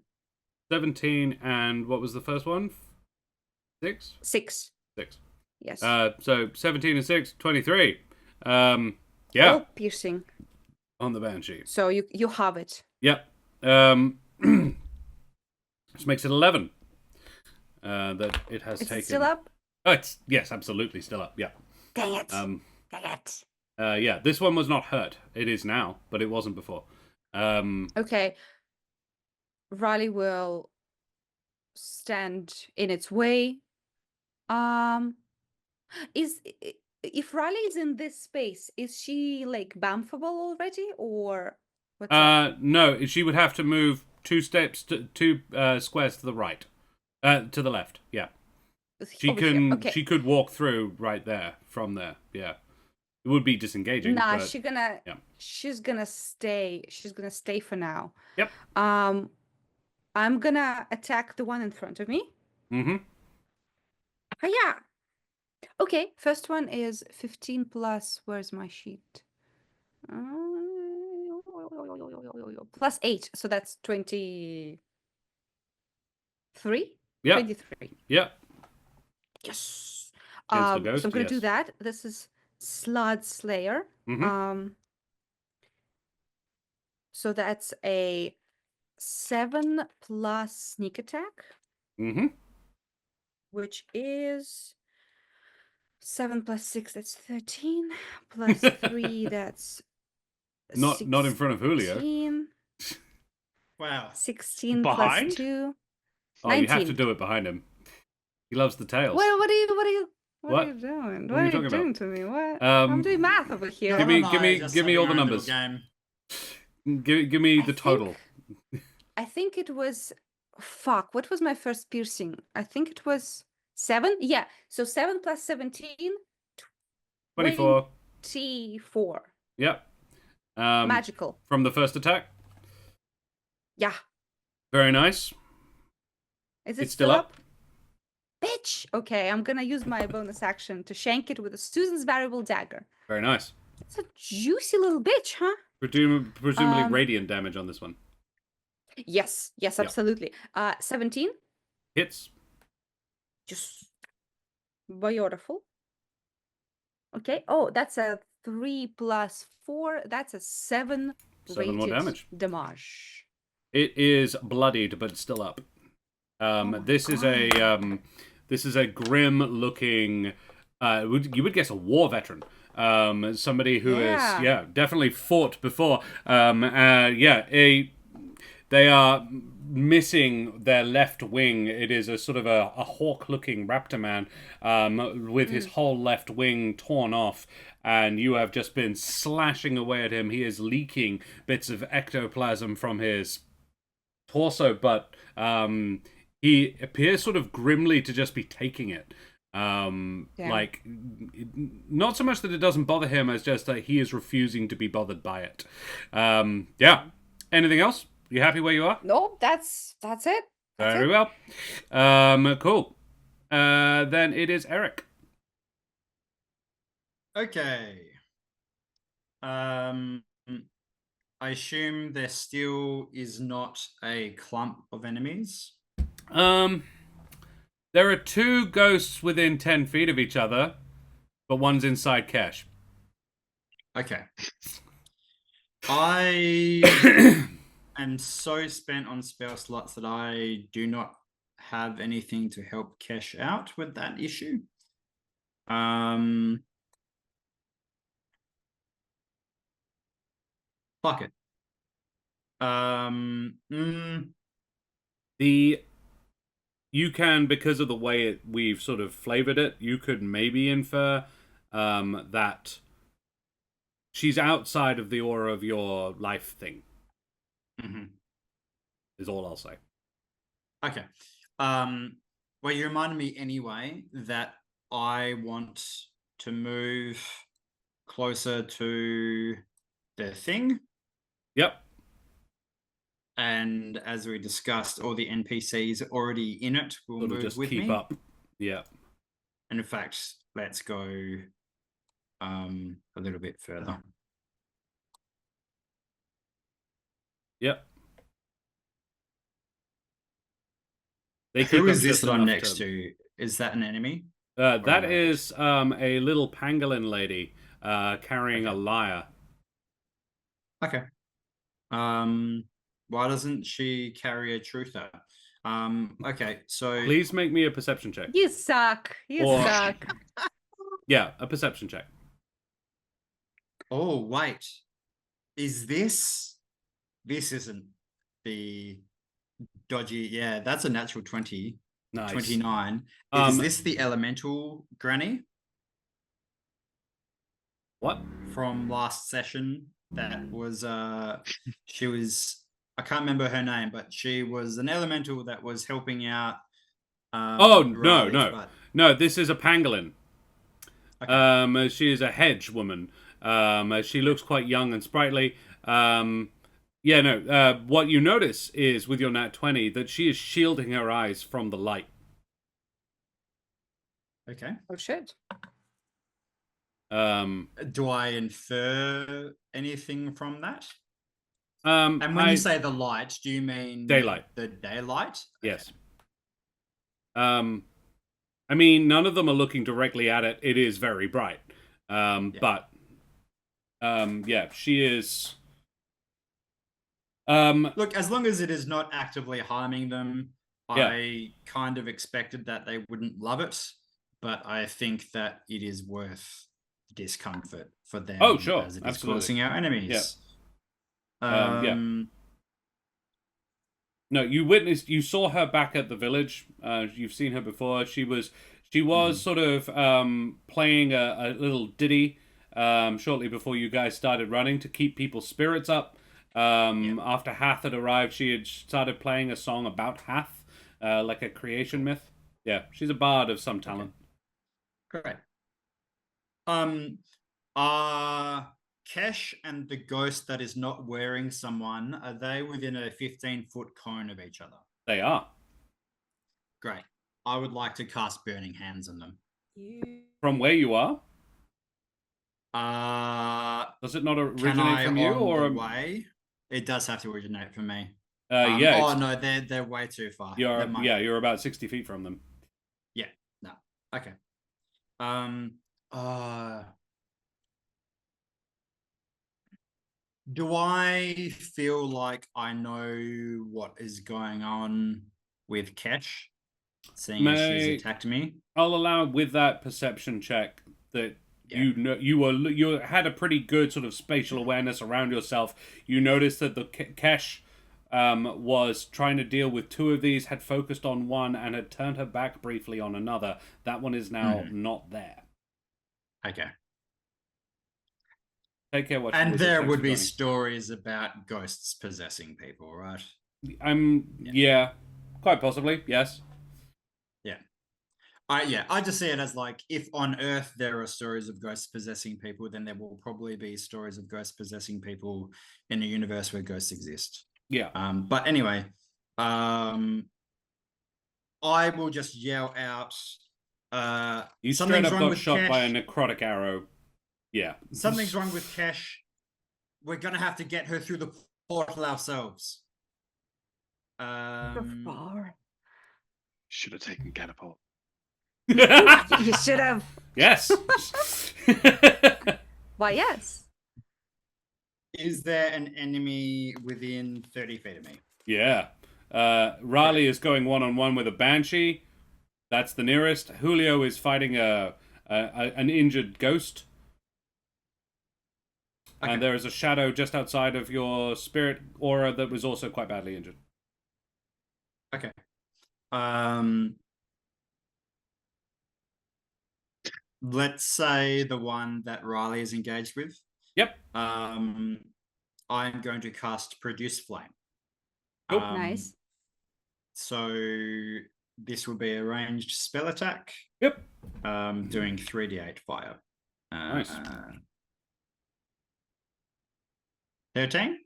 17, and what was the first one? 6? 6. 6. Yes. So 17 and 6, 23. Yeah, All piercing. on the banshee. So you have it. Yep. This makes it 11. That it has Is taken. it still up? Oh, yes, absolutely still up. Yeah. Dang it. Um. Dang it. Yeah. This one was not hurt. It is now, but it wasn't before. Okay. Riley will stand in its way. If Riley is in this space, is she like bamfable already, or what's up? No, she would have to move 2 steps, two squares to the right, to the left. Yeah. She Over here. can. Okay. She could walk through right there from there. Yeah. It would be disengaging. Nah, but, yeah. she's gonna stay. She's gonna stay for now. Yep. I'm gonna attack the one in front of me. Mm-hmm. Oh yeah. Okay, first one is 15 plus. Where's my sheet? Plus 8, so that's 23. Yeah. 23. Yeah. Yes. Against the So ghost, I'm gonna do yes. that. This is Slud Slayer. Mhm. So that's a 7 plus sneak attack, Mm-hmm. which is 7 plus 6, that's 13. Plus 3, that's Not in front of Julio. 16. Wow. 16 Behind? plus 2. Oh, you have to 19. do it behind him. He loves the tails. What are you What? doing? What are you What are talking you about? doing to me? What? I'm doing math over here. Give me- Donna give and I me- are just give me all the having our own little numbers. game. Give me I the total. I think it was fuck. What was my first piercing? I think it was 7. Yeah. So 7 plus 17, 24. 24. Yep. Magical. From the first attack. Yeah. Very nice. Is it It's still up. Bitch. Okay, I'm gonna use my bonus action to shank it with a Susan's variable dagger. Very nice. It's a juicy little bitch, huh? Presumably radiant damage on this one. Yes, Yeah. absolutely. 17. Hits. Just beautiful. Okay. Oh, that's a 3 plus 4. That's a 7. 7 more rated damage. damage. It is bloodied, but it's still up. my This is a grim looking. You would guess a war veteran. Somebody who Yeah. definitely fought before. They are missing their left wing. It is a sort of a hawk-looking raptor man with his whole left wing torn off, and you have just been slashing away at him. He is leaking bits of ectoplasm from his torso, but he appears sort of grimly to just be taking it. Like, not so much that it doesn't bother him as just that he is refusing to be bothered by it. Yeah. Anything else? You happy where you are? No, that's it. That's Very it. well. Cool. Then it is Eric. Okay. I assume there still is not a clump of enemies. There are 2 ghosts within 10 feet of each other, but one's inside Cash. Okay. I am so spent on spell slots that I do not have anything to help Kesh out with that issue. Fuck it. You can, because of the way we've sort of flavored it, you could maybe infer that she's outside of the aura of your life thing. Is all I'll say. Okay. Well, you reminded me anyway that I want to move closer to the thing. Yep. And as we discussed, all the NPCs already in it will Sort of move just with keep me. up. Yeah. And in fact, let's go a little bit further. Yep. They Who keep is up this just that I'm enough next to? Is that an enemy? That no? is a little pangolin lady carrying a lyre. Okay. Why doesn't she carry a truther? Okay, so Please make me a perception check. You suck. You Or- suck. Yeah, a perception check. oh wait, is this isn't the dodgy? Yeah, that's a natural 20. Nice. 29. Is Um, this the elemental granny What? from last session? That was she was, I can't remember her name, but she was an elemental that was helping out. Oh, no, Riley, no. but- No, this is a pangolin. Okay. She is a hedge woman. She looks quite young and sprightly. Yeah, no. What you notice is with your nat 20 that she is shielding her eyes from the light. Okay. Oh shit. Do I infer anything from that? And when I- you say the light, do you mean Daylight. The daylight? Yes. I mean, none of them are looking directly at it. It is very bright. But yeah, she is. Look, as long as it is not actively harming them, Yeah. I kind of expected that they wouldn't love it, but I think that it is worth discomfort for them. Oh, sure, as it is absolutely. causing our enemies. Yeah. No, you saw her back at the village. You've seen her before. She was sort of playing a little ditty shortly before you guys started running to keep people's spirits up. After Hath had arrived, she had started playing a song about Hath, like a creation myth. Yeah, she's a bard of some talent. Great. Are Kesh and the ghost that is not wearing someone, are they within a 15-foot cone of each other? They are. Great. I would like to cast Burning Hands on them. From where you are? Does Does it not can originate I from you, on or the way? It does have to originate from me. yeah? Oh it's- no, they're way too far. You're Never mind. yeah, you're about 60 feet from them. Yeah. No. Okay. Do I feel like I know what is going on with Kesh, seeing as she's May- attacked me? I'll allow with that perception check that Yeah. you know you had a pretty good sort of spatial awareness around yourself. You noticed that the Kesh was trying to deal with two of these, had focused on one, and had turned her back briefly on another. That one is now not there. Okay. Take care. What And there would be Johnny. stories about ghosts possessing people, right? Yeah, quite possibly. Yes. I just see it as like, if on Earth there are stories of ghosts possessing people, then there will probably be stories of ghosts possessing people in a universe where ghosts exist. Yeah. But anyway, I will just yell out, You straight something's up wrong got with shot by a Kesh. necrotic arrow. Yeah. Something's wrong with Kesh. We're gonna have to get her through the portal ourselves. Should have taken catapult. You should have. Yes. Why, yes. Is there an enemy within 30 feet of me? Yeah. Raleigh is going one-on-one with a banshee. That's the nearest. Julio is fighting an injured ghost. Okay. And there is a shadow just outside of your spirit aura that was also quite badly injured. Okay. Let's say the one that Riley is engaged with. Yep. I'm going to cast Produce Flame. Cool. Nice. So this will be a ranged spell attack. Yep. Doing 3d8 fire. Nice. 13?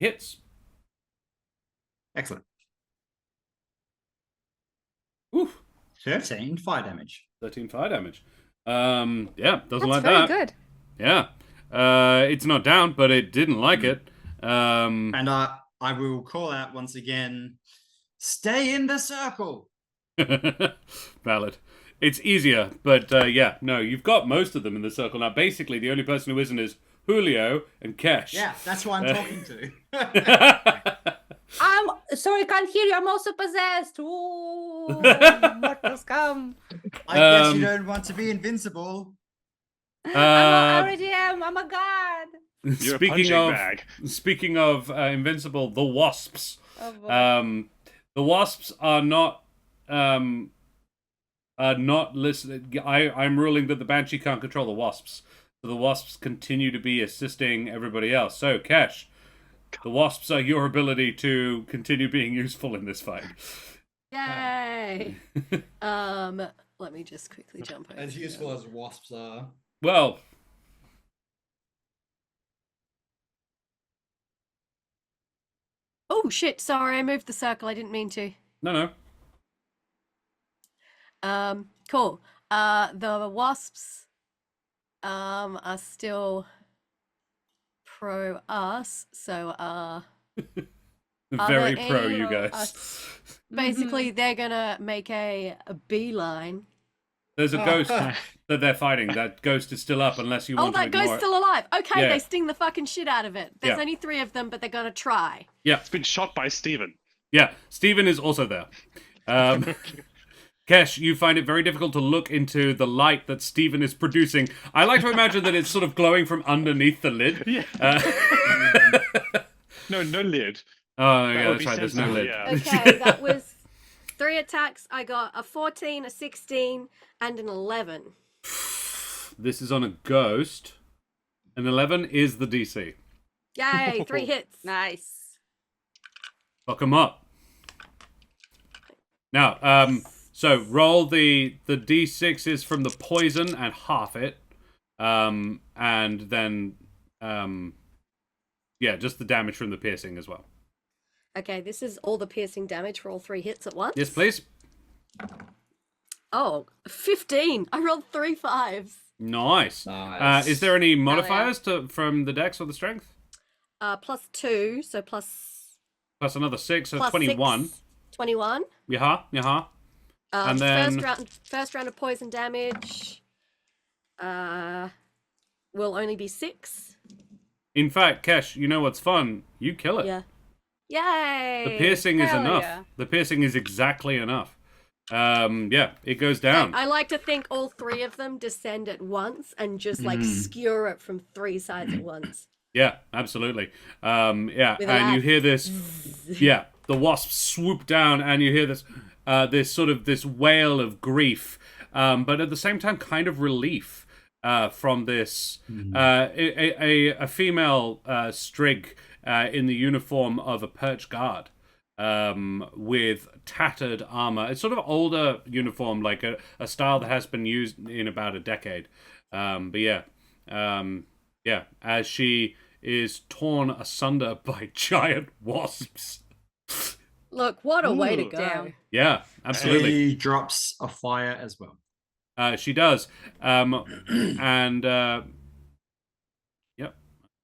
Hits. Excellent. Oof. 13 fire damage. 13 fire damage. Yeah, doesn't That's like very that. good. Yeah. It's not down, but it didn't like it. And I will call out once again, stay in the circle. Valid. It's easier, but yeah, no, you've got most of them in the circle now. Basically, the only person who isn't is Julio and Kesh. Yeah, that's who I'm talking to. sorry, can't hear you. I'm also possessed. Ooh, mortals come. I guess you Um, don't want to be invincible. I already am. I'm a god. You're a speaking punching of bag. speaking of invincible, the wasps. Oh, boy. The wasps are not listening. I'm ruling that the banshee can't control the wasps, so the wasps continue to be assisting everybody else. So, Kesh, the wasps are your ability to continue being useful in this fight. Yay! Let me just quickly jump over. As here. useful as wasps are. Well, Oh shit! Sorry, I moved the circle. I didn't mean to. no. Cool. The wasps are still pro us, so Are Very there pro, any you of guys. us? basically they're gonna make a beeline. There's a ghost that they're fighting. That ghost is still up unless you Oh, want to that ignore ghost's it. still alive. Okay, Yeah. they sting the fucking shit out of it. There's Yeah. only 3 of them, but they're gonna try. Yeah, It's been shot by Steven. yeah. Stephen is also there. Kesh, you find it very difficult to look into the light that Stephen is producing. I like to imagine that it's sort of glowing from underneath the lid. Yeah. No lid. Oh, That yeah, would that's be right. There's no sensible, lid. yeah. Okay, that was 3 attacks. I got a 14, a 16, and an 11. This is on a ghost. An 11 is the DC. Yay, 3 hits. Nice. Fuck 'em up. Now, so roll the D6s from the poison and half it. And then, yeah, just the damage from the piercing as well. Okay, this is all the piercing damage for all 3 hits at once. Yes, please. Oh, 15. I rolled 3 5s. Nice. Nice. Is there any modifiers from the dex or the strength? Plus 2, so plus Plus another 6, so plus 21. 6, 21. Yaha. And then- first round of poison damage will only be 6. In fact, Kesh, you know what's fun? You kill it. Yeah. Yay! The piercing is Hell enough. yeah. The piercing is exactly enough. Yeah, it goes down. I like to think all 3 of them descend at once and just like skewer it from 3 sides at once. Yeah, absolutely. Yeah, With and that you hear this. Yeah, the wasps swoop down, and you hear this, this wail of grief, but at the same time, kind of relief from this. A female strig in the uniform of a perch guard. With tattered armor. It's sort of older uniform, like a style that has been used in about a decade. But yeah. Yeah, as she is torn asunder by giant wasps. Look, what a way to Ooh. go. Damn. Yeah, absolutely. He drops a fire as well. She does. And, yep.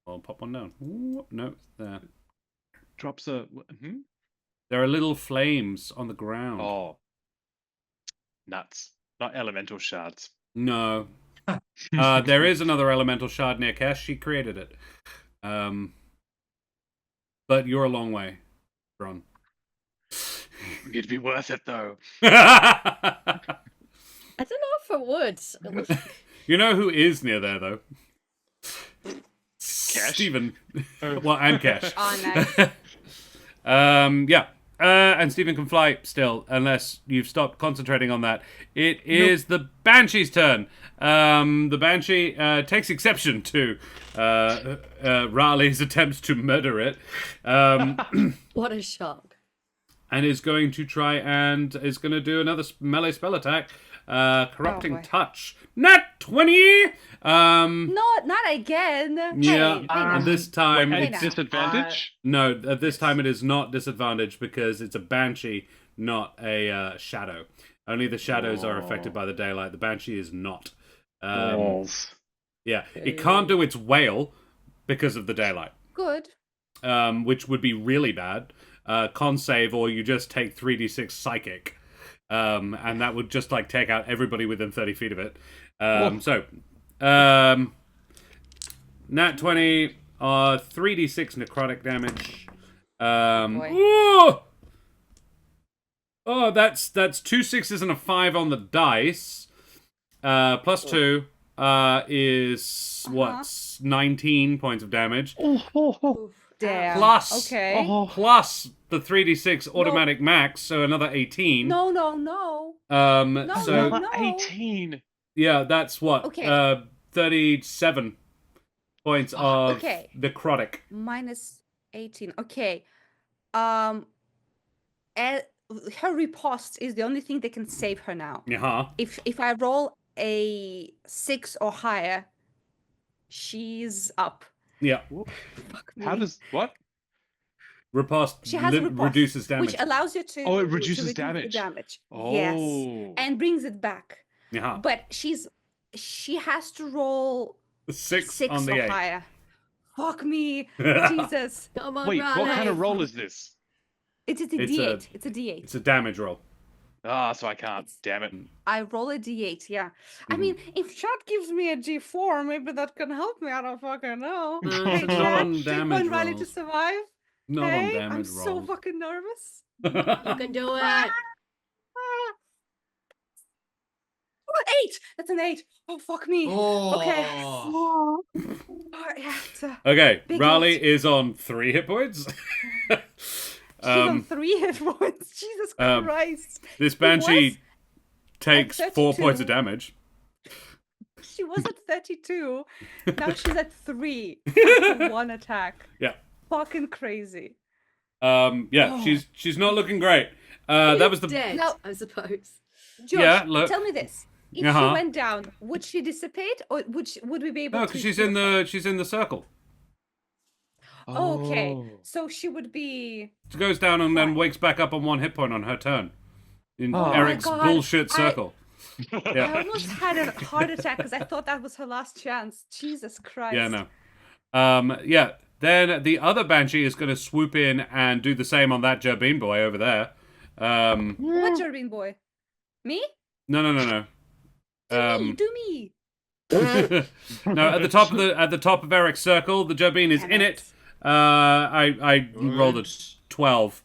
I'll pop one down. Ooh, no, there. Drops a. Hmm? There are little flames on the ground. Oh. Nuts. Not elemental shards. No. There is another elemental shard near Kesh. She created it. But you're a long way, Bron. It'd be worth it, though. I don't know if it would. You know who is near there, though? Kesh? Stephen. Well, and Kesh. Oh, nice. Yeah. And Stephen can fly still, unless you've stopped concentrating on that. It is the Banshee's turn. The Banshee takes exception to Raleigh's attempts to murder it. What a shock. And is going to try and is going to do another melee spell attack. Corrupting boy. Touch. Nat 20! Not again. Yeah, Hey, and this time Hey, At now. disadvantage? no, at this time it is not disadvantaged because it's a banshee, not a shadow. Only the shadows are affected by the daylight. The banshee is not. Balls. Yeah, it can't do its wail because of the daylight, Good. which would be really bad. Con save, or you just take 3d6 psychic, and that would just like take out everybody within 30 feet of it. Nat 20, 3d6 necrotic damage. Boy. Ooh! Oh, that's 2 6s and a 5 on the dice. Plus 2 is what's 19 points of damage. Oof. Damn. Plus, Okay. plus the 3d6 automatic max, so another 18. No. No, so no. 18. yeah, that's what? Okay. 37 points of Okay. necrotic. Minus 18. Okay. Her riposte is the only thing that can save her now. Yeah. If I roll a 6 or higher, she's up. Yeah. Fuck How me. does what? Riposte She has a riposte, reduces damage. which allows you to Oh, it to reduces reduce the damage. damage. Oh. Yes, and brings it back. Yeah. But she has to roll 6 on 6 the or 8. higher. Fuck me, Jesus! Come on, Wait, what kind Riley. of roll is this? It's a It's a- D8. It's a D8. It's a damage roll. Ah, so I can't. It's- Damn it. I roll a D8. Yeah. I mean, if chat gives me a G4, maybe that can help me. I don't fucking know. No, Hey, it's not chat, on check damage on Riley to rolls. survive. Not Hey, on damage I'm so rolls. fucking nervous. You can do it. 8! That's an 8. Oh, fuck me. Okay. Oh. Yeah, it's a- Okay, Big Raleigh eight. is on 3 hit points. She's on 3 hit points. Jesus Christ. This was banshee takes 4 points 32. of damage. She was at 32. Now she's at 3 after 1 attack. Yeah. Fucking crazy. Yeah, she's not looking great. That was the Dead, No. I suppose. Josh, Yeah, look. tell me this. If she Uh-huh. went down, would she dissipate or would we be able no, to because she's heal in her? the circle. Okay. So she would be She goes down and then Fine. wakes back up on 1 hit point on her turn. In Oh. Eric's God, bullshit I- circle. I Yeah. almost had a heart attack because I thought that was her last chance. Jesus Christ. Yeah, no. Yeah. Then the other banshee is going to swoop in and do the same on that Gerbine boy over there. What Turbine boy? Me? No. Do me. No, at the top of Eric's circle, the Gerbine is Damn in it. it. I rolled a 12.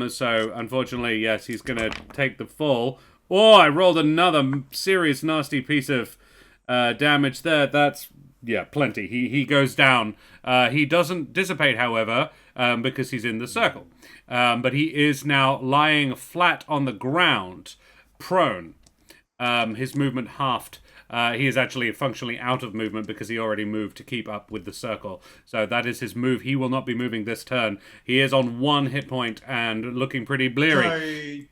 So unfortunately, yes, he's gonna take the fall. Oh, I rolled another serious nasty piece of damage there. That's plenty. He goes down. He doesn't dissipate, however, because he's in the circle. But he is now lying flat on the ground, prone. His movement halved. He is actually functionally out of movement because he already moved to keep up with the circle. So that is his move. He will not be moving this turn. He is on 1 hit point and looking pretty bleary. So,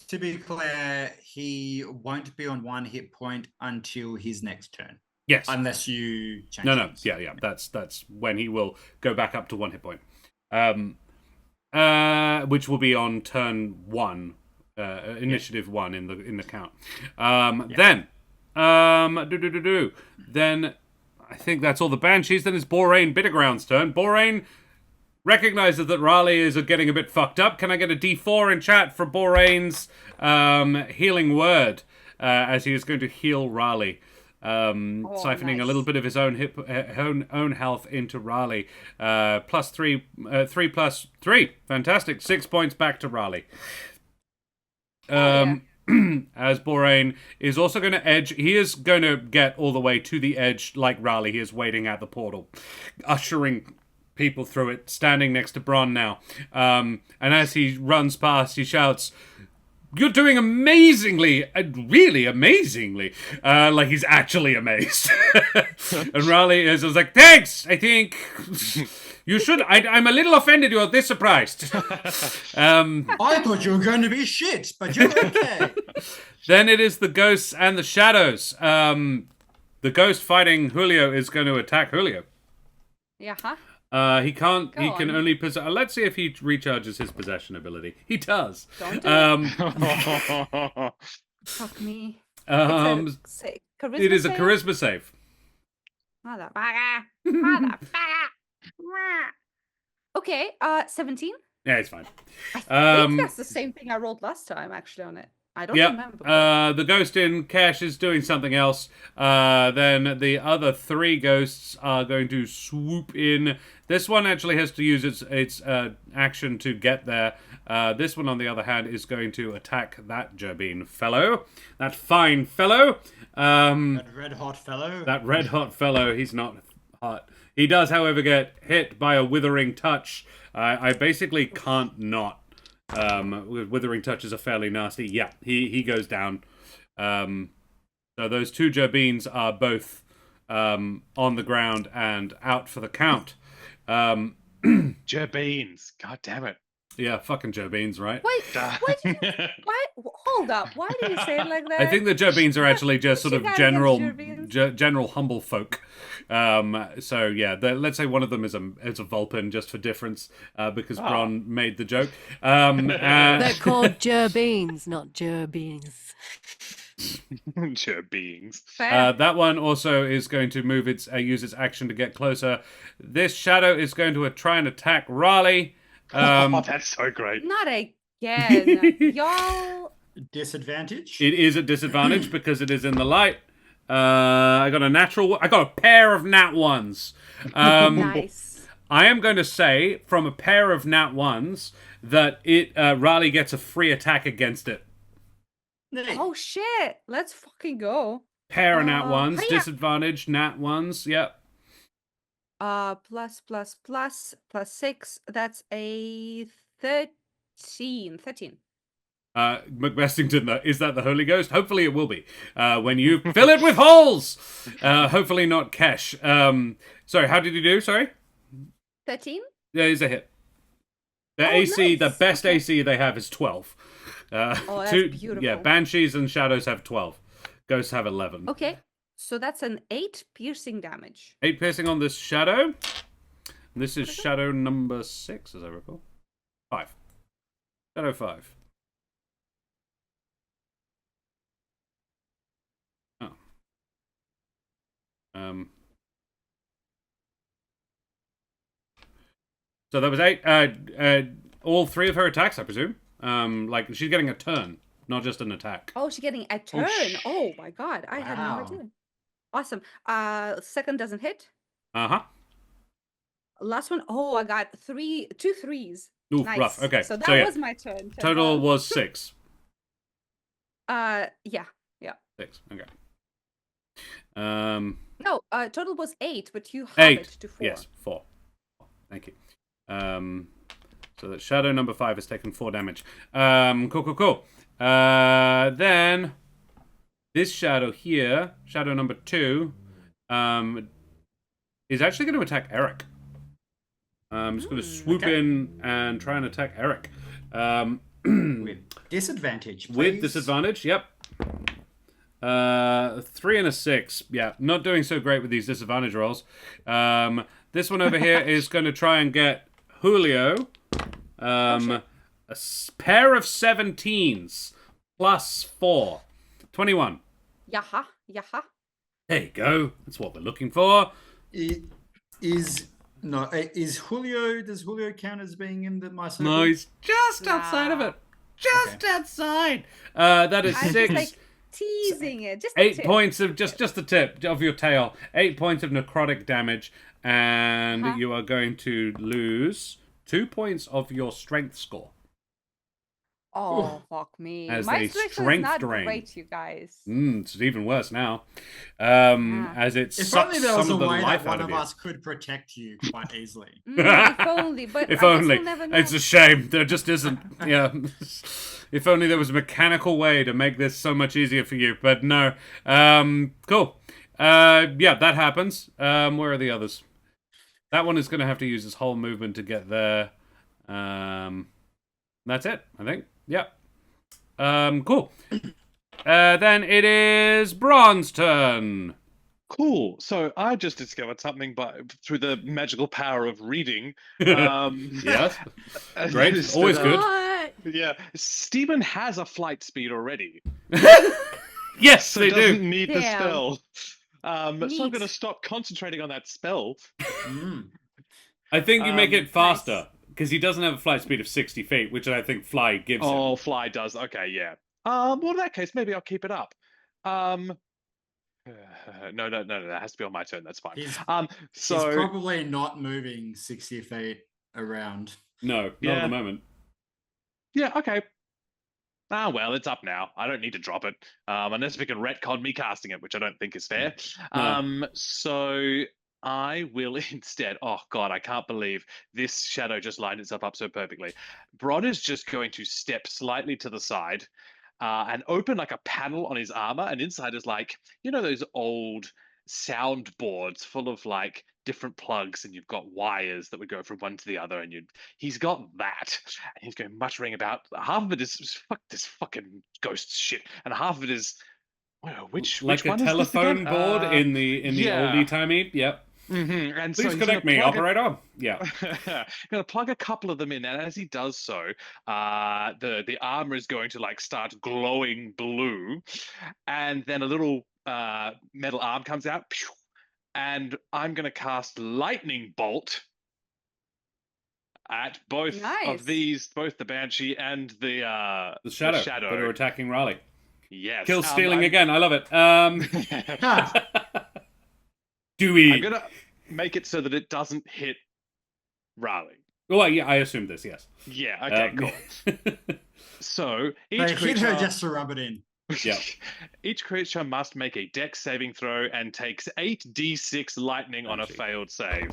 to be clear, he won't be on 1 hit point until his next turn, Yes. unless you change. No. things. Yeah. That's when he will go back up to 1 hit point. Which will be on turn 1, initiative 1 in the count. Then, Then I think that's all the banshees. Then it's Boraine Bitterground's turn. Boraine recognizes that Raleigh is getting a bit fucked up. Can I get a D4 in chat for Boraine's healing word as he is going to heal Raleigh? Siphoning a nice. little bit of his own health into Raleigh. Plus 3 plus 3. Fantastic. 6 points back to Raleigh. As Boraine is also going to edge. He is going to get all the way to the edge like Raleigh. He is waiting at the portal, ushering people through it, standing next to Bron now. And as he runs past, he shouts, "You're doing amazingly, really amazingly." Like he's actually amazed. And Raleigh is like, "Thanks, I think you should. I'm a little offended you're this surprised." I thought you were going to be shit, but you're okay. Then it is the ghosts and the shadows. The ghost fighting Julio is going to attack Julio. Yeah, He can't. Go he can on. only possess. Let's see if he recharges his possession ability. He does. Don't do Um, Fuck me. um, Charisma it is a save? charisma save. Motherfucker. Motherfucker. Okay, 17. Yeah, it's fine. I Um, think that's the same thing I rolled last time, actually, on it. I don't Yep. remember. The ghost in Kesh is doing something else. Then the other 3 ghosts are going to swoop in. This one actually has to use its action to get there. This one, on the other hand, is going to attack that Gerbine fellow. That fine fellow. That red hot fellow. That red hot fellow. He's not hot. He does, however, get hit by a withering touch. I basically can't not. Withering touches are fairly nasty. Yeah, he goes down. So those 2 Gerbines are both on the ground and out for the count. Gerbines. God damn it. Yeah, fucking Gerbines, right? Wait, why? Hold up. Why do you say it like that? I think the Gerbines are actually just sort You of guys general, have Gerbines? general humble folk. So yeah, let's say one of them is a Vulpin just for difference, because Bron made the joke. They're called Gerbines, not Gerbines. Gerbines. Fair. That one also is going to move use its action to get closer. This shadow is going to try and attack Raleigh. Oh, that's so great. Not again. Y'all. Disadvantage. It is a disadvantage because it is in the light. I got a pair of nat ones. Nice. I am going to say from a pair of nat ones that Raleigh gets a free attack against it. Oh shit. Let's fucking go. Pair of nat ones, hiya. disadvantage, nat ones. Yep. Plus 6. That's a 13. 13. McBestington, is that the Holy Ghost? Hopefully it will be. When you fill it with holes! Hopefully not Kesh. Sorry, how did you do? Sorry? 13? There is a hit. The Oh, AC, the nice. best Okay. AC they have is 12. Oh, that's beautiful. Yeah, Banshees and Shadows have 12. Ghosts have 11. Okay. So that's an 8 piercing damage. 8 piercing on this Shadow. This is Shadow number 6, as I recall. 5. Shadow 5. Oh. So that was 8. All 3 of her attacks, I presume. Like she's getting a turn, not just an attack. Oh, she's getting a turn. Oh my god. I had no Wow. idea. Awesome. Second doesn't hit. Uh-huh. Last one. Oh, I got 2 3s. Oof, Nice. rough. Okay. So that yeah, was my turn. total was 6. Yeah. 6. Okay. No, total was 8, but you have 8. it to 4. Yes, 4. Thank you. So that Shadow number 5 has taken 4 damage. Cool. Then this Shadow here, Shadow number 2, is actually going to attack Eric. It's going to swoop in and try and attack Eric. With disadvantage. With please. disadvantage, yep. 3 and a 6. Yeah, not doing so great with these disadvantage rolls. This one over here is going to try and get Julio. A pair of 17s plus 4. 21. Yaha. There you go. That's what we're looking for. Is Julio? Does Julio count as being in my circle? No, he's just outside of it. Just outside. That is I'm 6. just like teasing it. Just a 8 tip. points of just the tip of your tail. 8 points of necrotic damage, and you are going to lose 2 points of your strength score. Oh, fuck me. As My a strength is strength not drain. great, you guys. It's even worse now. As it If sucks only there was some a of the way life that one out of of you. us could protect you quite easily. If only, but If I guess only. we'll never know. It's a shame. There just isn't. Yeah. If only there was a mechanical way to make this so much easier for you. But no. Cool. Yeah, that happens. Where are the others? That one is going to have to use his whole movement to get there. That's it, I think. Yep. Cool. Then it is Bron's turn. Cool. So I just discovered something through the magical power of reading. Yes. I Great. noticed Always that, good. What? Yeah, Stephen has a flight speed already, Yes, so they doesn't do. need the Damn. spell. So I'm Neat. going to stop concentrating on that spell. I think you make it faster nice. because he doesn't have a flight speed of 60 feet, which I think Fly gives him. Oh, fly does. Okay, yeah. Well, in that case, maybe I'll keep it up. No, that has to be on my turn. That's fine. He's So probably not moving 60 feet around. No, not at Yeah. the moment. yeah, okay. Ah, well, it's up now. I don't need to drop it, unless we can retcon me casting it, which I don't think is fair. No. So I will instead. Oh God, I can't believe this shadow just lined itself up so perfectly. Bron is just going to step slightly to the side, and open like a panel on his armor, and inside is like those old soundboards full of like different plugs, and you've got wires that would go from one to the other, and he's got that, and he's going muttering about half of it is fuck this fucking ghost shit, and half of it is which Like a one is this telephone again? board in the yeah. oldie timey. Yep. And Please so he's connect gonna me, plug operator. Yeah. going to plug a couple of them in, and as he does so, the armor is going to like start glowing blue, and then a little metal arm comes out, and I'm going to cast lightning bolt at both Nice. of these, both the Banshee and the Shadow Shadow. that are attacking Raleigh. Yes. Kill stealing I'm again. I love it. I'm Dewey. going to make it so that it doesn't hit Raleigh. Oh, yeah, I assumed this, yes. Yeah, okay, cool. So each They hit creature her just to rub it in. Yeah. Each creature must make a dex saving throw and takes 8d6 lightning on a Banshee. failed save.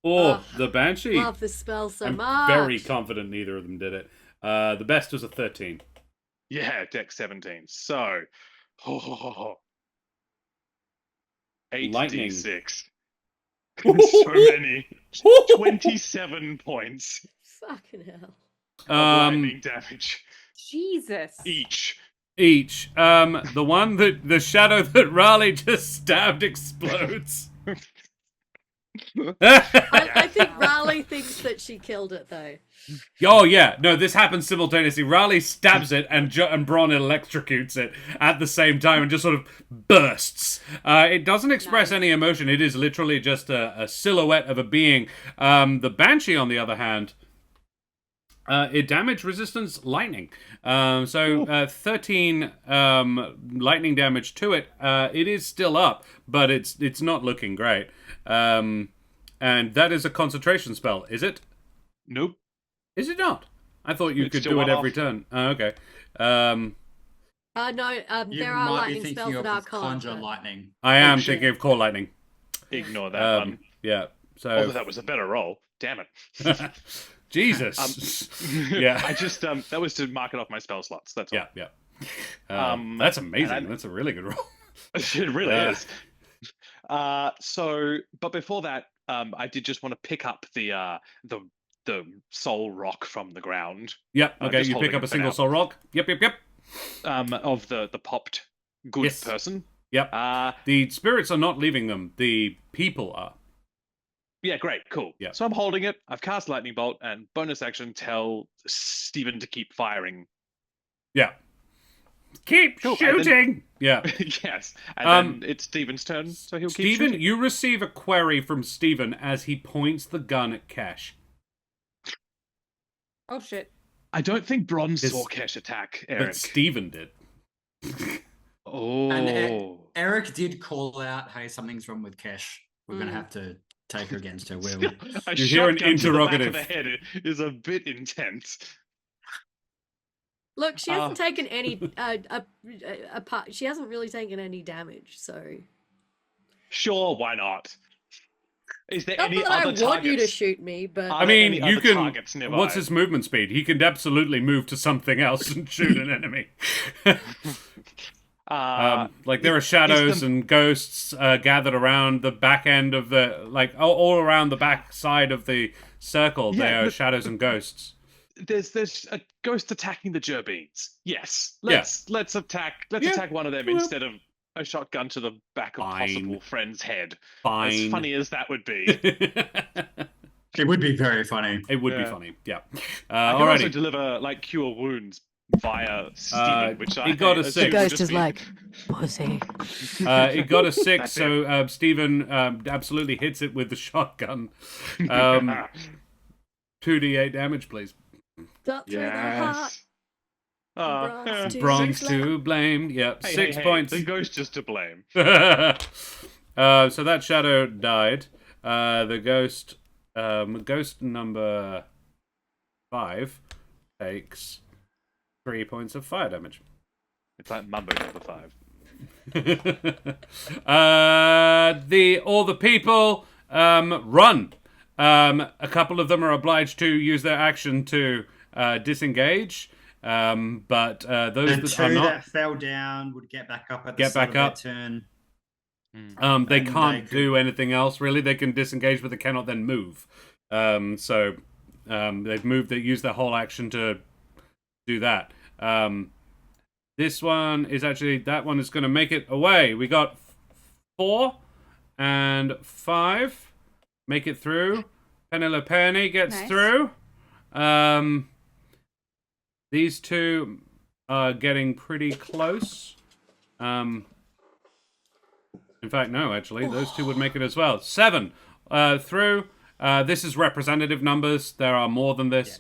Oh, the Banshee. Love this spell so I'm much. very confident neither of them did it. The best was a 13. Yeah, dex 17. So, 8d6. So many. 27 points Fucking hell. of lightning damage Jesus. each. The one that the shadow that Raleigh just stabbed explodes. I think Raleigh thinks that she killed it, though. Oh yeah, no, this happens simultaneously. Raleigh stabs it, and Bronn electrocutes it at the same time, and just sort of bursts. It doesn't express Nice. any emotion. It is literally just a silhouette of a being. The Banshee, on the other hand, it damage resistance lightning. So 13 lightning damage to it. It is still up, but it's not looking great. And that is a concentration spell, is it? Nope. Is it not? I thought you It's could still do it one every off. turn. Oh, okay. No, You there are might be lightning thinking spells of that are called. conjure lightning. I am shit. thinking of core lightning. Ignore that one. Yeah. Although So that was a better roll. Damn it. Jesus. Yeah. I just that was to mark it off my spell slots. That's all. Yeah. That's amazing. and I- That's a really good roll. It really Yeah. is. But before that, I did just want to pick up the soul rock from the ground. Yep. Okay. Just You holding pick up it a for single now. soul rock. Yep. Of the popped good Yes. person. Yep. Uh, The spirits are not leaving them. The people are. yeah, great, cool. Yeah. So I'm holding it. I've cast lightning bolt and bonus action tell Stephen to keep firing. Yeah. Keep Cool, and then- shooting. Yeah. Yes, and then it's Stephen's turn, so he'll keep Stephen, shooting. you receive a query from Stephen as he points the gun at Cash. Oh shit. I don't think Bronze This- saw Kesh attack, But Eric. Stephen did. Oh. And Eric did call out, "Hey, something's wrong with Kesh. We're gonna Mm. have to take her against her will." A You hear an shotgun to the back of interrogative. the head is a bit intense. Look, she hasn't Ah. taken any she hasn't really taken any damage, so Sure, why not? Is there not any that I other want targets? you to shoot me, but Are I there mean, any you other can. targets nearby? What's his movement speed? He can absolutely move to something else and shoot an enemy. Like there are shadows and ghosts gathered around the back end of the, like all around the back side of the circle. Yeah, There are the- shadows and ghosts. there's a ghost attacking the Gerbeans. Yes, Yeah. let's attack one of them Well, instead of a shotgun to the back of Fine. possible friend's head. Fine. As funny as that would be. It would be very funny. It would be Yeah. funny. Yeah. I can also Alrighty. deliver like cure wounds via steaming, which I he got a assume six. would Ghost just is be- like, pussy. It got a 6, That's so Stephen absolutely hits it with the shotgun. 2d8 damage, please. Got through the heart. yes. Bronze two. Bronze Six to blame. Yep, Hey, 6 hey, points. The ghost is to blame. So that shadow died. The ghost, ghost number 5 takes 3 points of fire damage. It's like Mumbo number 5. All the people run. A couple of them are obliged to use their action to disengage. But those The that two are not that fell down would get back up at the start of their turn. they and can't they do anything else really. They can disengage, but they cannot then move. So they've moved. They use their whole action to do that. This one is actually, that one is going to make it away. We got 4 and 5 make it through. Penelope gets Nice. through. These two are getting pretty close. In fact, no, actually, those two would make it as well. 7 through. This is representative numbers. There are more than this.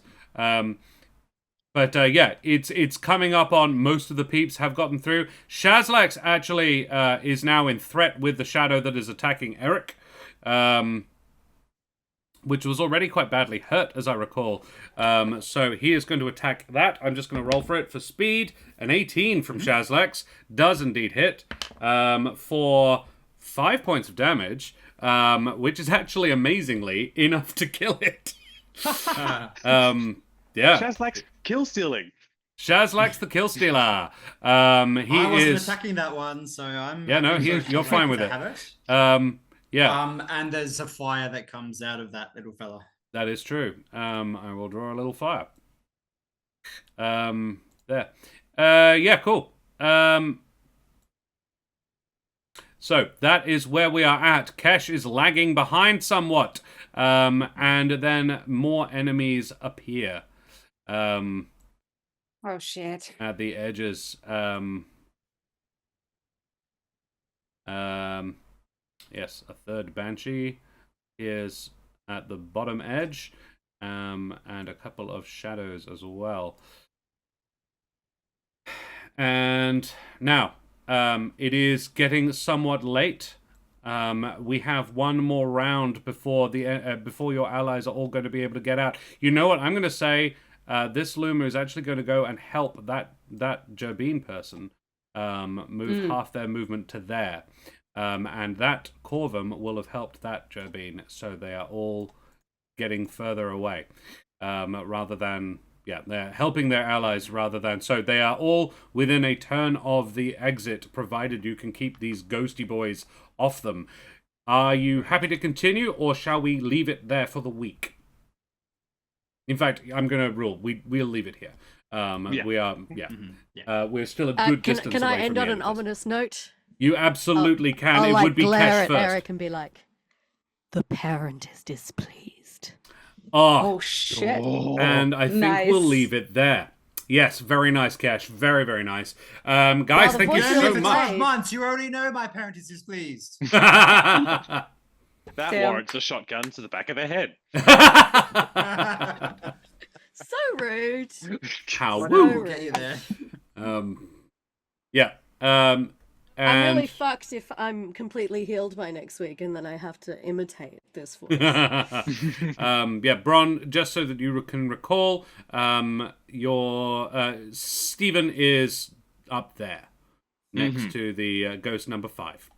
But yeah, it's coming up on most of the peeps have gotten through. Shazlax actually is now in threat with the shadow that is attacking Eric, which was already quite badly hurt, as I recall. So he is going to attack that. I'm just going to roll for it for speed. An 18 from Shazlax does indeed hit for 5 points of damage, which is actually amazingly enough to kill it. Yeah. Chaz likes kill stealing. Shazlax the Kill Stealer. He I wasn't is. attacking that one, so I'm. Yeah, no, I'm you're so fine with to it. have it. Yeah, And there's a fire that comes out of that little fella. that is true. I will draw a little fire. There. Yeah, cool. So that is where we are at. Kesh is lagging behind somewhat. And then more enemies appear. Oh shit. At the edges. Yes, a third Banshee is at the bottom edge, and a couple of shadows as well. And now, it is getting somewhat late. We have one more round before before your allies are all going to be able to get out. You know what? I'm going to say this Luma is actually going to go and help that Jerbeen person move half their movement to there. And that Corvum will have helped that Jerbeen, so they are all getting further away. Rather than, yeah, they're helping their allies rather than, so they are all within a turn of the exit, provided you can keep these ghosty boys off them. Are you happy to continue, or shall we leave it there for the week? In fact, I'm going to rule, we'll leave it here. Yeah. We are, yeah. We're still a good distance Can away I end from on the an end of this. ominous note? You absolutely can. I'll It like would be glare Kesh at first. Eric and be like, "The parent is displeased." Oh, Oh shit. and I think Nice. we'll leave it there. Yes, very nice, Kesh. Very, very nice. Guys, Well, the thank you voice so of the much. 12 months, you already know my parent is displeased. That Damn. warrants a shotgun to the back of the head. So rude. How So woo. We'll get you there. Yeah. I'm And really fucked if I'm completely healed by next week and then I have to imitate this voice. yeah, Bron, just so that you can recall, your Stephen is up there next to the ghost number 5.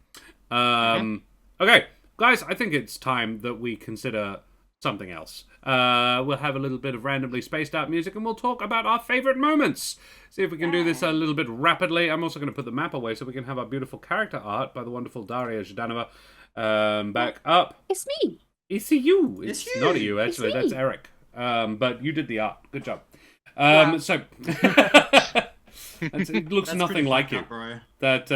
Okay, guys, I think it's time that we consider something else. We'll have a little bit of randomly spaced out music and we'll talk about our favorite moments. See if we can do this a little bit rapidly. I'm also going to put the map away so we can have our beautiful character art by the wonderful Daria Zhdanova back up. It's me. It's you. It's It's not you. you, actually. It's me. That's Eric. But you did the art. Good job. Wow. So it looks That's nothing pretty like fucked you. up, bro. That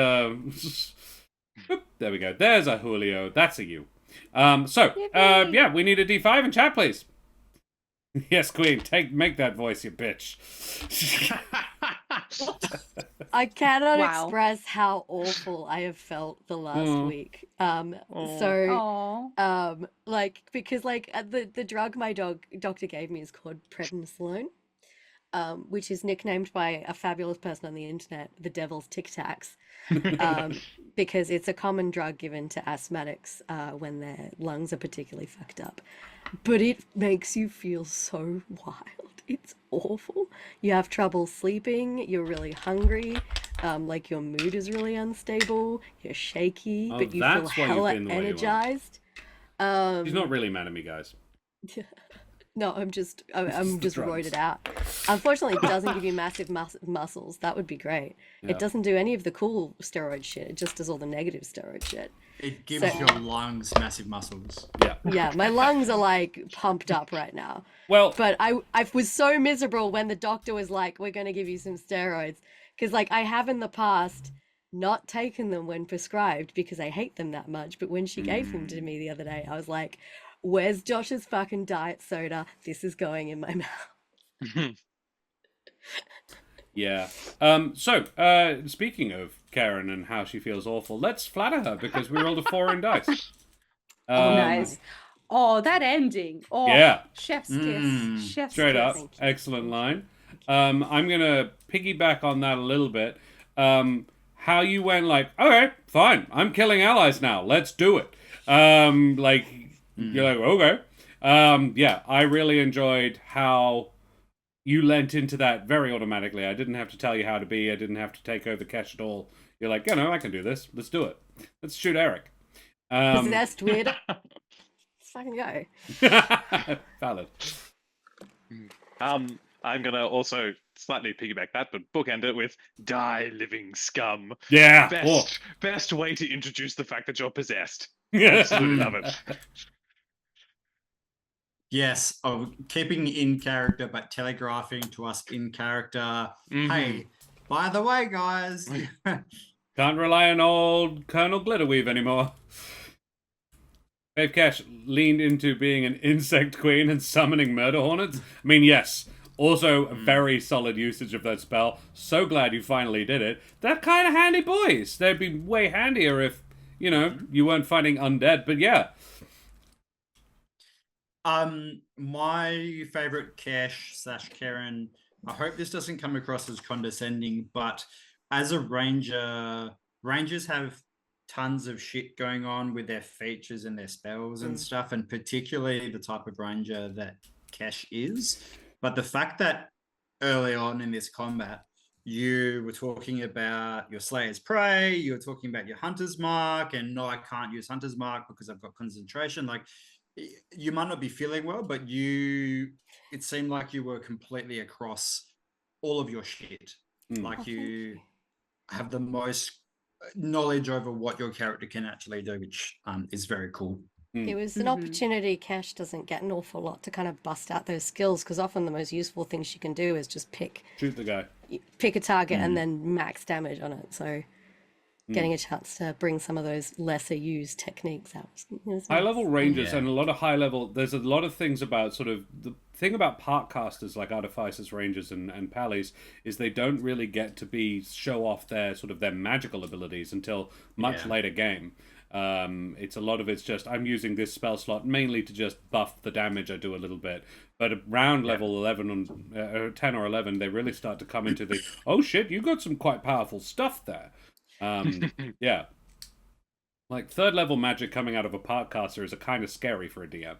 Oop, there we go. There's a Julio. That's a you. Yeah, we need a D5 in chat, please. Yes, Queen. Make that voice, you bitch. I cannot Wow. express how awful I have felt the last week. Aww. Like because the drug my doctor gave me is called prednisolone. which is nicknamed by a fabulous person on the internet, the Devil's Tic Tacs, because it's a common drug given to asthmatics when their lungs are particularly fucked up. But it makes you feel so wild. It's awful. You have trouble sleeping. You're really hungry. Like your mood is really unstable. You're shaky, Oh, but you feel that's why you've hella been the way you are. energized. She's not really mad at me, guys. No, I'm just the drugs. roided out. Unfortunately, it doesn't give you massive muscles. That would be great. Yeah. It doesn't do any of the cool steroid shit. It just does all the negative steroid shit. It gives So- your lungs massive muscles. Yeah. Yeah, my lungs are like pumped up right now. Well, But I was so miserable when the doctor was like, "We're going to give you some steroids," because like I have in the past not taken them when prescribed because I hate them that much. But when she gave them to me the other day, I was like, "Where's Josh's fucking diet soda? This is going in my mouth." yeah. So, speaking of Karen and how she feels awful, let's flatter her because we rolled a 4 in dice. Oh, nice. Oh, that ending. Oh, Yeah. chef's kiss. Mm. Chef's Straight kiss. up. Thank you. Excellent line. I'm going to piggyback on that a little bit. How you went like, okay, fine, I'm killing allies now. Let's do it. You're like, okay. Yeah, I really enjoyed how you lent into that very automatically. I didn't have to tell you how to be. I didn't have to take over Kesh at all. You're like, I can do this. Let's do it. Let's shoot Eric. Possessed weird. Let's fucking go. Valid. I'm gonna also slightly piggyback that, but bookend it with "Die, living scum." Yeah. Best way to introduce the fact that you're possessed. Oh. Absolutely love it. Yes, keeping in character, but telegraphing to us in character. Mhm. Hey, by the way, guys. Can't rely on old Colonel Glitterweave anymore. Dave Cash leaned into being an insect queen and summoning murder hornets. I mean, yes. Also, a very solid usage of that spell. So glad you finally did it. They're kind of handy boys. They'd be way handier if, you weren't fighting undead. But yeah. My favorite Cash/Karen. I hope this doesn't come across as condescending, but as a ranger, rangers have tons of shit going on with their features and their spells and stuff, and particularly the type of ranger that Cash is. But the fact that early on in this combat, you were talking about your Slayer's Prey, you were talking about your Hunter's Mark, and no, I can't use Hunter's Mark because I've got concentration. Like, you might not be feeling well, but it seemed like you were completely across all of your shit. Like, thank you you. have the most knowledge over what your character can actually do, which is very cool. It was an opportunity Cash doesn't get an awful lot to kind of bust out those skills, because often the most useful thing she can do is just pick Shoot the guy. a target and then max damage on it. So getting a chance to bring some of those lesser used techniques out was High nice. level rangers Yeah. and a lot of high level. There's a lot of things about sort of the thing about part casters like artificers, rangers, and pallies is they don't really get to show off their magical abilities until much Yeah. later game. It's a lot of it's just I'm using this spell slot mainly to just buff the damage I do a little bit. But around level 11 or 10 or 11, they really start to come into the oh shit, you got some quite powerful stuff there. Yeah. Like third level magic coming out of a part caster is a kind of scary for a DM.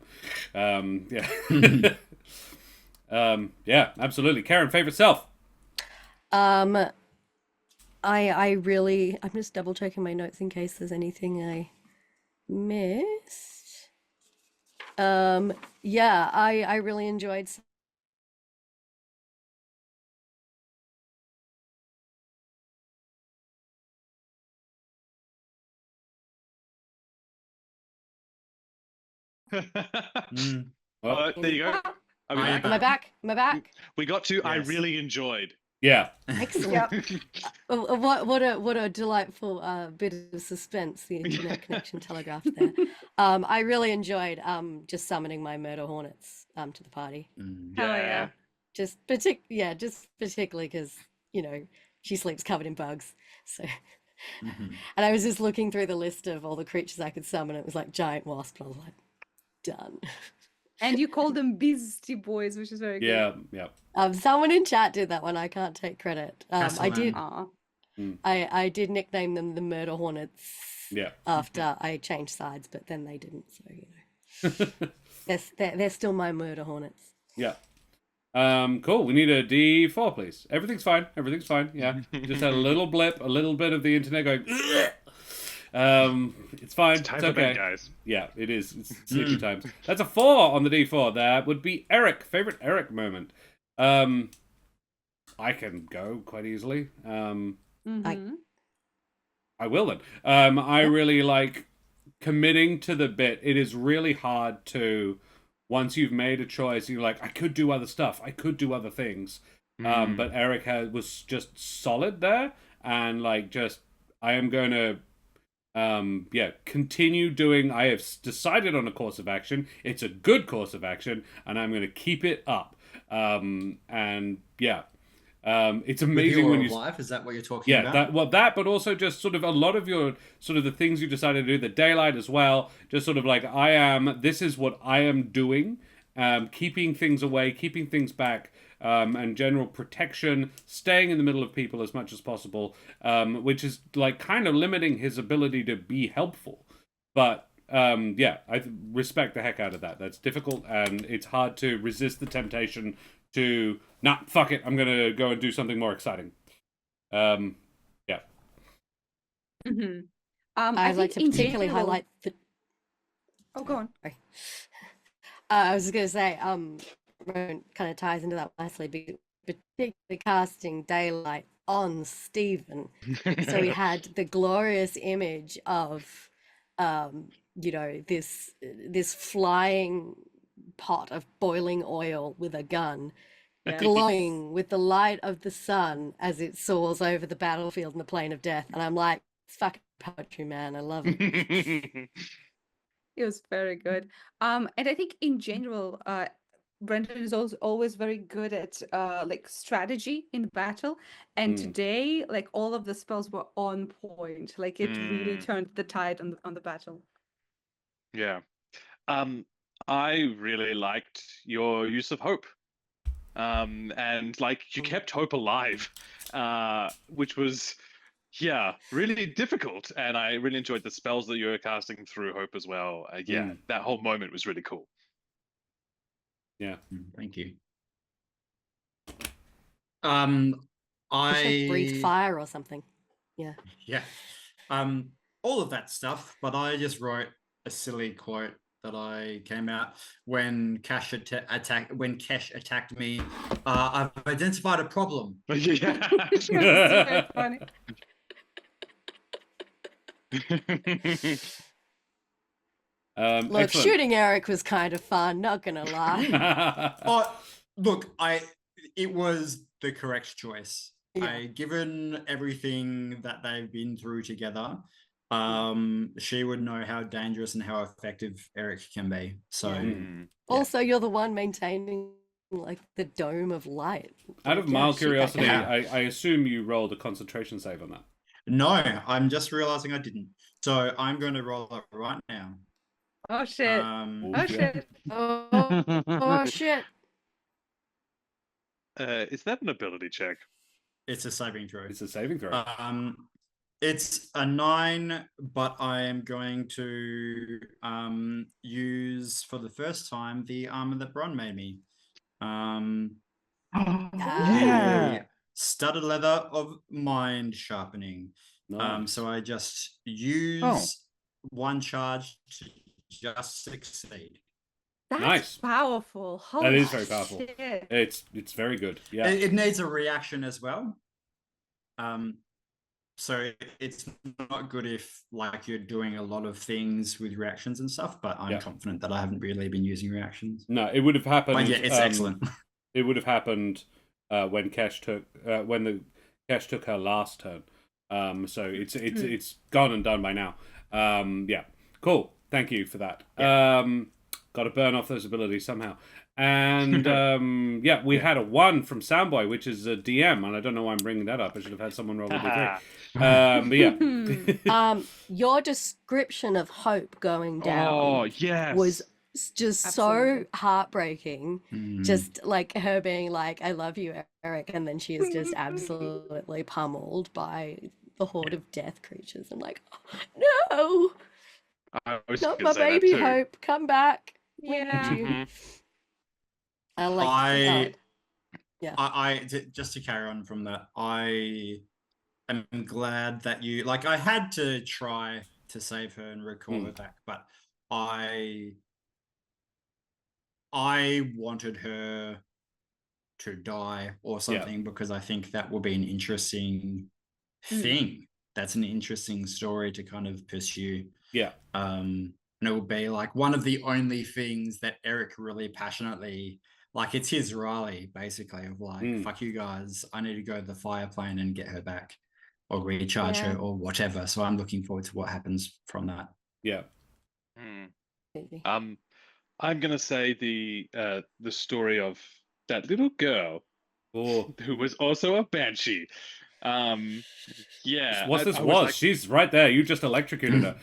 Yeah. Yeah, absolutely. Karen, favorite self? I'm just double checking my notes in case there's anything I missed. Yeah, I really enjoyed There you go. Are we Am back? Am I back? Am I back? We got to I Yes. really enjoyed. Yeah. Excellent. What a delightful bit of suspense the internet connection telegraphed there. I really enjoyed just summoning my murder hornets to the party. Hell yeah. Just particularly because she sleeps covered in bugs. So and I was just looking through the list of all the creatures I could summon. It was like giant wasp. And I was like, done. And you call them Beastie Boys, which is very Yeah, good. yeah. Someone in chat did that one. I can't take credit. I Castellan. did. Aw. I did nickname them the Murder Hornets. Yeah. After I changed sides, but then they didn't. So they're still my Murder Hornets. Yeah. Cool. We need a D4, please. Everything's fine. Everything's fine. Yeah. Just had a little blip, a little bit of the internet going. It's fine. It's time It's for okay. bed, guys. Yeah, it is. It's sleepy times. That's a 4 on the D4. That would be Eric. Favorite Eric moment. I can go quite easily. Mhm. I will then. I really like committing to the bit. It is really hard to, once you've made a choice, you're like, I could do other stuff. I could do other things. But Eric was just solid there. And like, just, I am going to, continue doing, I have decided on a course of action. It's a good course of action. And I'm going to keep it up. It's amazing when you life. Is that what you're talking about? that, but also just sort of a lot of your sort of the things you decided to do, the daylight as well. Just sort of like this is what I am doing, keeping things away, keeping things back, and general protection, staying in the middle of people as much as possible, which is like kind of limiting his ability to be helpful. But I respect the heck out of that. That's difficult, and it's hard to resist the temptation to fuck it, I'm gonna go and do something more exciting. Mhm. I'd like to think in particularly general- highlight the. Oh, go on. Sorry. I was just gonna say, kind of ties into that nicely, particularly casting daylight on Stephen. So we had the glorious image of, this flying pot of boiling oil with a gun, Yeah. glowing with the light of the sun as it soars over the battlefield and the plane of death. And I'm like, it's fucking poetry, man. I love it. It was very good. And I think in general, Brendan is also always very good at like strategy in battle. And today, like all of the spells were on point. Like it really turned the tide on the battle. Yeah. I really liked your use of hope. And like you kept hope alive, which was, really difficult. And I really enjoyed the spells that you were casting through hope as well. That whole moment was really cool. Yeah. Thank you. I breathed fire or something. Yeah. Yeah. All of that stuff, but I just wrote a silly quote that I came out when Cash attacked me. I've identified a problem. Yeah. It was very funny. Look, Excellent. shooting Eric was kind of fun, not gonna lie. Look, it was the correct choice. Yeah. Given everything that they've been through together, she would know how dangerous and how effective Eric can be. So Also, you're the one maintaining like the dome of light. Out of Like, mild shoot that curiosity, guy. I assume you rolled a concentration save on that. No, I'm just realizing I didn't. So I'm going to roll it right now. Oh shit. Oh shit. Oh shit. Is that an ability check? It's a saving throw. It's a saving throw. It's a 9, but I am going to use for the first time the armor that Bron made me. Yeah. Studded leather of mind sharpening. Nice. So I just use one charge to just succeed. That's Nice. powerful. That Holy is very powerful. shit. It's very good. Yeah. It needs a reaction as well. So it's not good if like you're doing a lot of things with reactions and stuff, but I'm confident that I haven't really been using reactions. No, it would have happened. But yeah, it's excellent. It would have happened when Kesh took Kesh took her last turn. So it's gone and done by now. Cool. Thank you for that. Got to burn off those abilities somehow. And we had a 1 from Soundboy, which is a DM, and I don't know why I'm bringing that up. I should have had someone roll a d3. But yeah. Your description of hope going down Oh, yes. was just Absolutely. so heartbreaking. Mm. Just like her being like, I love you, Eric, and then she is just absolutely pummeled by the horde of death creatures. I'm like, no, I was not gonna my say that baby too. Hope, come back. We need Yeah. you. Mhm. I like, just to carry on from that, I am glad that you like. I had to try to save her and recall her back, but I wanted her to die or something because I think that will be an interesting thing. That's an interesting story to kind of pursue. Yeah. And it will be like one of the only things that Eric really passionately, like, it's his rally basically of like, fuck you guys, I need to go to the fire plane and get her back or recharge her or whatever. So I'm looking forward to what happens from that. Yeah. I'm gonna say the story of that little girl Oh, who was also a banshee. Yeah, what's this I was? like, She's right there. You just electrocuted her.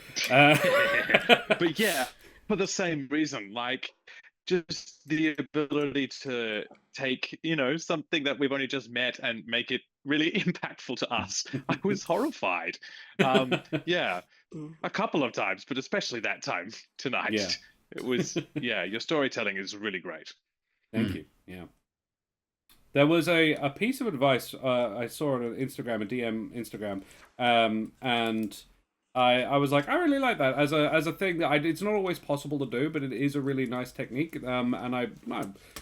but yeah, for the same reason, like just the ability to take, something that we've only just met and make it really impactful to us. I was horrified. Yeah, a couple of times, but especially that time tonight. Yeah. It was, your storytelling is really great. Thank you. Yeah. There was a piece of advice I saw on Instagram, a DM Instagram, and I was like, I really like that as a thing that it's not always possible to do, but it is a really nice technique, and I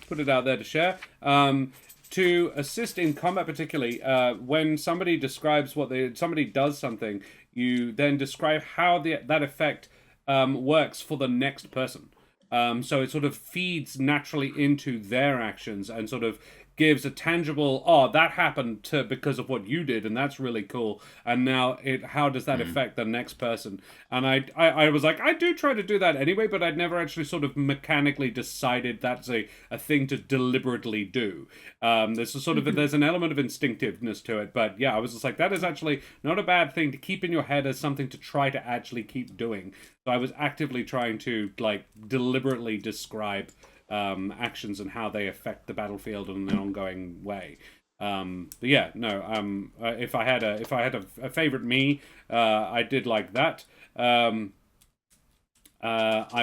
put it out there to share. To assist in combat, particularly when somebody describes somebody does something, you then describe how that effect works for the next person. So it sort of feeds naturally into their actions and sort of gives a tangible, that happened because of what you did, and that's really cool. And now how does that affect the next person? And I was like, I do try to do that anyway, but I'd never actually sort of mechanically decided that's a thing to deliberately do. There's a sort of there's an element of instinctiveness to it, but yeah, I was just like, that is actually not a bad thing to keep in your head as something to try to actually keep doing. So I was actively trying to like deliberately describe actions and how they affect the battlefield in an ongoing way. But yeah, no. If I had a favorite me, I did like that. I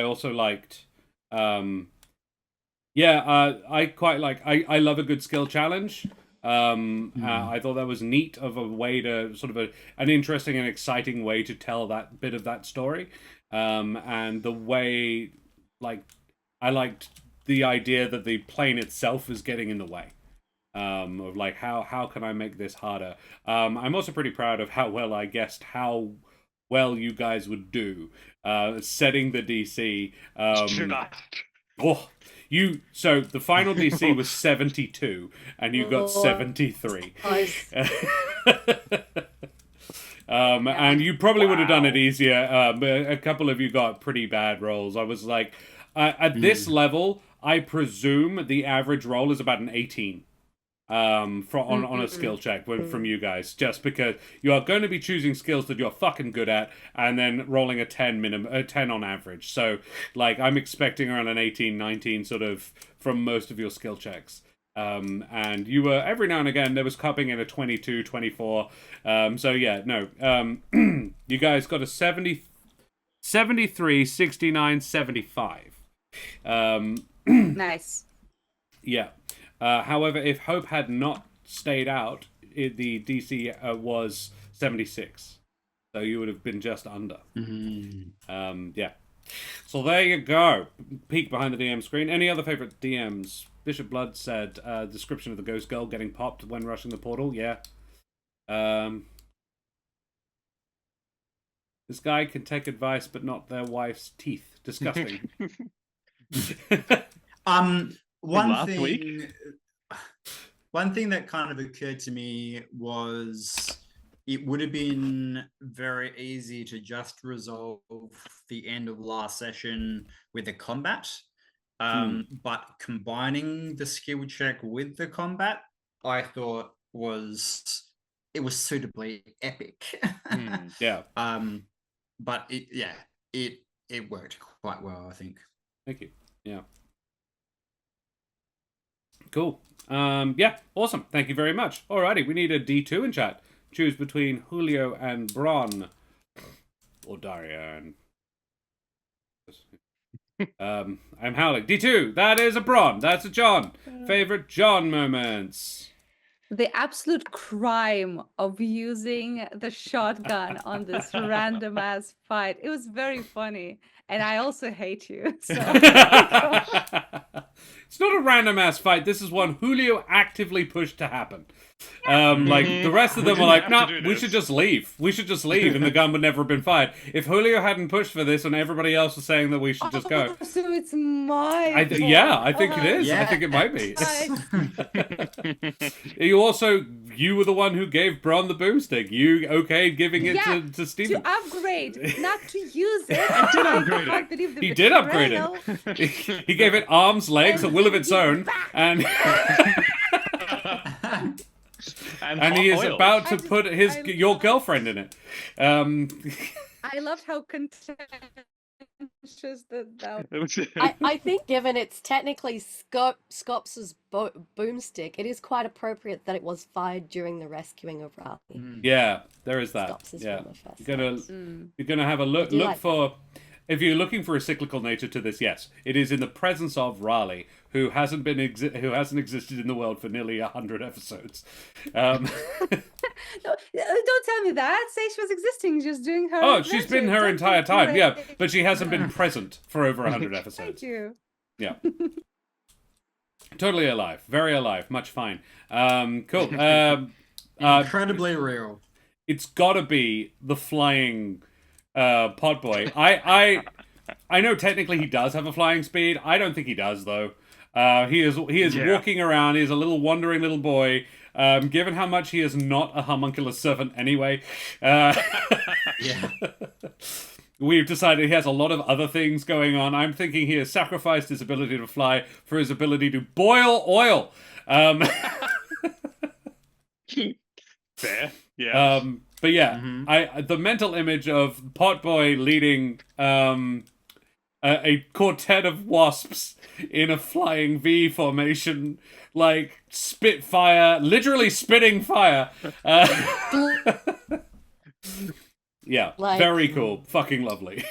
also liked. I quite like. I love a good skill challenge. I thought that was neat of a way to sort of an interesting and exciting way to tell that bit of that story. And the way, like, I liked the idea that the plane itself is getting in the way. Of like, how can I make this harder? I'm also pretty proud of how well I guessed how well you guys would do setting the DC. So the final DC was 72, and you got 73. Nice. And you probably would have done it easier, but a couple of you got pretty bad rolls. I was like, at this level, I presume the average roll is about an 18 on a skill check from you guys, just because you are going to be choosing skills that you're fucking good at and then rolling a 10 on average. So like I'm expecting around an 18, 19 sort of from most of your skill checks. And you were, every now and again, there was cupping in a 22, 24. So yeah, no. You guys got a 70, 73, 69, 75. Nice. Yeah. However, if Hope had not stayed out, the DC was 76. So you would have been just under. Yeah. So there you go. Peek behind the DM screen. Any other favorite DMs? Bishop Blood said, description of the ghost girl getting popped when rushing the portal. Yeah. This guy can take advice, but not their wife's teeth. Disgusting. One thing that kind of occurred to me was it would have been very easy to just resolve the end of last session with the combat. But combining the skill check with the combat, I thought was suitably epic. Yeah. But it worked quite well, I think. Thank you. Yeah. Cool. Yeah, awesome. Thank you very much. Alrighty, we need a D2 in chat. Choose between Julio and Bron. Or Daria and... I'm howling. D2, that is a Bron. That's a John. Favorite John moments. The absolute crime of using the shotgun on this random ass fight. It was very funny. And I also hate you. So It's not a random ass fight. This is one Julio actively pushed to happen. Like the rest of them were like, no, we should just leave. We should just leave, and the gun would never have been fired. If Julio hadn't pushed for this, and everybody else was saying that we should just go, so it's my fault. yeah, I think it is. Yeah. I think it might be. I- You were the one who gave Bron the boomstick. You okayed giving it Yeah, to Steven. to upgrade, not to use it. I did upgrade it. I can't believe the He did upgrade betrayal. it. He gave it arms, legs, a will of its own, and and he is oil. about to I just- put I your love- girlfriend in it. I loved how contentious that was. I think given it's technically Scops' boomstick, it is quite appropriate that it was fired during the rescuing of Raleigh. Yeah, there is that. Scops' Yeah, former first you're gonna name. you're gonna have a look do look like for. If you're looking for a cyclical nature to this, yes, it is in the presence of Raleigh, who hasn't existed in the world for nearly 100 episodes. No, don't tell me that. Say she was existing, just doing her. Oh, she's been adventure. her Don't entire be time, yeah, great. but she hasn't been present for over 100 Thank episodes. you. Yeah. Totally alive. Very alive. Much fine. Cool. Incredibly real. It's gotta be the flying pod boy. I know technically he does have a flying speed. I don't think he does though. He is Yeah. walking around. He's a little wandering little boy. Given how much he is not a homunculus servant anyway, Yeah. we've decided he has a lot of other things going on. I'm thinking he has sacrificed his ability to fly for his ability to boil oil. Fair. Yeah. But yeah, the mental image of Potboy leading a quartet of wasps in a flying V formation, like spitfire, literally spitting fire. Yeah, Like- very cool. Fucking lovely.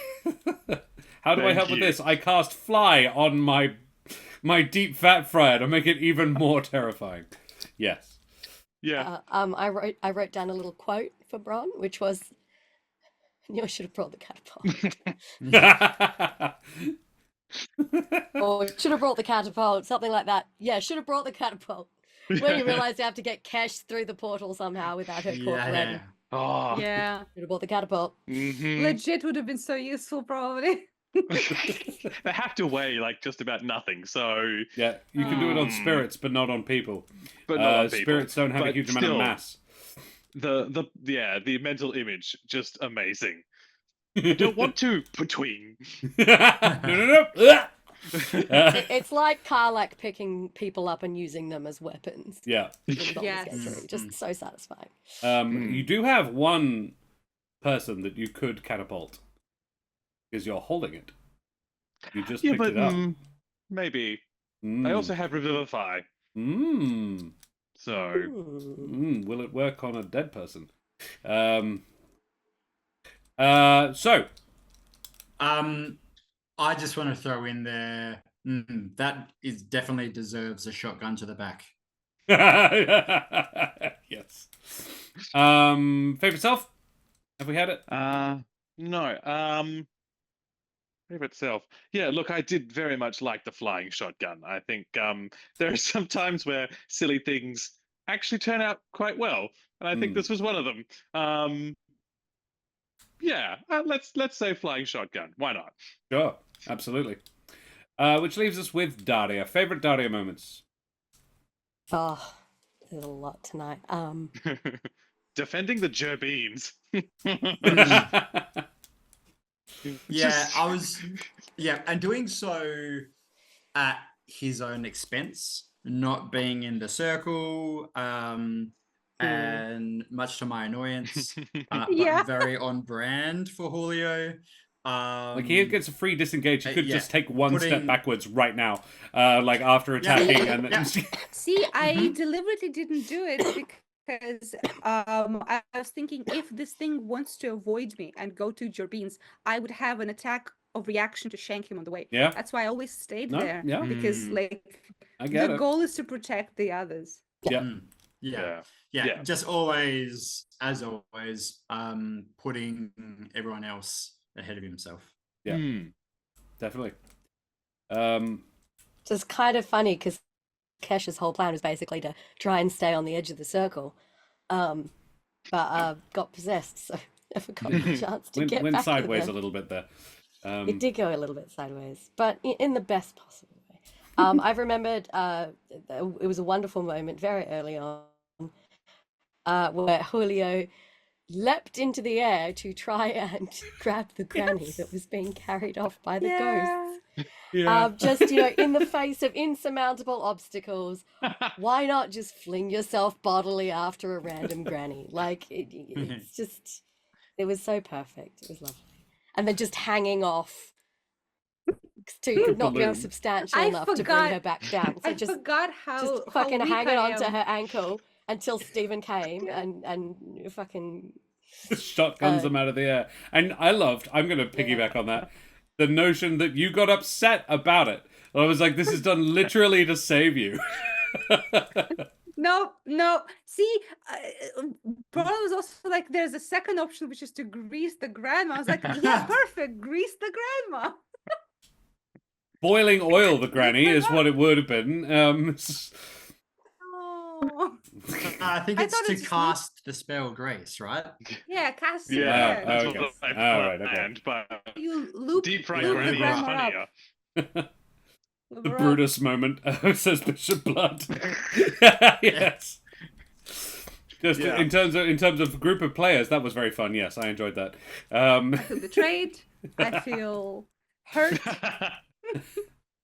How do I Thank help with you. this? I cast fly on my deep fat fryer to make it even more terrifying. Yes. Yeah. I wrote down a little quote for Bron, which was, "I knew I should have brought the catapult." Or should have brought the catapult, something like that. Yeah, should have brought the catapult. When you realise you have to get Kesh through the portal somehow without her caught red. Yeah. Oh. Yeah. Should have brought the catapult. Mhm. Legit would have been so useful, probably. They have to weigh like just about nothing. So, Yeah, you can do it on Mm. spirits, but not on people. but not on people. Spirits don't have a But huge amount of still, mass. The mental image just amazing. I don't want to between. No. It's like Karlak picking people up and using them as weapons. Yeah. when the bombs Yes. get through. Just so satisfying. You do have one person that you could catapult because you're holding it. You just Yeah, picked but it up. maybe. Mm. I also have Revivify. Mm. So, Ooh. Will it work on a dead person? So I just want to throw in there that is definitely deserves a shotgun to the back. yes. Favorite self? Have we had it? no. Favorite self. Yeah, look, I did very much like the flying shotgun. I think there are some times where silly things actually turn out quite well, and I think this was one of them. Yeah, let's say flying shotgun. Why not? Sure, absolutely. Which leaves us with Daria. Favorite Daria moments? Oh, there's a lot tonight. Defending the Gerbeans. Yeah, I was. Yeah, and doing so at his own expense, not being in the circle, and much to my annoyance, Yeah. but very on brand for Julio. Like he gets a free disengage. He could yeah, just take one step putting- backwards right now, like after attacking, and then Yeah. See, I deliberately didn't do it because I was thinking if this thing wants to avoid me and go to Jorbeans, I would have an attack of reaction to shank him on the way. Yeah. That's why I always stayed No, there. yeah. Because like I get the it. goal is to protect the others. Yeah. Yeah. Yeah. Yeah, just always, as always, putting everyone else ahead of himself. Yeah. Definitely. Just kind of funny because Kesh's whole plan was basically to try and stay on the edge of the circle, but got possessed, so never got the chance to get went back sideways to a them. little bit there. It did go a little bit sideways, but in the best possible way. I've remembered it was a wonderful moment very early on where Julio leapt into the air to try and grab the granny that was being carried off by the ghosts. Yeah. Just, in the face of insurmountable obstacles, why not just fling yourself bodily after a random granny? Like, it's just, it was so perfect. It was lovely. And then just hanging off to not be balloon. substantial I enough to bring forgot- her back down. So I just forgot how fucking weak hanging I on to am. her ankle until Stephen came and fucking... Shotguns them out of the air. And I'm going to piggyback on that, the notion that you got upset about it. I was like, this is done literally to save you. No. See, problem was also like there's a second option, which is to grease the grandma. I was like, yeah, perfect, grease the grandma. Boiling oil, the granny, is what it would have been. Oh, I think I it's thought to it's just cast the spell Grace, right? yeah, cast it. Yeah, Oh, that's okay. what I All right, okay. planned, but You loop, deep fried loop granny the is grandma up. funnier. Loop The her up. Brutus moment, says Bishop Blood. Yes. Just Yeah. in terms of group of players, that was very fun. Yes, I enjoyed that. I feel betrayed. I feel hurt.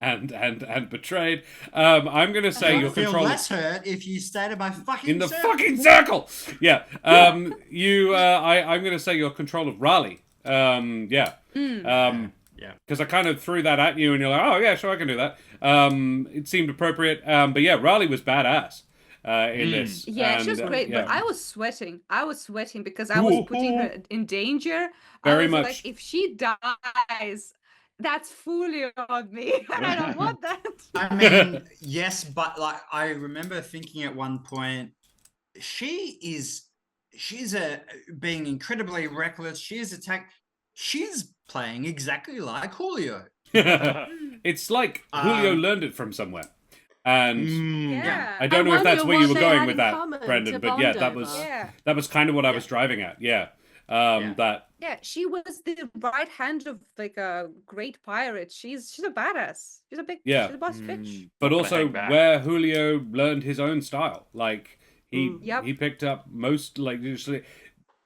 and betrayed. I'm gonna say You'll your feel control less hurt if you stayed in my fucking in the circle. fucking circle. Yeah. I'm gonna say your control of Raleigh. Yeah. Yeah. Because I kind of threw that at you, and you're like, "Oh yeah, sure, I can do that." It seemed appropriate. But yeah, Raleigh was badass in this. Yeah, she was And, great, but yeah. I was sweating. because I was putting her in danger. Very I was much. like, if she dies, that's fully on me. I don't want that. I mean, yes, but like I remember thinking at one point, she's being incredibly reckless. She's playing exactly like Julio. It's like Julio learned it from somewhere. And Yeah. I don't know if that's wonder where you what were they going had with in that, common Brendan, to but yeah, bond that was over. kind of what I was driving at. Yeah. That Yeah, she was the right hand of like a great pirate. She's a badass. She's Yeah. she's a boss bitch. but Gonna also hang back. where Julio learned his own style. Like he Yep. he picked up most like usually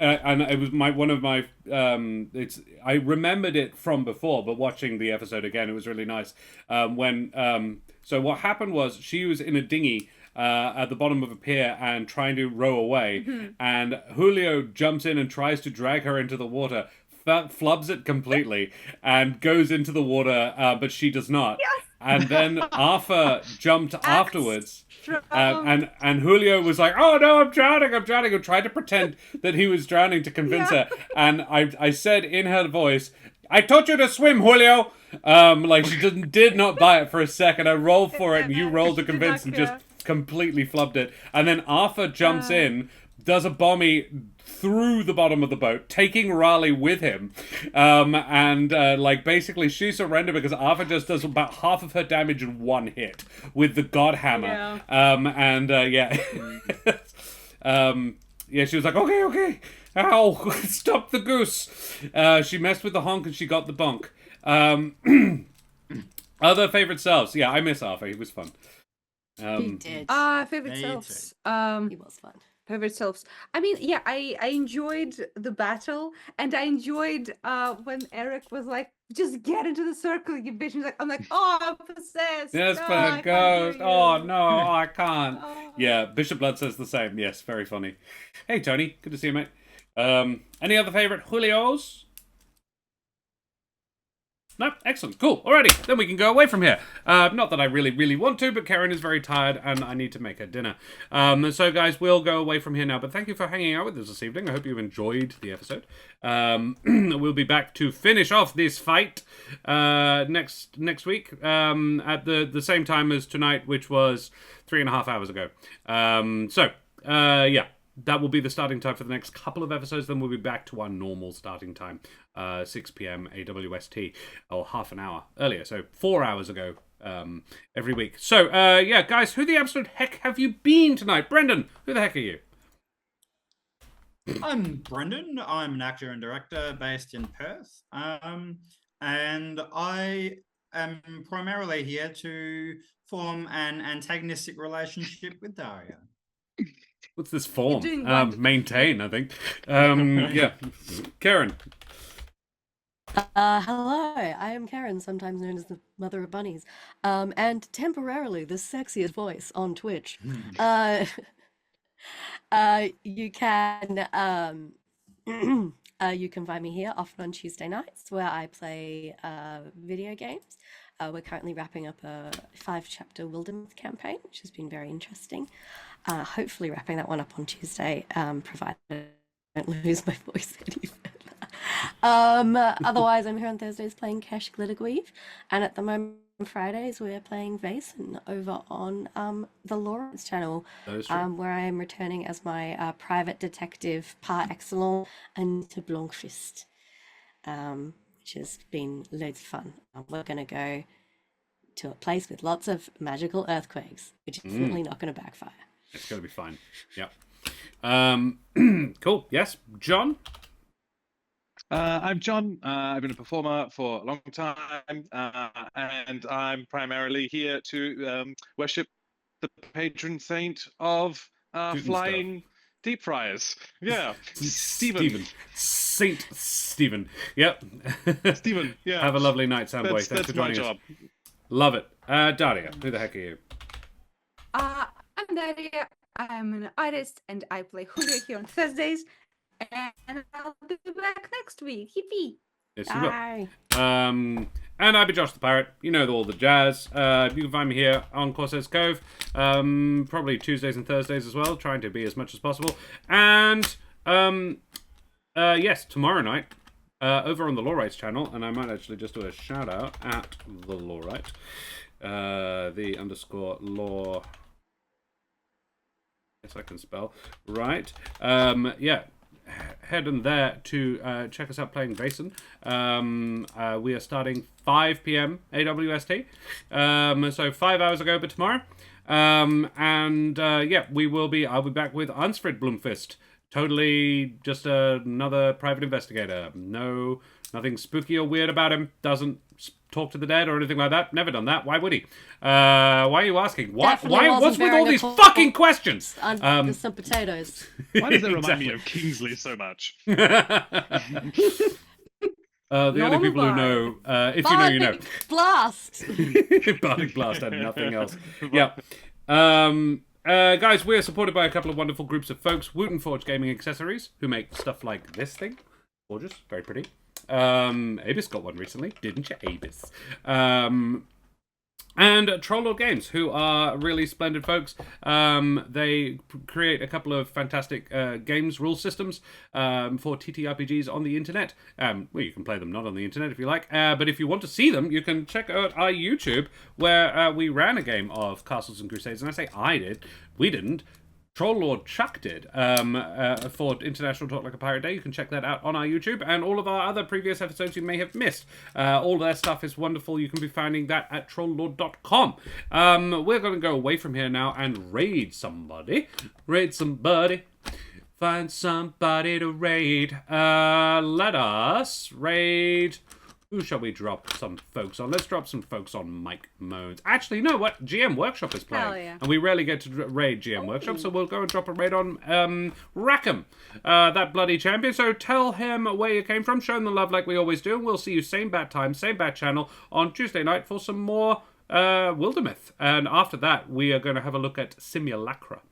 and it was one of my I remembered it from before, but watching the episode again, it was really nice. So what happened was she was in a dinghy at the bottom of a pier and trying to row away, and Julio jumps in and tries to drag her into the water, flubs it completely, and goes into the water, but she does not. Yes. And then Arthur jumped afterwards. Strong. And Julio was like, "Oh no, I'm drowning!" and tried to pretend that he was drowning to convince her. And I said in her voice, "I taught you to swim, Julio." Like she did not buy it for a second. I rolled for it, and you rolled to She did convince, not and care. just completely flubbed it. And then Arthur jumps in, does a bombie through the bottom of the boat, taking Raleigh with him, and like basically she surrendered because Arthur just does about half of her damage in one hit with the God Hammer. Yeah. Yeah, she was like, okay, ow, stop the goose. She messed with the honk and she got the bonk. Other favorite selves? Yeah, I miss Arthur. He was fun. He did. Favorite Me selves. He was fun. Favorite selves. I mean, yeah, I enjoyed the battle, and I enjoyed when Eric was like, "Just get into the circle, you bitch." He's like, "I'm like, oh, I'm possessed." Yes, No, but I a can't hear ghost. Oh you." no, I can't. Oh. Yeah, Bishop Blood says the same. Yes, very funny. Hey Tony, good to see you, mate. Any other favorite Julios? No? Excellent. Cool. Alrighty. Then we can go away from here. Not that I really, really want to, but Karen is very tired and I need to make her dinner. So, guys, we'll go away from here now. But thank you for hanging out with us this evening. I hope you enjoyed the episode. We'll be back to finish off this fight next week at the same time as tonight, which was 3.5 hours ago. Yeah. That will be the starting time for the next couple of episodes. Then we'll be back to our normal starting time, 6 p.m. AWST, or half an hour earlier. So 4 hours ago every week. So, yeah, guys, who the absolute heck have you been tonight? Brendan, who the heck are you? I'm Brendan. I'm an actor and director based in Perth. And I am primarily here to form an antagonistic relationship with Daria. What's this form? doing wonderful. Maintain, I think. Yeah. Karen. Hello, I am Karen, sometimes known as the Mother of Bunnies, and temporarily the sexiest voice on Twitch. You can you can find me here often on Tuesday nights where I play video games. We're currently wrapping up a 5-chapter Wilderness campaign, which has been very interesting. Hopefully wrapping that one up on Tuesday, provided I don't lose my voice any further. Otherwise, I'm here on Thursdays playing Cash Glittergweave, and at the moment on Fridays we're playing Vason over on the Lawrence channel, where I am returning as my private detective par excellence, Anita Blancfist, which has been loads of fun. We're going to go to a place with lots of magical earthquakes, which is definitely not going to backfire. It's going to be fine. Yeah. Cool. Yes. John? I'm John. I've been a performer for a long time, and I'm primarily here to worship the patron saint of flying deep fryers. Yeah, Stephen. Saint Stephen. Yep. Stephen, yeah. Have a lovely night, Soundboy. Thanks for joining us. Love it. Daria, who the heck are you? I'm Daria. I'm an artist and I play Julio here on Thursdays. And I'll be back next week. Yippee! Yes, you will. And I'll be Josh the Pirate. You know all the jazz. You can find me here on Corsair's Cove. Probably Tuesdays and Thursdays as well. Trying to be as much as possible. And yes, tomorrow night over on the Lawrights channel, and I might actually just do a shout out at the Lawright. The _law. Yes, I can spell. Right. Yeah. Head in there to check us out playing Vason. We are starting 5 p.m. AWST. So 5 hours ago, but tomorrow. Yeah, I'll be back with Ansfred Blomfist. Totally just another private investigator. Nothing spooky or weird about him. Doesn't talk to the dead or anything like that. Never done that. Why would he? Why are you asking? What's with all these fucking questions? Under some potatoes. Why does that remind me of Kingsley so much? The only people who know, if you know, you know. Blast! Bardic Blast and nothing else. Yeah. Guys, we're supported by a couple of wonderful groups of folks. Wooten Forge Gaming Accessories, who make stuff like this thing. Gorgeous, very pretty. Abis got one recently, didn't you, Abis? And Trolllord Games, who are really splendid folks. They create a couple of fantastic games rule systems for TTRPGs on the internet. Well, you can play them not on the internet if you like, but if you want to see them, you can check out our YouTube, where we ran a game of Castles and Crusades. And I say I did, we didn't. Trolllord Chuck did for International Talk Like a Pirate Day. You can check that out on our YouTube, and all of our other previous episodes you may have missed. All their stuff is wonderful. You can be finding that at trolllord.com. We're going to go away from here now and raid somebody. Raid somebody. Find somebody to raid. Let us raid... Who shall we drop some folks on? Let's drop some folks on Mike Moans. Actually, you know what? GM Workshop is playing. Hell yeah. And we rarely get to raid GM Workshop, so we'll go and drop a raid on Rackham, that bloody champion. So tell him where you came from, show him the love like we always do, and we'll see you same bat time, same bat channel on Tuesday night for some more Wildermyth. And after that, we are going to have a look at Simulacra.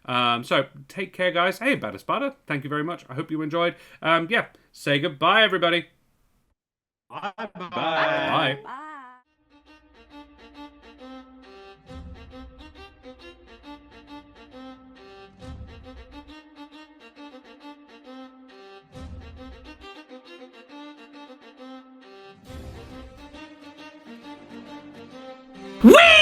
So take care, guys. Hey, Batter Sparta, thank you very much. I hope you enjoyed. Yeah, say goodbye, everybody. Bye. Bye. Bye. Whee!